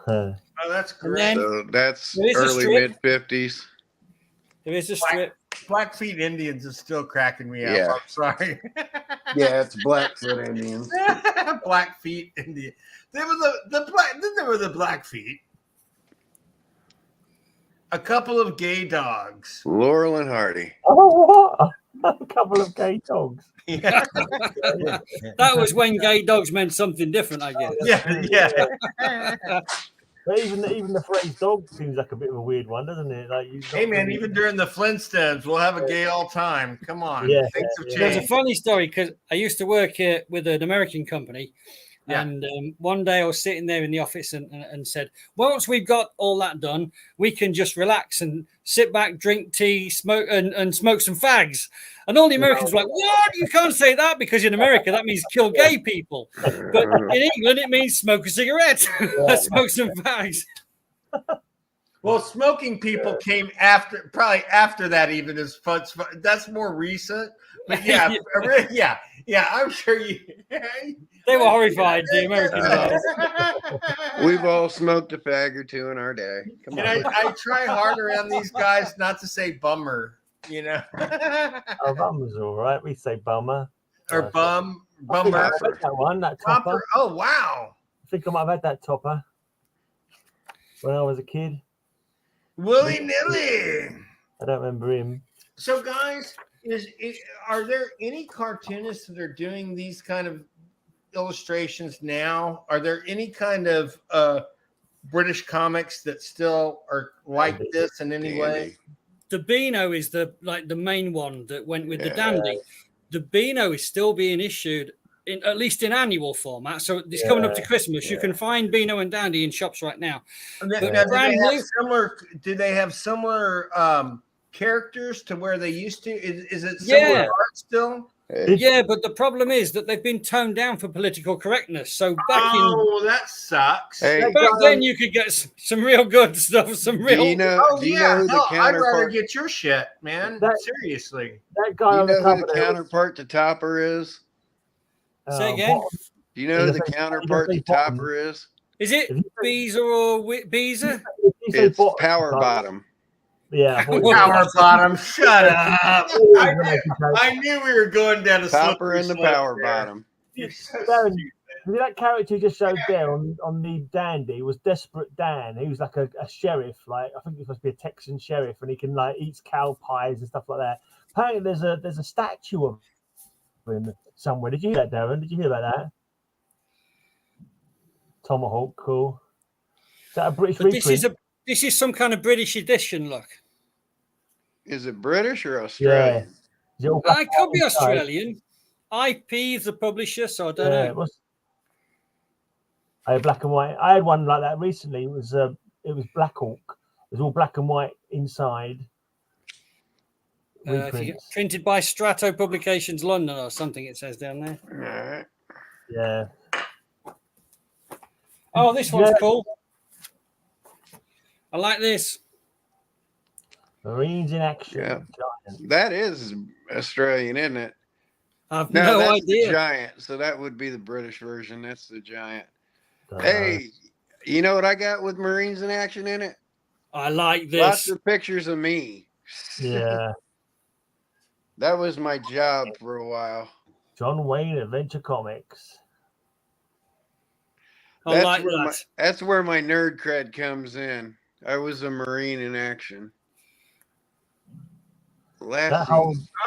Oh, that's great. So that's There is a early strip. mid-50s. There is a strip. Blackfeet Indians is still cracking me up. Yeah. I'm sorry. Yeah, it's Blackfoot Indians. Blackfeet Indian. They were then there were the Blackfeet. A couple of gay dogs. Laurel and Hardy. Oh, what? A couple of gay dogs. Yeah. That was when gay dogs meant something different, I guess. Yeah. But even the phrase dog seems like a bit of a weird one, doesn't it? Like Hey man, even during the Flintstones, we'll have a gay all time. Come on. Yeah, Things have There's a changed. funny story because I used to work here with an American company. Yeah. And one day I was sitting there in the office and said, once we've got all that done, we can just relax and sit back, drink tea, smoke and smoke some fags. And all the Americans were like, what? You can't say that because in America, that means kill gay people. But in England, it means smoke a cigarette, smoke some fags. Well, smoking people came probably after that, even as fun. That's more recent. But yeah, yeah, I'm sure you. They were horrified, the American guys. We've all smoked a fag or two in our day. Come on. And I try hard around these guys not to say bummer, Oh, bummer's all right. We say bummer. or bummer. I've had that one, that topper. Topper. Oh, wow. I think I might have had that topper when I was a kid. Willy nilly. I don't remember him. So, guys, are there any cartoonists that are doing these kind of illustrations now? Are there any kind of British comics that still are like this in any way? The Beano is the main one that went with the Dandy. The Beano is still being issued at least in annual format. So it's coming up to Christmas. You can find Beano and Dandy in shops right now. Now, do they have similar characters to where they used to? Is it similar art still? Yeah, but the problem is that they've been toned down for political correctness. So that sucks. Hey, back then you could get some real good stuff. Some real. Do you know who the I'd rather counterpart? get your shit, man. Seriously. That guy Do on you the know who cover the there. counterpart to Topper is? Say again. Do you know who the counterpart to Topper is? Is it Beezer or Beezer? It's Power Bottom. Yeah. Power Bottom, shut up. I knew we were going down a Topper slippery and the slope Power there. Bottom. You're so Darren, stupid. that character you just showed there on the Dandy was Desperate Dan. He was like a sheriff, like I think he's supposed to be a Texan sheriff, and he can like eats cow pies and stuff like that. Apparently, there's a statue of him somewhere. Did you hear that, Darren? Did you hear about that? Tomahawk, cool. Is that a British But reprint? this is some kind of British edition, look. Is it British or Australian? Yeah. Is it all black It could and be white? Australian. IP is the publisher, so I don't Yeah, know. it was. I had black and white. I had one like that recently. It was Black Hawk. It was all black and white inside. Printed by Strato Publications London or something, it says down there. All right. Yeah. Oh, this one's cool. I like this. Marines in action. Yeah. Giant. That is Australian, isn't it? I've No, no that's idea. the giant. So that would be the British version. That's the giant. Don't Hey, you know what I got with Marines in action in it? I like this. Lots of pictures of me. know. Yeah. That was my job for a while. John Wayne Adventure Comics. I like that. That's where my nerd cred comes in. I was a Marine in action. Lassie.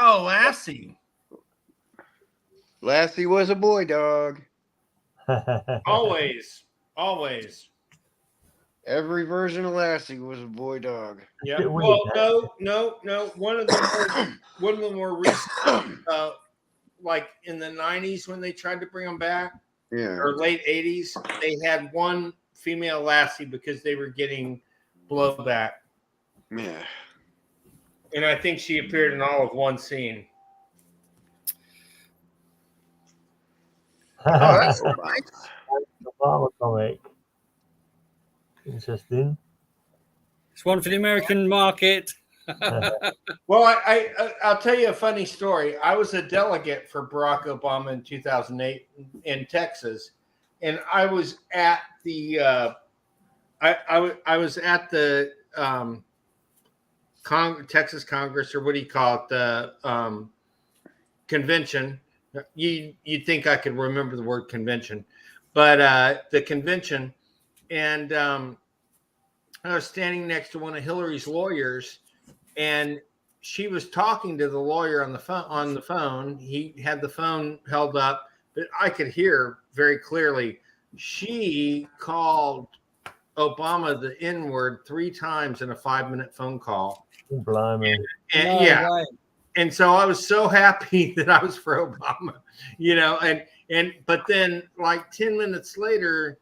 Oh, Lassie. Lassie was a boy dog. Always. Always. Every version of Lassie was a boy dog. Yeah. Bit weird, Well, no. One of the more recent, like in the 90s when they tried to bring them back, Yeah. or late 80s, they had one female Lassie because they were getting blowback. Yeah. And I think she appeared in all of one scene. Oh, that's nice. Obama comic. Interesting. It's one for the American market. Well, I'll tell you a funny story. I was a delegate for Barack Obama in 2008 in Texas, and I was at the I was at the Texas Congress, or what do you call it, the convention. You'd think I could remember the word convention, but the convention, and I was standing next to one of Hillary's lawyers, and she was talking to the lawyer on the phone. He had the phone held up, but I could hear very clearly. She called Obama the N-word 3 times in a 5-minute phone call. Blimey. And No yeah. way. And so I was so happy that I was for Obama, but then like 10 minutes later,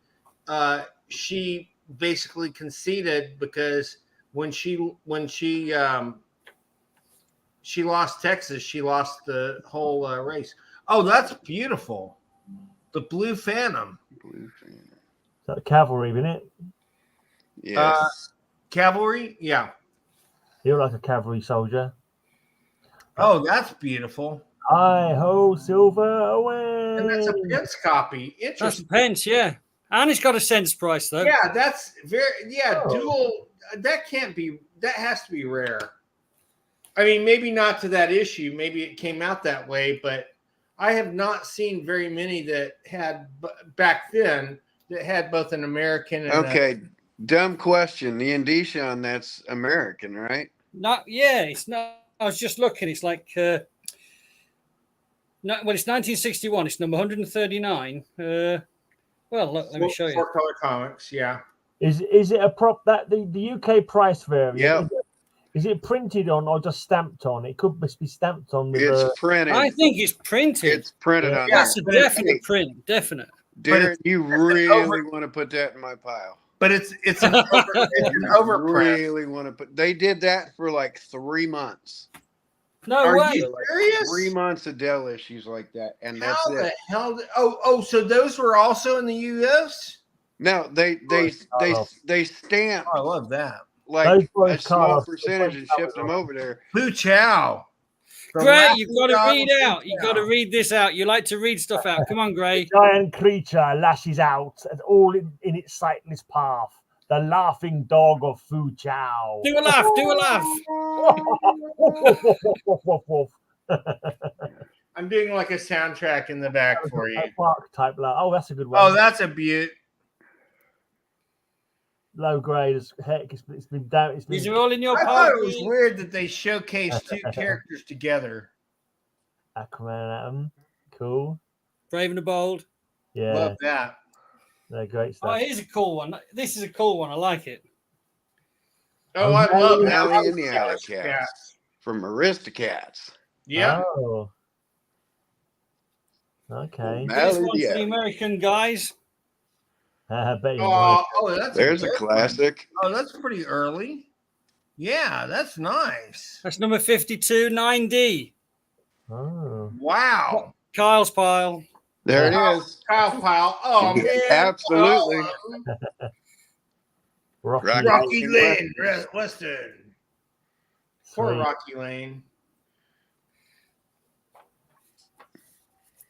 she basically conceded, because when she lost Texas, she lost the whole race. Oh, that's beautiful. The Blue Phantom. Is that cavalry, isn't it? Yes. Cavalry? Yeah. You're like a cavalry soldier. Oh, that's beautiful. Hi ho, silver away. And that's a Pence copy. That's Interesting. Pence, yeah. And it's got a cents price, though. Yeah, that's Oh. dual. That has to be rare. I mean, maybe not to that issue. Maybe it came out that way, but I have not seen very many that had back then that had both an American and Okay. Dumb question. The indicia on that's American, right? Not, yeah, it's not. I was just looking. It's like, it's 1961. It's number 139. Well, look, let me show you. 4-color comics. Yeah. Is it a prop that the UK price variant? Yeah. Is it printed on or just stamped on? It could be stamped on with It's printed. I think it's printed. It's printed on That's there. a definite print. Definite. Darren, you really want to put that in my pile. But it's an overprint. Really want to put. They did that for like 3 months. No Are way. you serious? 3 months of Dell issues like that, and that's How the it. hell? So those were also in the U.S. No, they stamped Oh, I love that. like Those a boys small Carlos, percentage and those boys shipped them over there. Pooh Chow. From Gray, Laughing you've got to Dog read to out. You've got to read this out. You like to read stuff out. Come on, Gray. giant creature lashes out and all in its sightless path. The laughing dog of Fu Chow. Do a laugh. Do a laugh. I I'm doing like a soundtrack in the back for you. Park type. Oh, that's a good one. Oh, that's a beaut. Low grade as heck. It's been down. It's These been are all in your I thought party. it was weird that they showcased two characters together. Aquaman Atom. Cool. Brave and the Bold. Yeah, Love that. they're great Oh, stuff. here's a cool one. This is a cool one. I like it. Oh, I love that. Alley and the Alley Cats from Aristocats. Yeah. Oh. Okay. This one's for the American guys. I bet you There's a classic. Oh, that's pretty early. Yeah, that's nice. That's number 52, 9D. Oh. Wow. Kyle's pile. There it is. Kyle Pile. Oh, man. Absolutely. Oh, Rocky Lane, Western. Poor Sweet. Rocky Lane.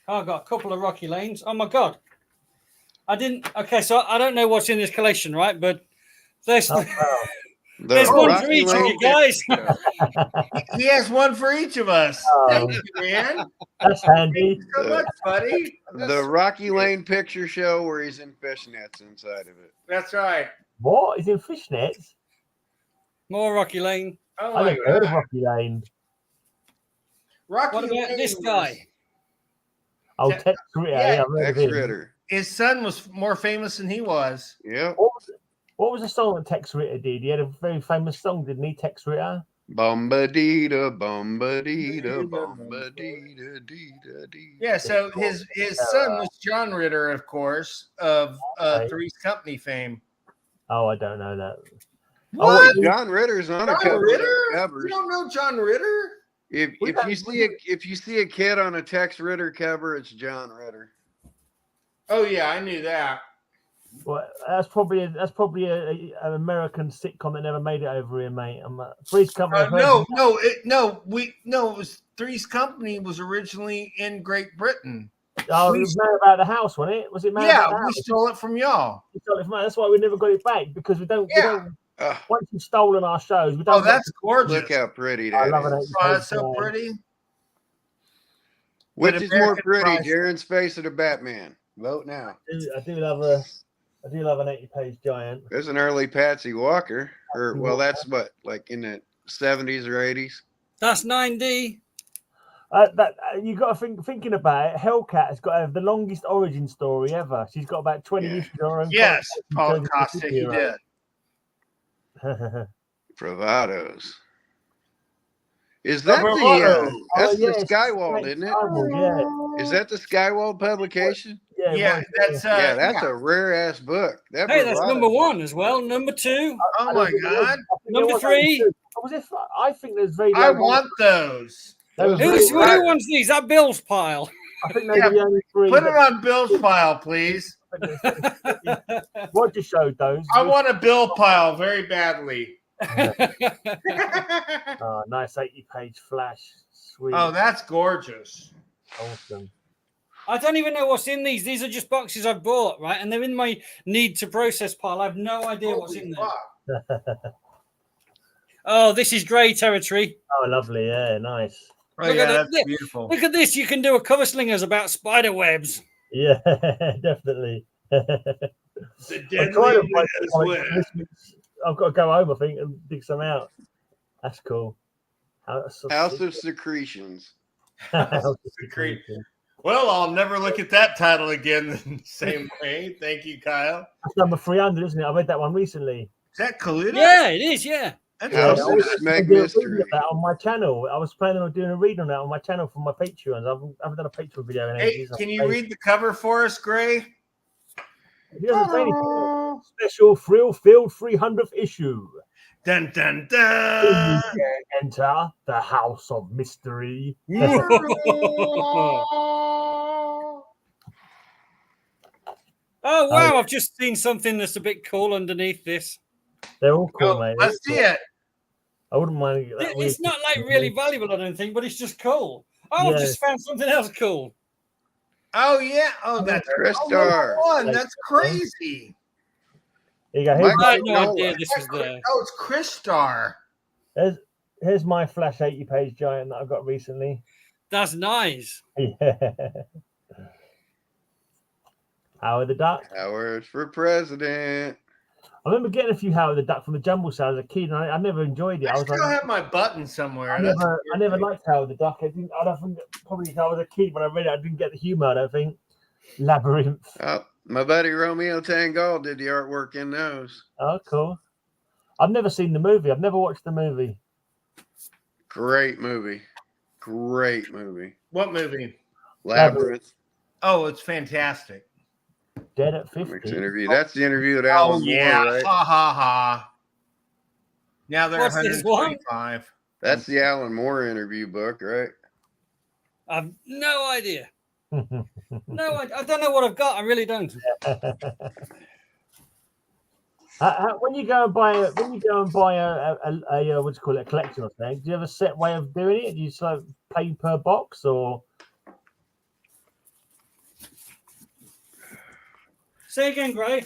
Oh, I've got a couple of Rocky Lanes. Oh my God. I didn't. Okay, so I don't know what's in this collection, right? But there's, Oh, wow. there's one for each of you guys. He has one for each of us. Oh. Thank you, man. That's handy. So much, buddy. The Rocky Lane picture show where he's in fishnets inside of it. That's right. What? Is it fishnets? More Rocky Lane. Oh I my never heard of God. Rocky Lane. Rocky What about Lane this was- guy? Oh, Yeah. Tex Ritter. Yeah. Yeah, I've heard of Tex him. Ritter. His son was more famous than he was. Yep. What was the song that Tex Ritter did? He had a very famous song, didn't he, Tex Ritter? Bombadita, bombadita, bombadita, dita, dita. Yeah, so his son was John Ritter, of course, of Okay. Three's Company fame. Oh, I don't know that. What? John Ritter's on a John couple Ritter? of You covers. don't know John Ritter? If you see a kid on a Tex Ritter cover, it's John Ritter. Oh yeah, I knew that. Well, that's probably an American sitcom that never made it over here, mate. Three's Company. I've heard of It was Three's Company was originally in Great Britain. it. Oh, it was Man About the House, wasn't it? Was it Man Yeah, About the we House? stole it from y'all. We stole it from- That's why we never got it back because we don't. Yeah. Once you've stolen our shows, we don't. Oh, that's gorgeous. Look how pretty I that love it. is. Oh, that's so pretty. Which But is more American pretty, Price- Jaren's face or the Batman? Vote now. I do love an 80-page giant. There's an early Patsy Walker, or well, that's what, like in the 70s or 80s. That's 9D. You got to thinking about it. Hellcat has got to have the longest origin story ever. She's got about 20 Yeah. issues on her own. Yes, Paul Concept. Costa, he did. Bravados. Is that Bravado. that's yeah, the Skywald, isn't it? Yeah, Is that the Skywald publication? yeah, Yeah, it was, that's Yeah, that's a rare ass book. That Hey, that's Bravado- number 1 as well. Number 2. Oh my God. I think Number there was 3. only two. Was it? I think there's very. I low- want those. there was Who very- wants these? That Bill's pile. I think those are the only three. Put it on Bill's pile, please. Roger showed those. I want a Bill pile very badly. Oh, nice 80-page flash. Sweet. Oh, that's gorgeous. Awesome. I don't even know what's in these. These are just boxes I've bought, right? And they're in my need to process pile. I have no idea what's in there. Fuck. Oh, this is grey territory. Oh, lovely. Yeah, nice. Oh, Look yeah, at it. that's beautiful. Look at this. You can do a cover slingers about spider webs. Yeah, definitely. The I'm trying to find deadly some web. Christmas. I've got to go home, I think, and dig some out. That's cool. House of Secretions. House of Secret. Secretion. Well, I'll never look at that title again the same way. Thank you, Kyle. That's number 300, isn't it? I read that one recently. Is that Kaluta? Yeah, it is. Yeah. That's House I of was Smeg gonna do a Mystery. reading of that on my channel. I was planning on doing a read on that on my channel for my Patreons. I haven't done a Patreon video in Hey, ages. can you read the cover for us, Gray? He doesn't say anything. Special thrill-filled 300th issue. Dun dun dun. Enter the House of Mystery. Oh, wow. I've just seen something that's a bit cool underneath this. They're all cool, Oh, mate. let's see it. I wouldn't mind. It's not like really valuable, I don't think, but it's just cool. Oh, I've Yeah. just found something else cool. Oh yeah. Oh, that's Crystar. one. That's crazy. Here you go. Mike- I had no Noah. idea this was there. Oh, it's Crystar. Here's my Flash 80-page giant that I got recently. That's nice. Yeah. Howard the Duck. Howard for president. I remember getting a few Howard the Duck from the jumble sale as a kid, and I never enjoyed it. I I was still like, have my button somewhere. I never liked Howard the Duck. I don't think probably if I was a kid when I read it, I didn't get the humor. I don't think. Labyrinth. Oh, my buddy Romeo Tangal did the artwork in those. Oh, cool. I've never seen the movie. I've never watched the movie. Great movie. Great movie. What movie? Labyrinth. Oh, it's fantastic. Dead at Next 50. interview. That's the interview with Alan Moore, right? Ha ha ha. Now they're What's this one? 125. That's the Alan Moore interview book, right? I've no idea. No, I don't know what I've got. I really don't. When you go and buy a what do you call it, a collection or something, do you have a set way of doing it? Do you sort of pay per box or? Say again, Gray.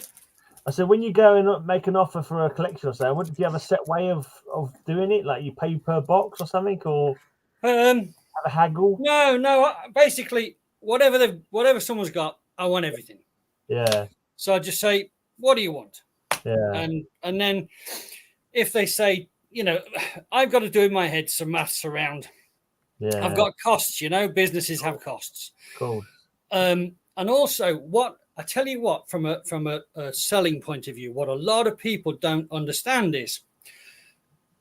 I said when you go and make an offer for a collection or something, do you have a set way of doing it? Like you pay per box or something, or have a haggle? No. Basically, whatever someone's got, I want everything. Yeah. So I just say, what do you want? Yeah. And then if they say, I've got to do in my head some maths around. Yeah. I've got costs, businesses have costs. Cool. And also I tell you what, from a selling point of view, what a lot of people don't understand is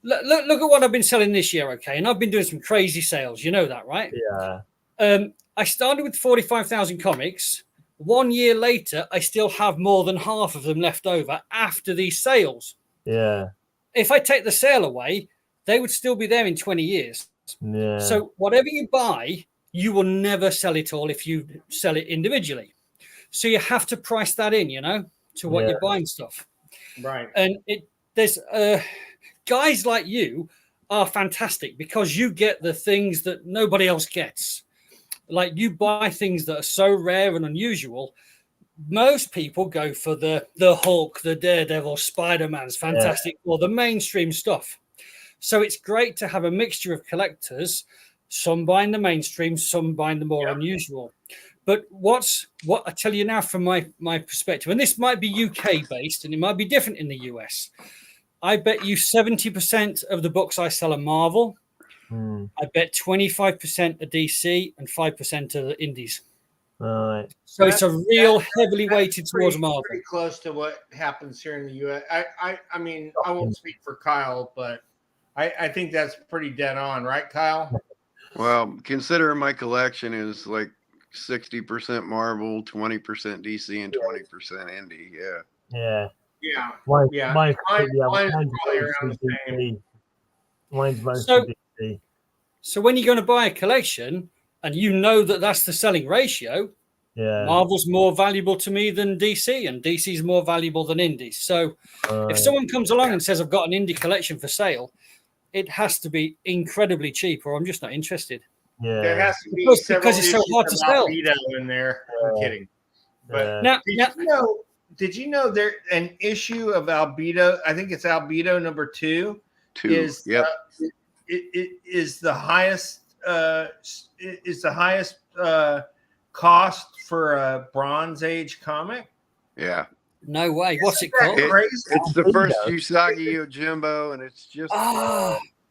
look at what I've been selling this year, okay? And I've been doing some crazy sales, you know that, right? Yeah. I started with 45,000 comics. 1 year later, I still have more than half of them left over after these sales. Yeah. If I take the sale away, they would still be there in 20 years. Yeah. So whatever you buy, you will never sell it all if you sell it individually. So you have to price that in, to what you're buying stuff. Right. And there's guys like you are fantastic because you get the things that nobody else gets. Like you buy things that are so rare and unusual. Most people go for the Hulk, the Daredevil, Spider-Man's fantastic, or the mainstream stuff. So it's great to have a mixture of collectors, some buying the mainstream, some buying the more unusual. But what I tell you now from my perspective, and this might be UK based and it might be different in the US. I bet you 70% of the books I sell are Marvel. I bet 25% are DC and 5% are the indies. Right. So it's a real heavily weighted towards Marvel. Pretty close to what happens here in the US. I mean, I won't speak for Kyle, but I think that's pretty dead on, right, Kyle? Well, consider my collection is like 60% Marvel, 20% DC, and 20% indie. Yeah. Yeah. Yeah. Mine's probably around the same. Mine's mostly DC. So when you're going to buy a collection and you know that that's the selling ratio, Marvel's more valuable to me than DC, and DC's more valuable than indies. So if someone comes along and says, I've got an indie collection for sale, it has to be incredibly cheap or I'm just not interested. Yeah. There has to be because it's so hard to sell. In there. I'm kidding. But did you know there an issue of Albedo? I think it's Albedo number 2. Is is the highest cost for a Bronze Age comic? Yeah. No way. What's it called? It's the first Usagi Yojimbo, and it's just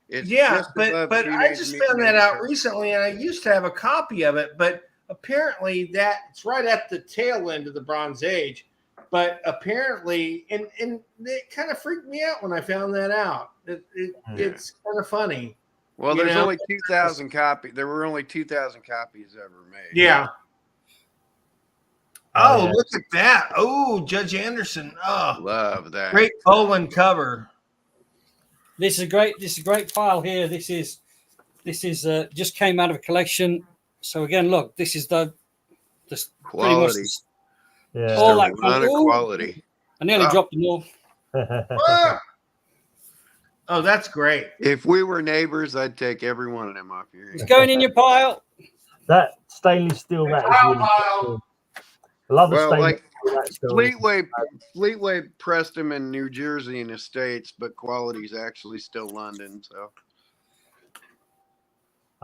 it's just but I just found that out recently, and I used to have a copy of it, but apparently it's right at the tail end of the Bronze Age. But apparently, and it kind of freaked me out when I found that out. It's kind of funny. Well, there's only 2,000 copies. There were only 2,000 copies ever made. Yeah. Oh, look at that. Oh, Judge Anderson. Oh, love that. Great Colin cover. This is a great file here. This is just came out of a collection. So again, look, this is the quality. Yeah. All that quality. I nearly dropped them all. Oh, that's great. If we were neighbors, I'd take every one of them off your hands. It's going in your pile. That stainless steel, that is really cool. I love the stainless steel. Fleetway pressed them in New Jersey in the States, but quality's actually still London. So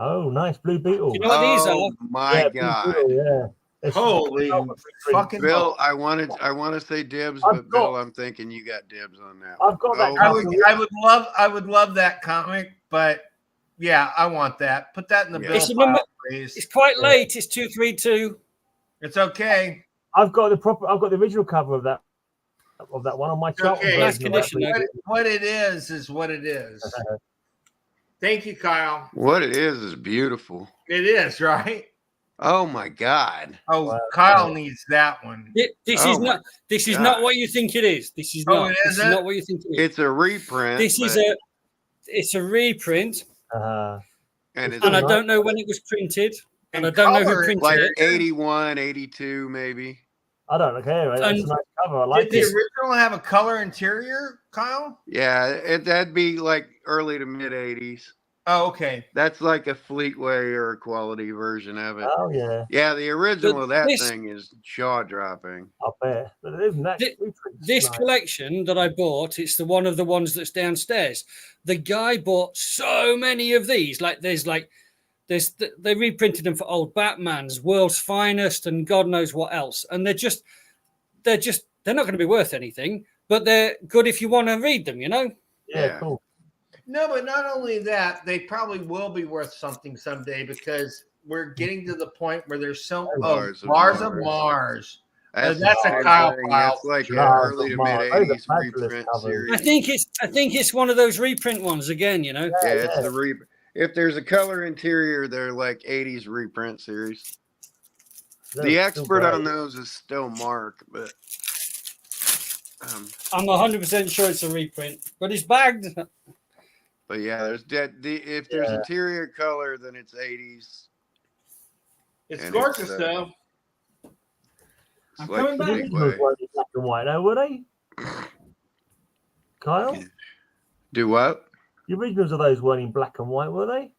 Oh, nice Blue Beetle. You know what these Oh are? my Blue God. Beetle, yeah. It's Holy fucking Bill, I want to say dibs, I've but got- Bill, I'm thinking you got dibs on that. I've got that Oh, cover. I would love that comic, but yeah, I want that. Put that in the Yeah. bill It's, file, please. it's quite late. It's 232. It's okay. I've got the original cover of that one on my Charlton Okay. Nice version of that condition, Blue though. Beetle. What it is what it is. Thank you, Kyle. what it is beautiful. It is, right? Oh my God. Oh, Wow. Kyle needs that one. This Oh is my not. This is God. not what you think it is. This is Oh, not. it This is isn't? not what you think it is. It's a reprint. This is but- a. It's a reprint, and it's and I nice. don't know when it was printed, and I And don't know who color, printed like it. 81, 82 maybe. I don't care. That's a And- nice cover. I like Did the it. original have a color interior, Kyle? Yeah, that'd be like early to mid 80s. Oh, okay. That's like a Fleetway or a quality version of it. Oh yeah, Yeah, the original But of that this- thing is jaw dropping. I bet. But it isn't that. This collection that I bought, it's the one of the ones that's downstairs. The guy bought so many of these. Like they reprinted them for old Batman's, World's Finest, and God knows what else. And they're not going to be worth anything, but they're good if you want to read them. You know. Yeah, cool. No, but not only that, they probably will be worth something someday because we're getting to the point where there's so Mars of Mars of Mars. Mars. That's That's the a same Kyle thing. file. That's like an Mars early of to Mars. mid Those are 80s fabulous reprint covers. series. I think it's one of those reprint ones again. You know. Yeah, it's the if there's a color interior, they're like 80s reprint series. They're The still expert great. on those is still Mark, but I'm 100% sure it's a reprint, but it's bagged. yeah, there's if there's interior color, then it's 80s. It's And gorgeous, it's, though. It's I'm like coming back. The originals Fleetway. weren't in black and white, though, were they? Kyle, Yeah. Do what? the originals of those weren't in black and white, were they?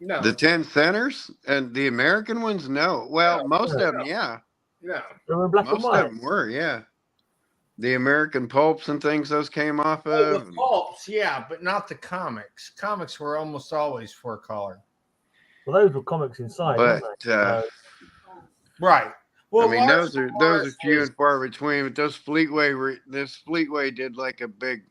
No, The 10 centers and the American ones? No. Well, most of them, yeah. no. They were in black Most and of white. them were, yeah. The American pulps and things those came off Oh, of. the pulps, yeah, but not the comics. Comics were almost always four color. Well, those were comics inside, But weren't they? Right. Well, I mean, Mars those of are Mars few is- and far between. But those Fleetway did like a big.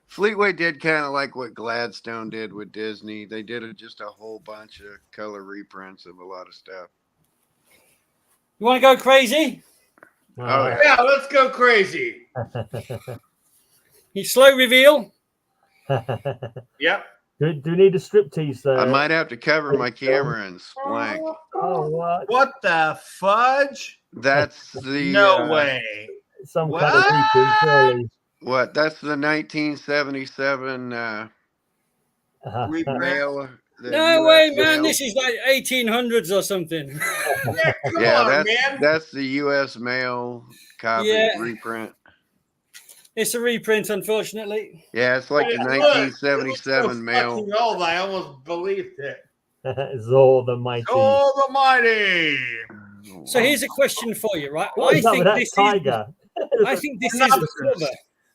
Fleetway did kind of like what Gladstone did with Disney. They did just a whole bunch of color reprints of a lot of stuff. You want to go crazy? Oh, yeah. Yeah, let's go crazy. You slow reveal. Yep. do we need a striptease? I might have to cover my camera and blank. Oh, what? What the fudge? That's the No way. Some What? kind of repeat, surely. What? That's the 1977 Reprint. mail. the No US way, man. mail. This is like 1800s or something. Yeah, come Yeah, on, man. that's the U.S. mail copy Yeah. reprint. It's a reprint, unfortunately. Yeah, it's like the Look, it looks 1977 so mail. fucking old, I almost believed it. Zor the Mighty. Oh, the mighty. So here's a question for you, right? What is up with that this tiger? is. I think this is the Nonsense. cover.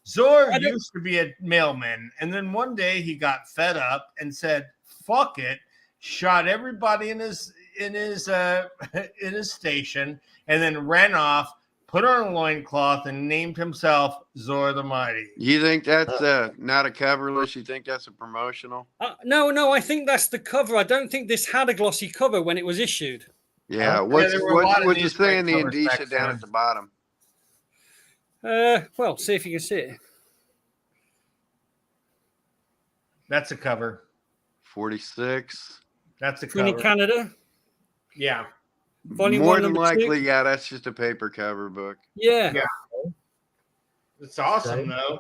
Zorg I don't- used to be a mailman, and then one day he got fed up and said, "Fuck it," shot everybody in his in his station, and then ran off, put on a loincloth, and named himself Zor the Mighty. You think that's not a cover list? You think that's a promotional? No, I think that's the cover. I don't think this had a glossy cover when it was issued. Yeah. Yeah, What's there were a lot of what's it newspaper say in the covers indicia back down then. at the bottom? Well, see if you can see it. That's a cover. 46. That's a Queen cover. of Canada. Yeah. Volume More one, than number 2. likely, yeah, that's just a paper cover book. Yeah. Yeah. It's awesome, Okay. though.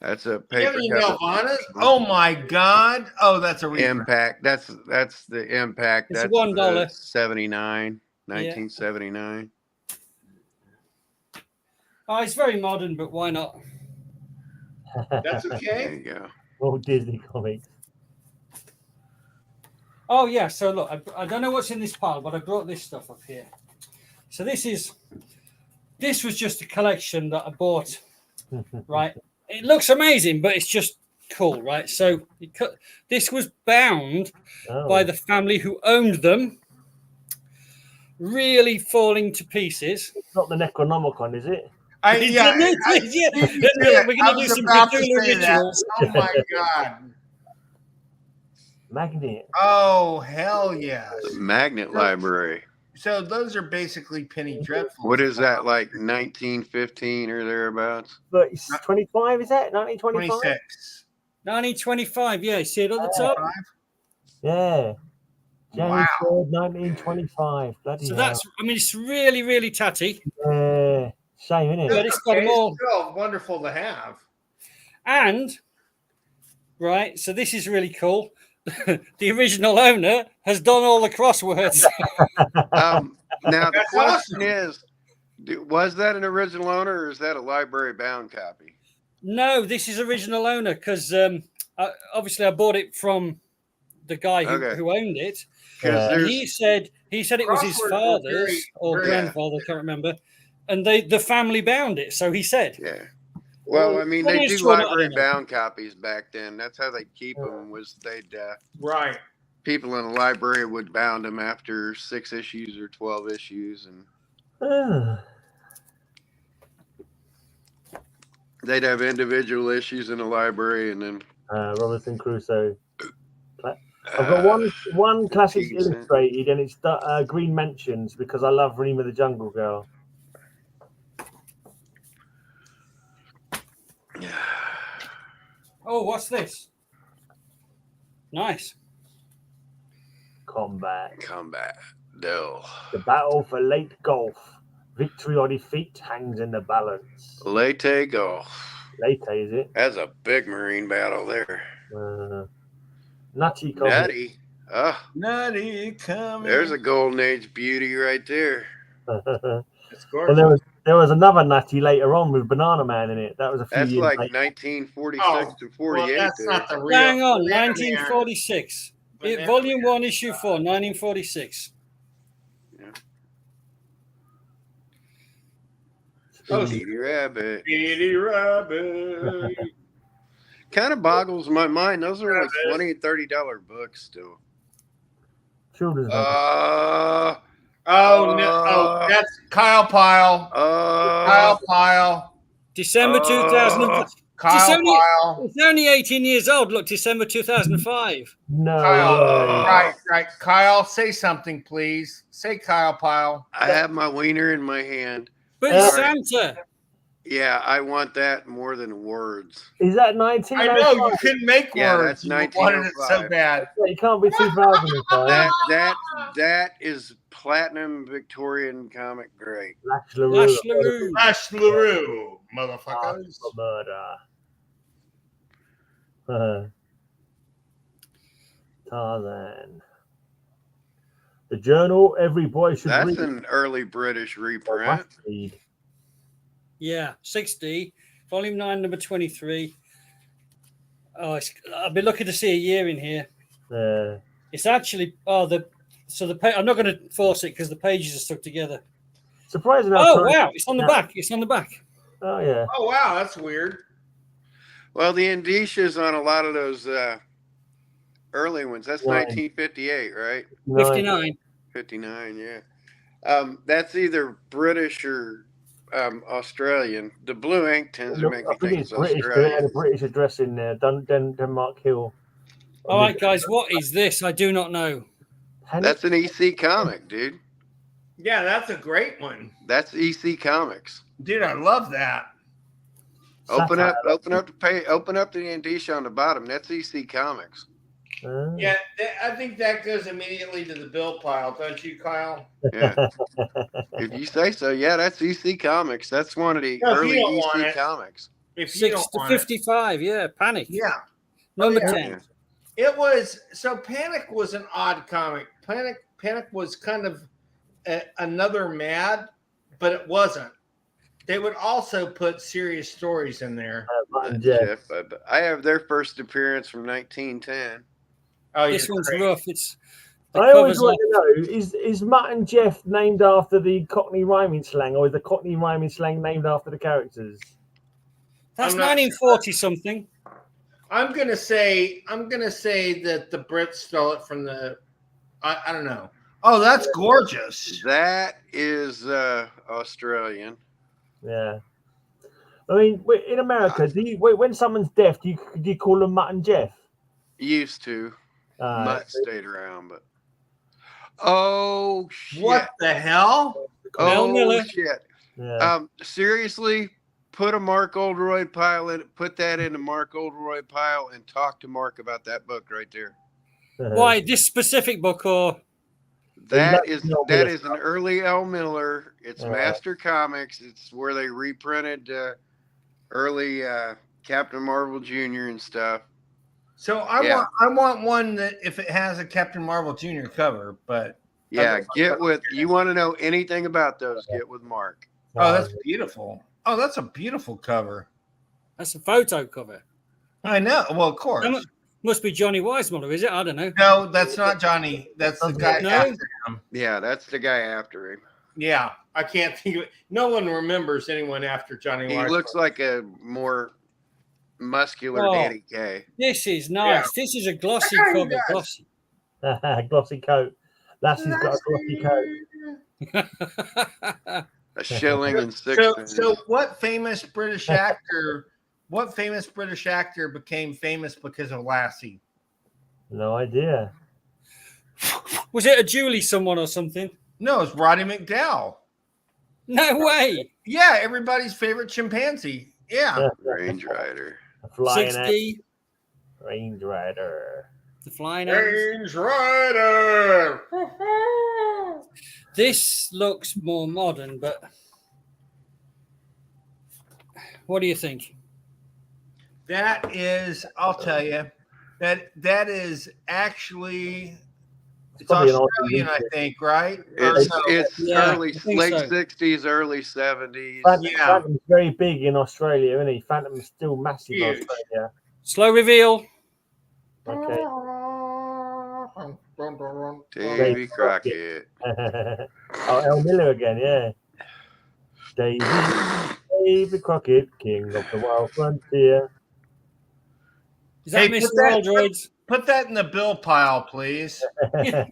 That's a You have paper any cover. Nelvanas? Oh my God! Oh, that's a reprint. Impact. That's the impact. It's That's $1. 79, 1979. Oh, it's very modern, but why not? That's There okay. you go. Walt Disney comics. Oh, yeah. So, look, I don't know what's in this pile, but I brought this stuff up here. So, this was just a collection that I bought, right? It looks amazing, but it's just cool, right? So this was bound by the family who owned them, really falling to pieces. It's not the Necronomicon, is it? We're going to do some Cthulhu rituals. Oh my god. Magnet. Oh hell yes. The Magnet Library. So those are basically Penny Dreadfuls. What is that, like 1915 or thereabouts? But it's 25, is that? 1925? 26. 1925, yeah. See it on the top? Yeah. January Wow. 3rd, 1925. Bloody So hell. that's, I mean, it's really, really tatty. Shame, isn't But it? it's got them all. Still wonderful to have. And, right, so this is really cool. The original owner has done all the crosswords. Now the That's question awesome. is, was that an original owner or is that a library bound copy? No, this is original owner because obviously I bought it from the guy who owned it. And he said it was his father's or grandfather, I can't remember. And the family bound it, so he said. Yeah. Well, I mean, they do library bound copies back then. That's how they'd keep them. Was they'd Right. people in the library would bound them after 6 issues or 12 issues, and they'd have individual issues in the library, and then Robinson Crusoe. I've got one classic illustrated, and it's Green Mansions because I love Rima the Jungle Girl. Oh, what's this? Nice. Combat. No. The battle for Late Golf. Victory or defeat hangs in the balance. Late Golf. Late, is it? That's a big marine battle there. Nutty. Nutty. Nutty coming. There's a golden age beauty right there. It's gorgeous. Well, there was another Nutty later on with Banana Man in it. That was a few That's years like later. 1946 to 48. Well, that's there. not the real. Hang on, Banana 1946. Banana Volume 1, Issue 4, 1946. Oh, Petey Rabbit. Petey Rabbit. Kind of boggles my mind. Those are like $20 and $30 books still. Children's Oh, no. Oh, that's Kyle Pyle. Kyle Pyle. December 2005. Kyle Pyle. It's only 18 years old. Look, December 2005. No. Kyle. Right. Kyle, say something, please. Say Kyle Pyle. I have my wiener in my hand. But it's Santa. Yeah, I want that more than words. Is that 19? I know you couldn't make words. That's You wanted it so 1905. bad. It can't be 2005. That is platinum Victorian comic great. Lash LaRue. Lash LaRue, motherfuckers. Murder. Tarzan. The Journal Every Boy Should That's Read. an early British reprint. Yeah, 60, volume 9, number 23. Oh, I've been looking to see a year in here. It's actually I'm not going to force it because the pages are stuck together. Surprising. Wow, it's on the back. It's on the back. Oh yeah. Oh wow, that's weird. Well, the indicias on a lot of those early ones. That's 1958, right? 59. 59, yeah. That's either British or Australian. The blue ink tends to make me think it's British. They had Australian. a British address in there. Denmark Hill. All right, guys, what is this? I do not know. That's an EC comic, dude. Yeah, that's a great one. That's EC Comics. Dude, I love that. Open up the page. Open up the indicia on the bottom. That's EC Comics. Yeah, I think that goes immediately to the bill pile, don't you, Kyle? Yeah. If you say so, yeah, that's EC Comics. That's one of the early EC comics. If you 6 don't to want 55, yeah, Panic. Yeah. Number yeah. 10. It was so Panic was an odd comic. Panic was kind of another Mad, but it wasn't. They would also put serious stories in there. I have their first appearance from 1910. Oh, this one's rough. I always want to know: is Mutt and Jeff named after the Cockney rhyming slang, or is the Cockney rhyming slang named after the characters? That's 1940 something. I'm gonna say that the Brits stole it from the. I don't know. Oh, that's gorgeous. That is Australian. Yeah. I mean, in America, when someone's deaf, do you call them Mutt and Jeff? Used to. Mutt stayed around, but shit! What the hell? Oh shit! Yeah. Seriously, put a Mark Oldroyd pile in. Put that in the Mark Oldroyd pile and talk to Mark about that book right there. Why this specific book or? That is an early L. Miller. It's Master Comics. It's where they reprinted early Captain Marvel Jr. and stuff. So I want one that if it has a Captain Marvel Jr. cover, but yeah, you want to know anything about those, get with Mark. Oh, that's beautiful. Oh, that's a beautiful cover. That's a photo cover. I know. Well, of course. Must be Johnny Weissmuller, is it? I don't know. No, that's not Johnny. That's the guy after him. Yeah, that's the guy after him. Yeah, I can't think of it. No one remembers anyone after Johnny Weissmuller. He looks like a more muscular Danny Kaye. This is nice. Yeah. This is a glossy cover. Glossy. Glossy coat. Lassie's got a glossy coat. A shilling and 6 cents. So what famous British actor became famous because of Lassie? No idea. Was it a Julie someone or something? No, it's Roddy McDowell. No way. Yeah, everybody's favorite chimpanzee. Yeah. Range Rider. 60. Range Rider. The flying Range Rider. This looks more modern, but what do you think? That is, I'll tell you, that is actually it's Australian, I think, right? It's late 60s, early 70s. Phantom's very big in Australia, isn't he? Phantom's still massive in Australia. Slow reveal. Okay. Davy Crockett. L. Miller again, yeah. Davy Crockett, king of the wild frontier. Is that Mr. Oldroyd? Put that in the bill pile, please. No,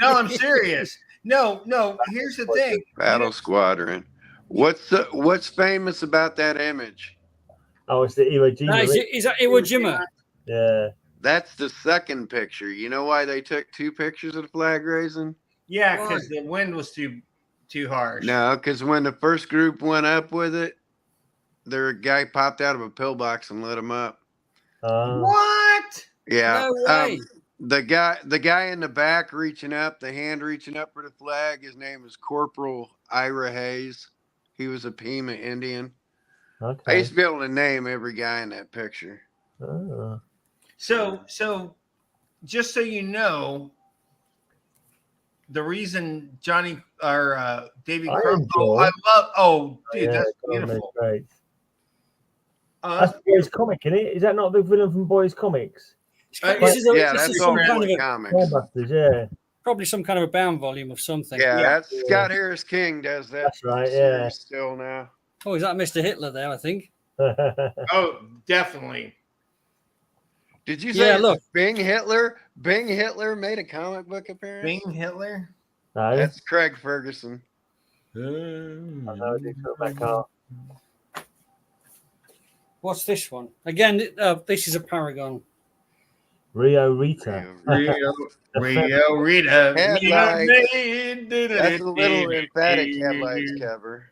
I'm serious. No. Here's the thing. Battle Squadron. What's famous about that image? Oh, it's the Iwo Jima. Is that Iwo Jima? Yeah. That's the second picture. You know why they took 2 pictures of the flag raising? Yeah, because the wind was too harsh. No, because when the first group went up with it, their guy popped out of a pillbox and lit him up. What? Yeah. No way. The guy in the back reaching up, the hand reaching up for the flag, his name is Corporal Ira Hayes. He was a Pima Indian. Okay. I used to be able to name every guy in that picture. Oh. So just so you know, the reason Johnny or Davy Crockett, that's beautiful. Great. That's Boys Comic, isn't it? Is that not the villain from Boys Comics? That's all kind of comics. Probably some kind of a bound volume of something. Yeah, that's Scott Harris King does that. That's right, yeah. Still now. Oh, is that Mr. Hitler there, I think? Oh, definitely. Did you say look, Bing Hitler? Bing Hitler made a comic book appearance? Bing Hitler? No. That's Craig Ferguson. What's this one? Again, this is a Paragon. Rio Rita. Rio Rita. That's a little emphatic headlights cover.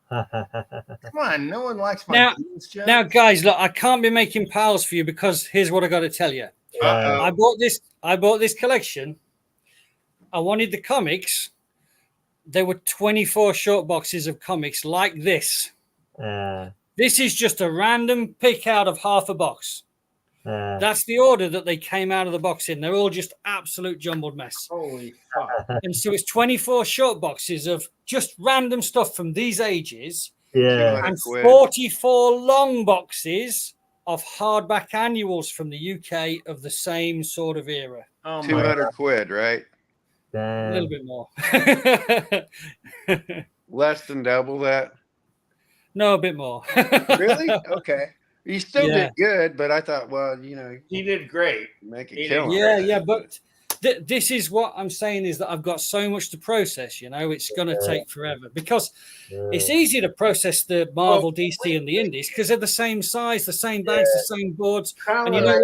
Come on, no one likes my jeans, Joe. Now, guys, look, I can't be making piles for you because here's what I got to tell you. I bought this collection. I wanted the comics. There were 24 short boxes of comics like this. This is just a random pick out of half a box. That's the order that they came out of the box in. They're all just absolute jumbled mess. Holy fuck. And so it's 24 short boxes of just random stuff from these ages. Yeah. And 44 long boxes of hardback annuals from the UK of the same sort of era. Oh, 200 quid, right? Damn. A little bit more. Less than double that? No, a bit more. Really? Okay. He still Yeah. did good, but I thought, well, He did great. make He a killing. Yeah, but this is what I'm saying is that I've got so much to process. It's going to take forever because it's easy to process the Marvel, DC, and the Indies because they're the same size, the same banks, the same boards. And you know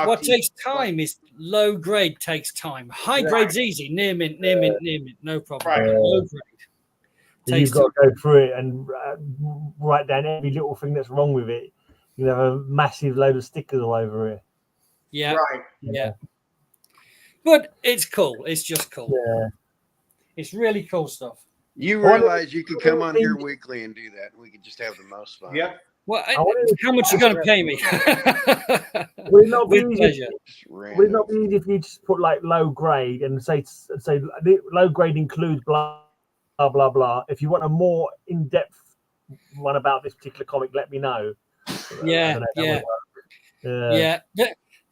what takes time is low grade takes time. High grade's easy, near mint, no problem. Right. Low grade. You've got to go through it and write down every little thing that's wrong with it. You have a massive load of stickers all over it. Yeah. Right. Yeah. But it's cool. It's just cool. Yeah. It's really cool stuff. You realize you could come on here weekly and do that. We could just have the most fun. Yep. Well, how much are you going to pay me? Would it not be With easy? pleasure. Would it not be easy if you just put like low grade and say low grade includes blah blah blah blah? If you want a more in-depth one about this particular comic, let me know. Yeah.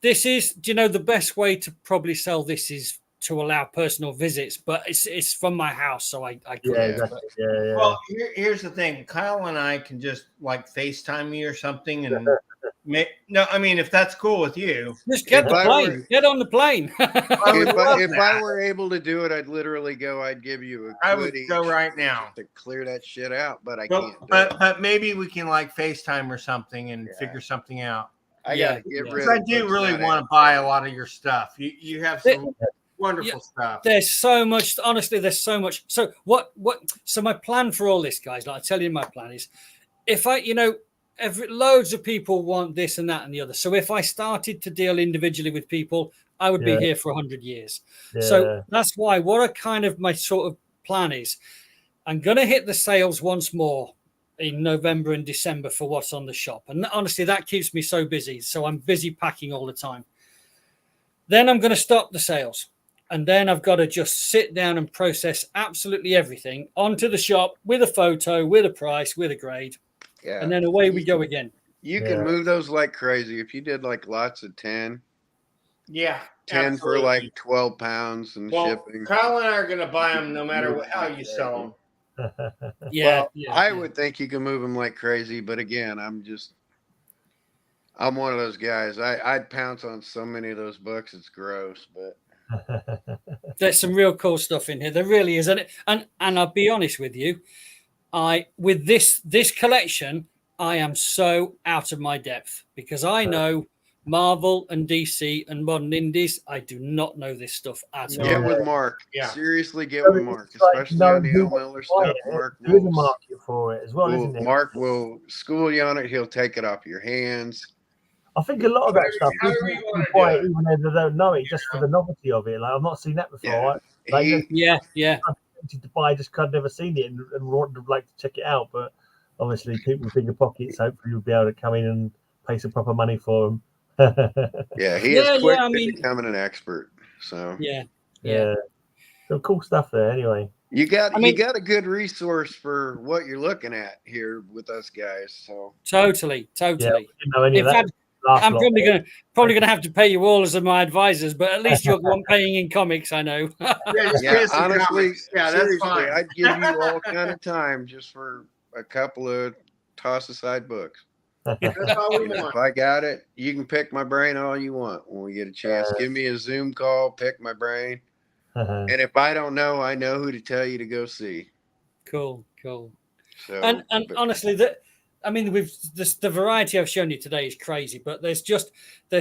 This is, the best way to probably sell this is to allow personal visits, but it's from my house, so I couldn't. Exactly. Yeah. Well, here's the thing. Kyle and I can just like FaceTime you or something, and if that's cool with you, just get the plane. Get on the plane. If I were able to do it, I'd literally go. I'd give you a. I would go right now to clear that shit out, but I can't. But maybe we can like FaceTime or something and figure something out. I gotta get rid. I do really want to buy a lot of your stuff. You have some wonderful stuff. There's so much. Honestly, there's so much. So what? So my plan for all this, guys, like I tell you, my plan is, if I, loads of people want this and that and the other. So if I started to deal individually with people, I would be here for 100 years. Yeah. So that's why. My sort of plan is, I'm gonna hit the sales once more in November and December for what's on the shop. And honestly, that keeps me so busy. So I'm busy packing all the time. Then I'm going to stop the sales. And then I've got to just sit down and process absolutely everything onto the shop with a photo, with a price, with a grade. Yeah. And then away we go again. You can move those like crazy. If you did like lots of 10. Yeah. 10 absolutely. For like 12 pounds and shipping. Kyle and I are going to buy them no matter how you sell them. I would think you can move them like crazy, but again, I'm one of those guys. I'd pounce on so many of those books. It's gross, but there's some real cool stuff in here. There really is, and I'll be honest with you, with this collection, I am so out of my depth because I know Marvel and DC and modern indies. I do not know this stuff at all. Get with Mark. Yeah. Seriously, get with Mark, especially on the L. Miller stuff. Mark there's a market for it as well, isn't there? Mark will school you on it. He'll take it off your hands. I think a lot of that stuff people buy it even though they don't know it, just for the novelty of it. Like I've not seen that before. Yeah. I'm tempted to buy just because I've never seen it and would like to check it out. But obviously, people with bigger pockets hopefully will be able to come in and pay some proper money for them. He is quick to becoming an expert. So some cool stuff there. Anyway, you got a good resource for what you're looking at here with us guys. So totally. Yeah, I'm probably gonna have to pay you all as my advisors, but at least you're the one paying in comics. I know. Honestly, that's fine. I'd give you all kind of time just for a couple of toss aside books. That's all we want. If I got it, you can pick my brain all you want when we get a chance. Give me a Zoom call, pick my brain. And if I don't know, I know who to tell you to go see. Cool. So, and honestly, with the variety I've shown you today is crazy, but there's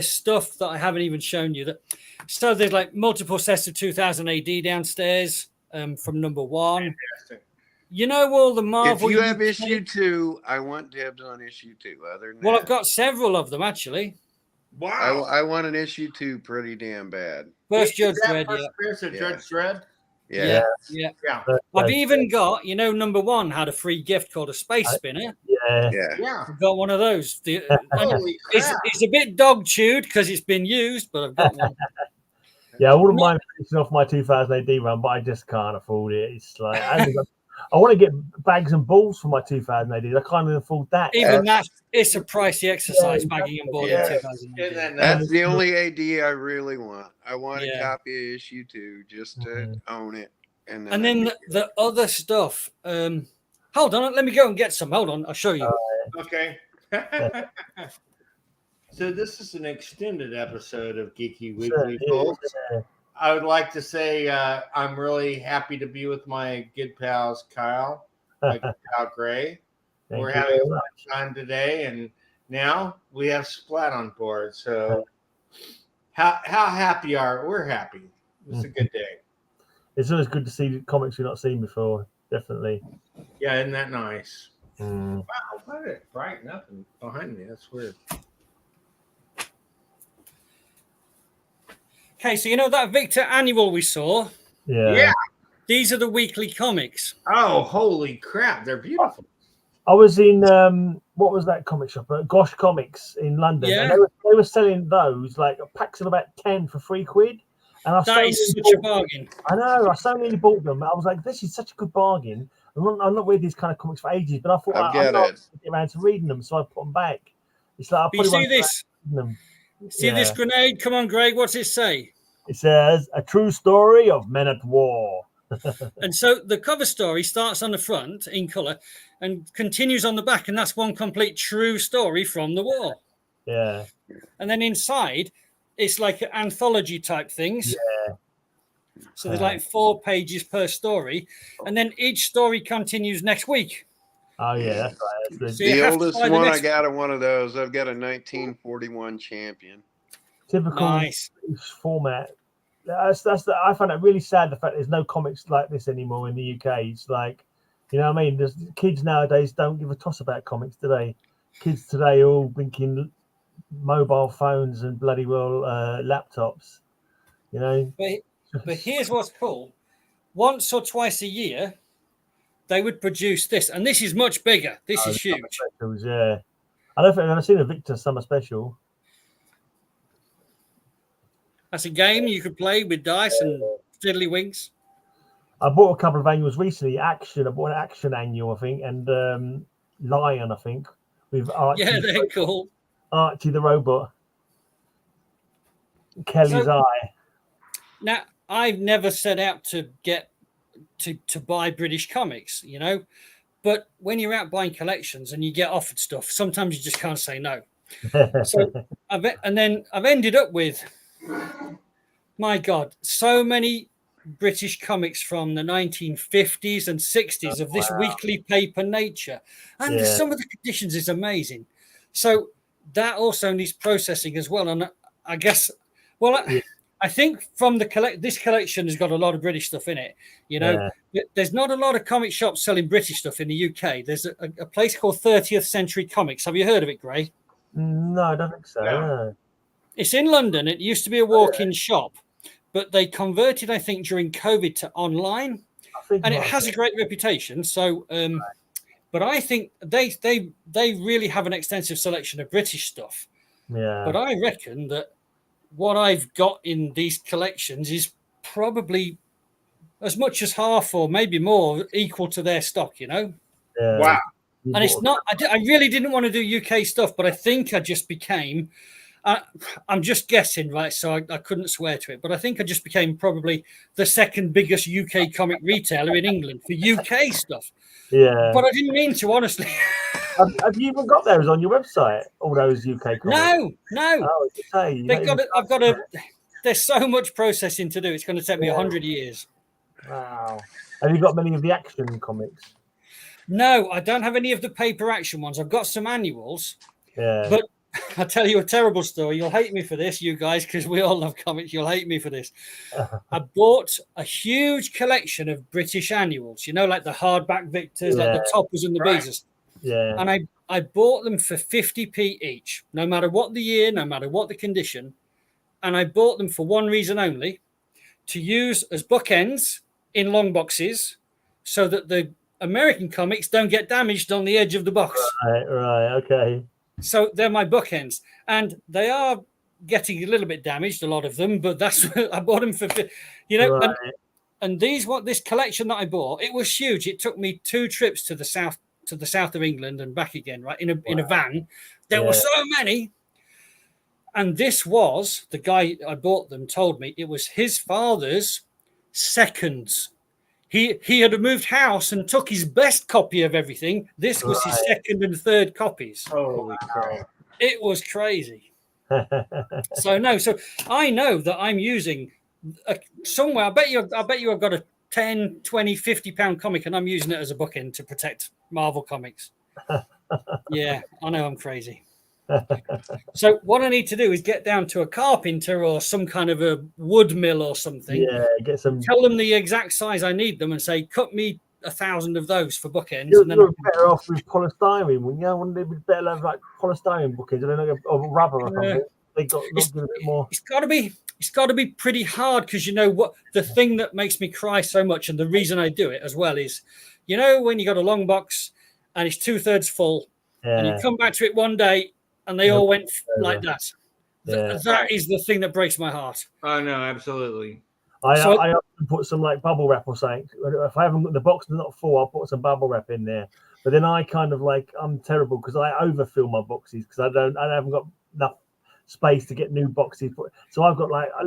stuff that I haven't even shown you. So there's like multiple sets of 2000 AD downstairs from number 1. Fantastic. All the Marvel. If you have issue 2, I want dibs on issue 2. Other than I've got several of them actually. Wow. I want an issue 2 pretty damn bad. First Judge Dredd. Judge Dredd. Yeah. I've even got, number 1 had a free gift called a space spinner. Yeah. I've got one of those. It's a bit dog chewed because it's been used, but I've got one. I wouldn't mind finishing off my 2000 AD run, but I just can't afford it. It's like I want to get bags and balls for my 2000 AD. I can't even afford that. Even that, it's a pricey exercise, bagging and balling 2000 AD. That's the only AD I really want. I want a copy of issue 2 just to own it. And then the other stuff. Hold on, let me go and get some. Hold on, I'll show you. Okay. So this is an extended episode of Geeky Sure, Weekly, yeah, folks. yeah. I would like to say I'm really happy to be with my good pals, Kyle, my good pal Gray. Thank We're you having a very fun much. time today, and now we have Splat on board. So how happy are we're happy. It's a good day. It's always good to see comics we've not seen before. Definitely. Yeah, isn't that nice? Mm. Wow, why did it brighten up behind me? That's weird. Okay, so you know that Victor annual we saw? Yeah. These are the weekly comics. Oh, holy crap. They're beautiful. I was in what was that comic shop? Gosh Comics in London. Yeah. And they were selling those like packs of about 10 for £3. And That is such a bargain. I know. I so nearly bought them. I was like, this is such a good bargain. I'm not with these kind of comics for ages, but I thought I'm not get around to reading them, so I put them back. It's like But you see this? Them. See this grenade? Come on, Greg. What's it say? It says a true story of men at war. And so the cover story starts on the front in color and continues on the back, and that's one complete true story from the war. Yeah. And then inside, it's like anthology type things. Yeah. So there's like 4 pages per story, and then each story continues next week. Oh yeah, that's right. That's So the oldest one I got one of those. I've got a 1941 champion. Typical nice format. I find it really sad the fact there's no comics like this anymore in the UK. It's like, you know what I mean? There's kids nowadays don't give a toss about comics today. Kids today are all thinking mobile phones and bloody well laptops. You know. But here's what's cool. Once or twice a year, they would produce this, and this is much bigger. This is huge. Specials, yeah. I don't think I've ever seen a Victor Summer Special. That's a game you could play with dice and fiddlywinks. I bought a couple of annuals recently. Action, I bought an Action annual, I think, and Lion, I think, with Archie. Yeah, they're cool. Archie the robot. Kelly's eye. Now, I've never set out to get to buy British comics, you know, but when you're out buying collections and you get offered stuff, sometimes you just can't say no. So I've ended up with, my God, so many British comics from the 1950s and 60s of this weekly paper nature, and some of the conditions is amazing. So that also needs processing as well, and I guess, I think from this collection has got a lot of British stuff in it. You know, there's not a lot of comic shops selling British stuff in the UK. There's a place called 30th Century Comics. Have you heard of it, Gray? No, I don't think so. No. It's in London. It used to be a walk-in shop, but they converted, I think, during COVID to online, and it has a great reputation. So, but I think they really have an extensive selection of British stuff. Yeah. But I reckon that what I've got in these collections is probably as much as half or maybe more equal to their stock, you know? Yeah. Wow. And it's not, I really didn't want to do UK stuff, but I think I just became, I'm just guessing, right? So I couldn't swear to it, but I think I just became probably the second biggest UK comic retailer in England for UK stuff. Yeah. But I didn't mean to, honestly. Have you even got those on your website? All those UK comics? No. Oh, I've got to. There's so much processing to do. It's going to take me 100 years. Wow. Have you got many of the Action comics? No, I don't have any of the paper Action ones. I've got some annuals. Yeah. But I'll tell you a terrible story. You'll hate me for this, you guys, because we all love comics. You'll hate me for this. I bought a huge collection of British annuals, you know, like the hardback Victors, like the Toppers and the Beezers. Yeah. And I bought them for 50p each, no matter what the year, no matter what the condition. And I bought them for one reason only, to use as bookends in long boxes so that the American comics don't get damaged on the edge of the box. Right, okay. So they're my bookends. And they are getting a little bit damaged, a lot of them, but that's I bought them for, you know, and this collection that I bought, it was huge. It took me 2 trips to the south of England and back again, right? In a van. There were so many. And this was, the guy I bought them told me, it was his father's seconds. he had moved house and took his best copy of everything. This was his second and third copies. Holy crap. It was crazy. So I know that I'm using somewhere. I bet you I've got a 10, 20, 50 pound comic and I'm using it as a bookend to protect Marvel comics. Yeah, I know I'm crazy. So what I need to do is get down to a carpenter or some kind of a wood mill or something. Yeah, get some. Tell them the exact size I need them and say, cut me 1,000 of those for bookends. You're, and then you're better off with polystyrene, wouldn't you? Wouldn't it be better to have like polystyrene bookends or rubber or something? They got not give a bit more. It's got to be pretty hard because you know what the thing that makes me cry so much, and the reason I do it as well is, you know, when you got a long box and it's 2/3 full, and you come back to it one day and they all went like that. That is the thing that breaks my heart. Oh no, absolutely. I often put some like bubble wrap or something. If I haven't got the box is not full, I'll put some bubble wrap in there. But then I kind of like I'm terrible because I overfill my boxes because I haven't got enough space to get new boxes. So I've got like I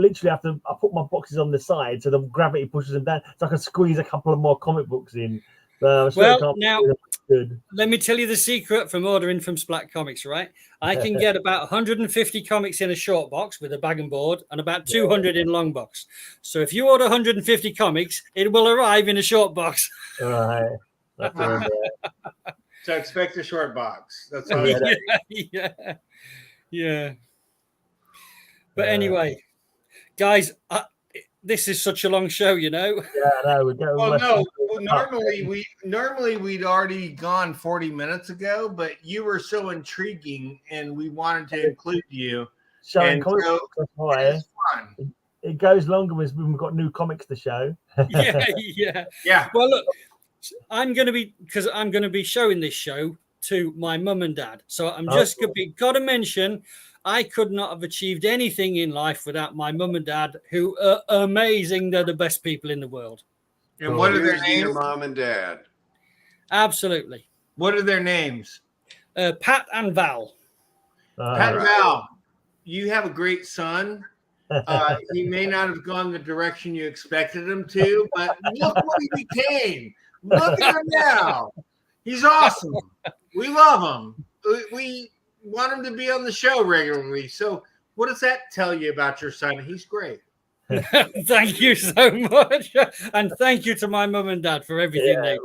put my boxes on the side so the gravity pushes them down so I can squeeze a couple of more comic books in. Well, now let me tell you the secret from ordering from Splat Comics, right? I can get about 150 comics in a short box with a bag and board and about 200 in long box. So if you order 150 comics, it will arrive in a short box. All right. So expect a short box. That's all. Yeah. But anyway, guys, this is such a long show, you know. Yeah, no, we're going. Well, no. Normally we'd already gone 40 minutes ago, but you were so intriguing, and we wanted to include you. Showing so fun. It goes longer when we've got new comics to show. Yeah. Well, look, I'm going to be showing this show to my mum and dad. So I'm just got to mention, I could not have achieved anything in life without my mum and dad, who are amazing. They're the best people in the world. And what are their names? Your mom and dad. Absolutely. What are their names? Pat and Val. Pat and Val, you have a great son. He may not have gone the direction you expected him to, but look what he became. Look at him now. He's awesome. We love him. We want him to be on the show regularly. So what does that tell you about your son? He's great. Thank you so much. And thank you to my mum and dad for everything.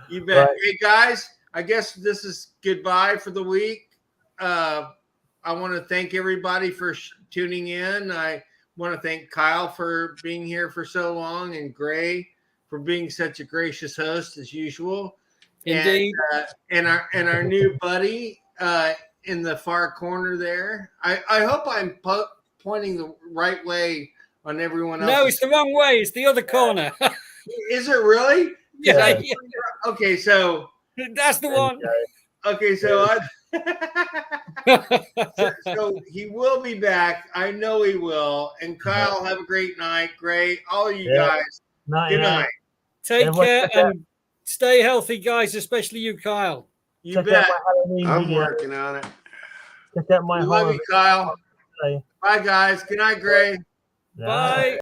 You bet. Hey, guys, I guess this is goodbye for the week. I want to thank everybody for tuning in. I want to thank Kyle for being here for so long and Gray for being such a gracious host as usual. Indeed. And our new buddy in the far corner there. I hope I'm pointing the right way on everyone else. No, it's the wrong way. It's the other corner. Is it really? Yeah. Okay, so that's the one. Okay, so so he will be back. I know he will. And Kyle, have a great night. Great. All of you guys. Good night. Take care and stay healthy, guys, especially you, Kyle. You bet. I'm working on it. Check out my love you, Kyle. Bye, guys. Good night, Gray. Bye.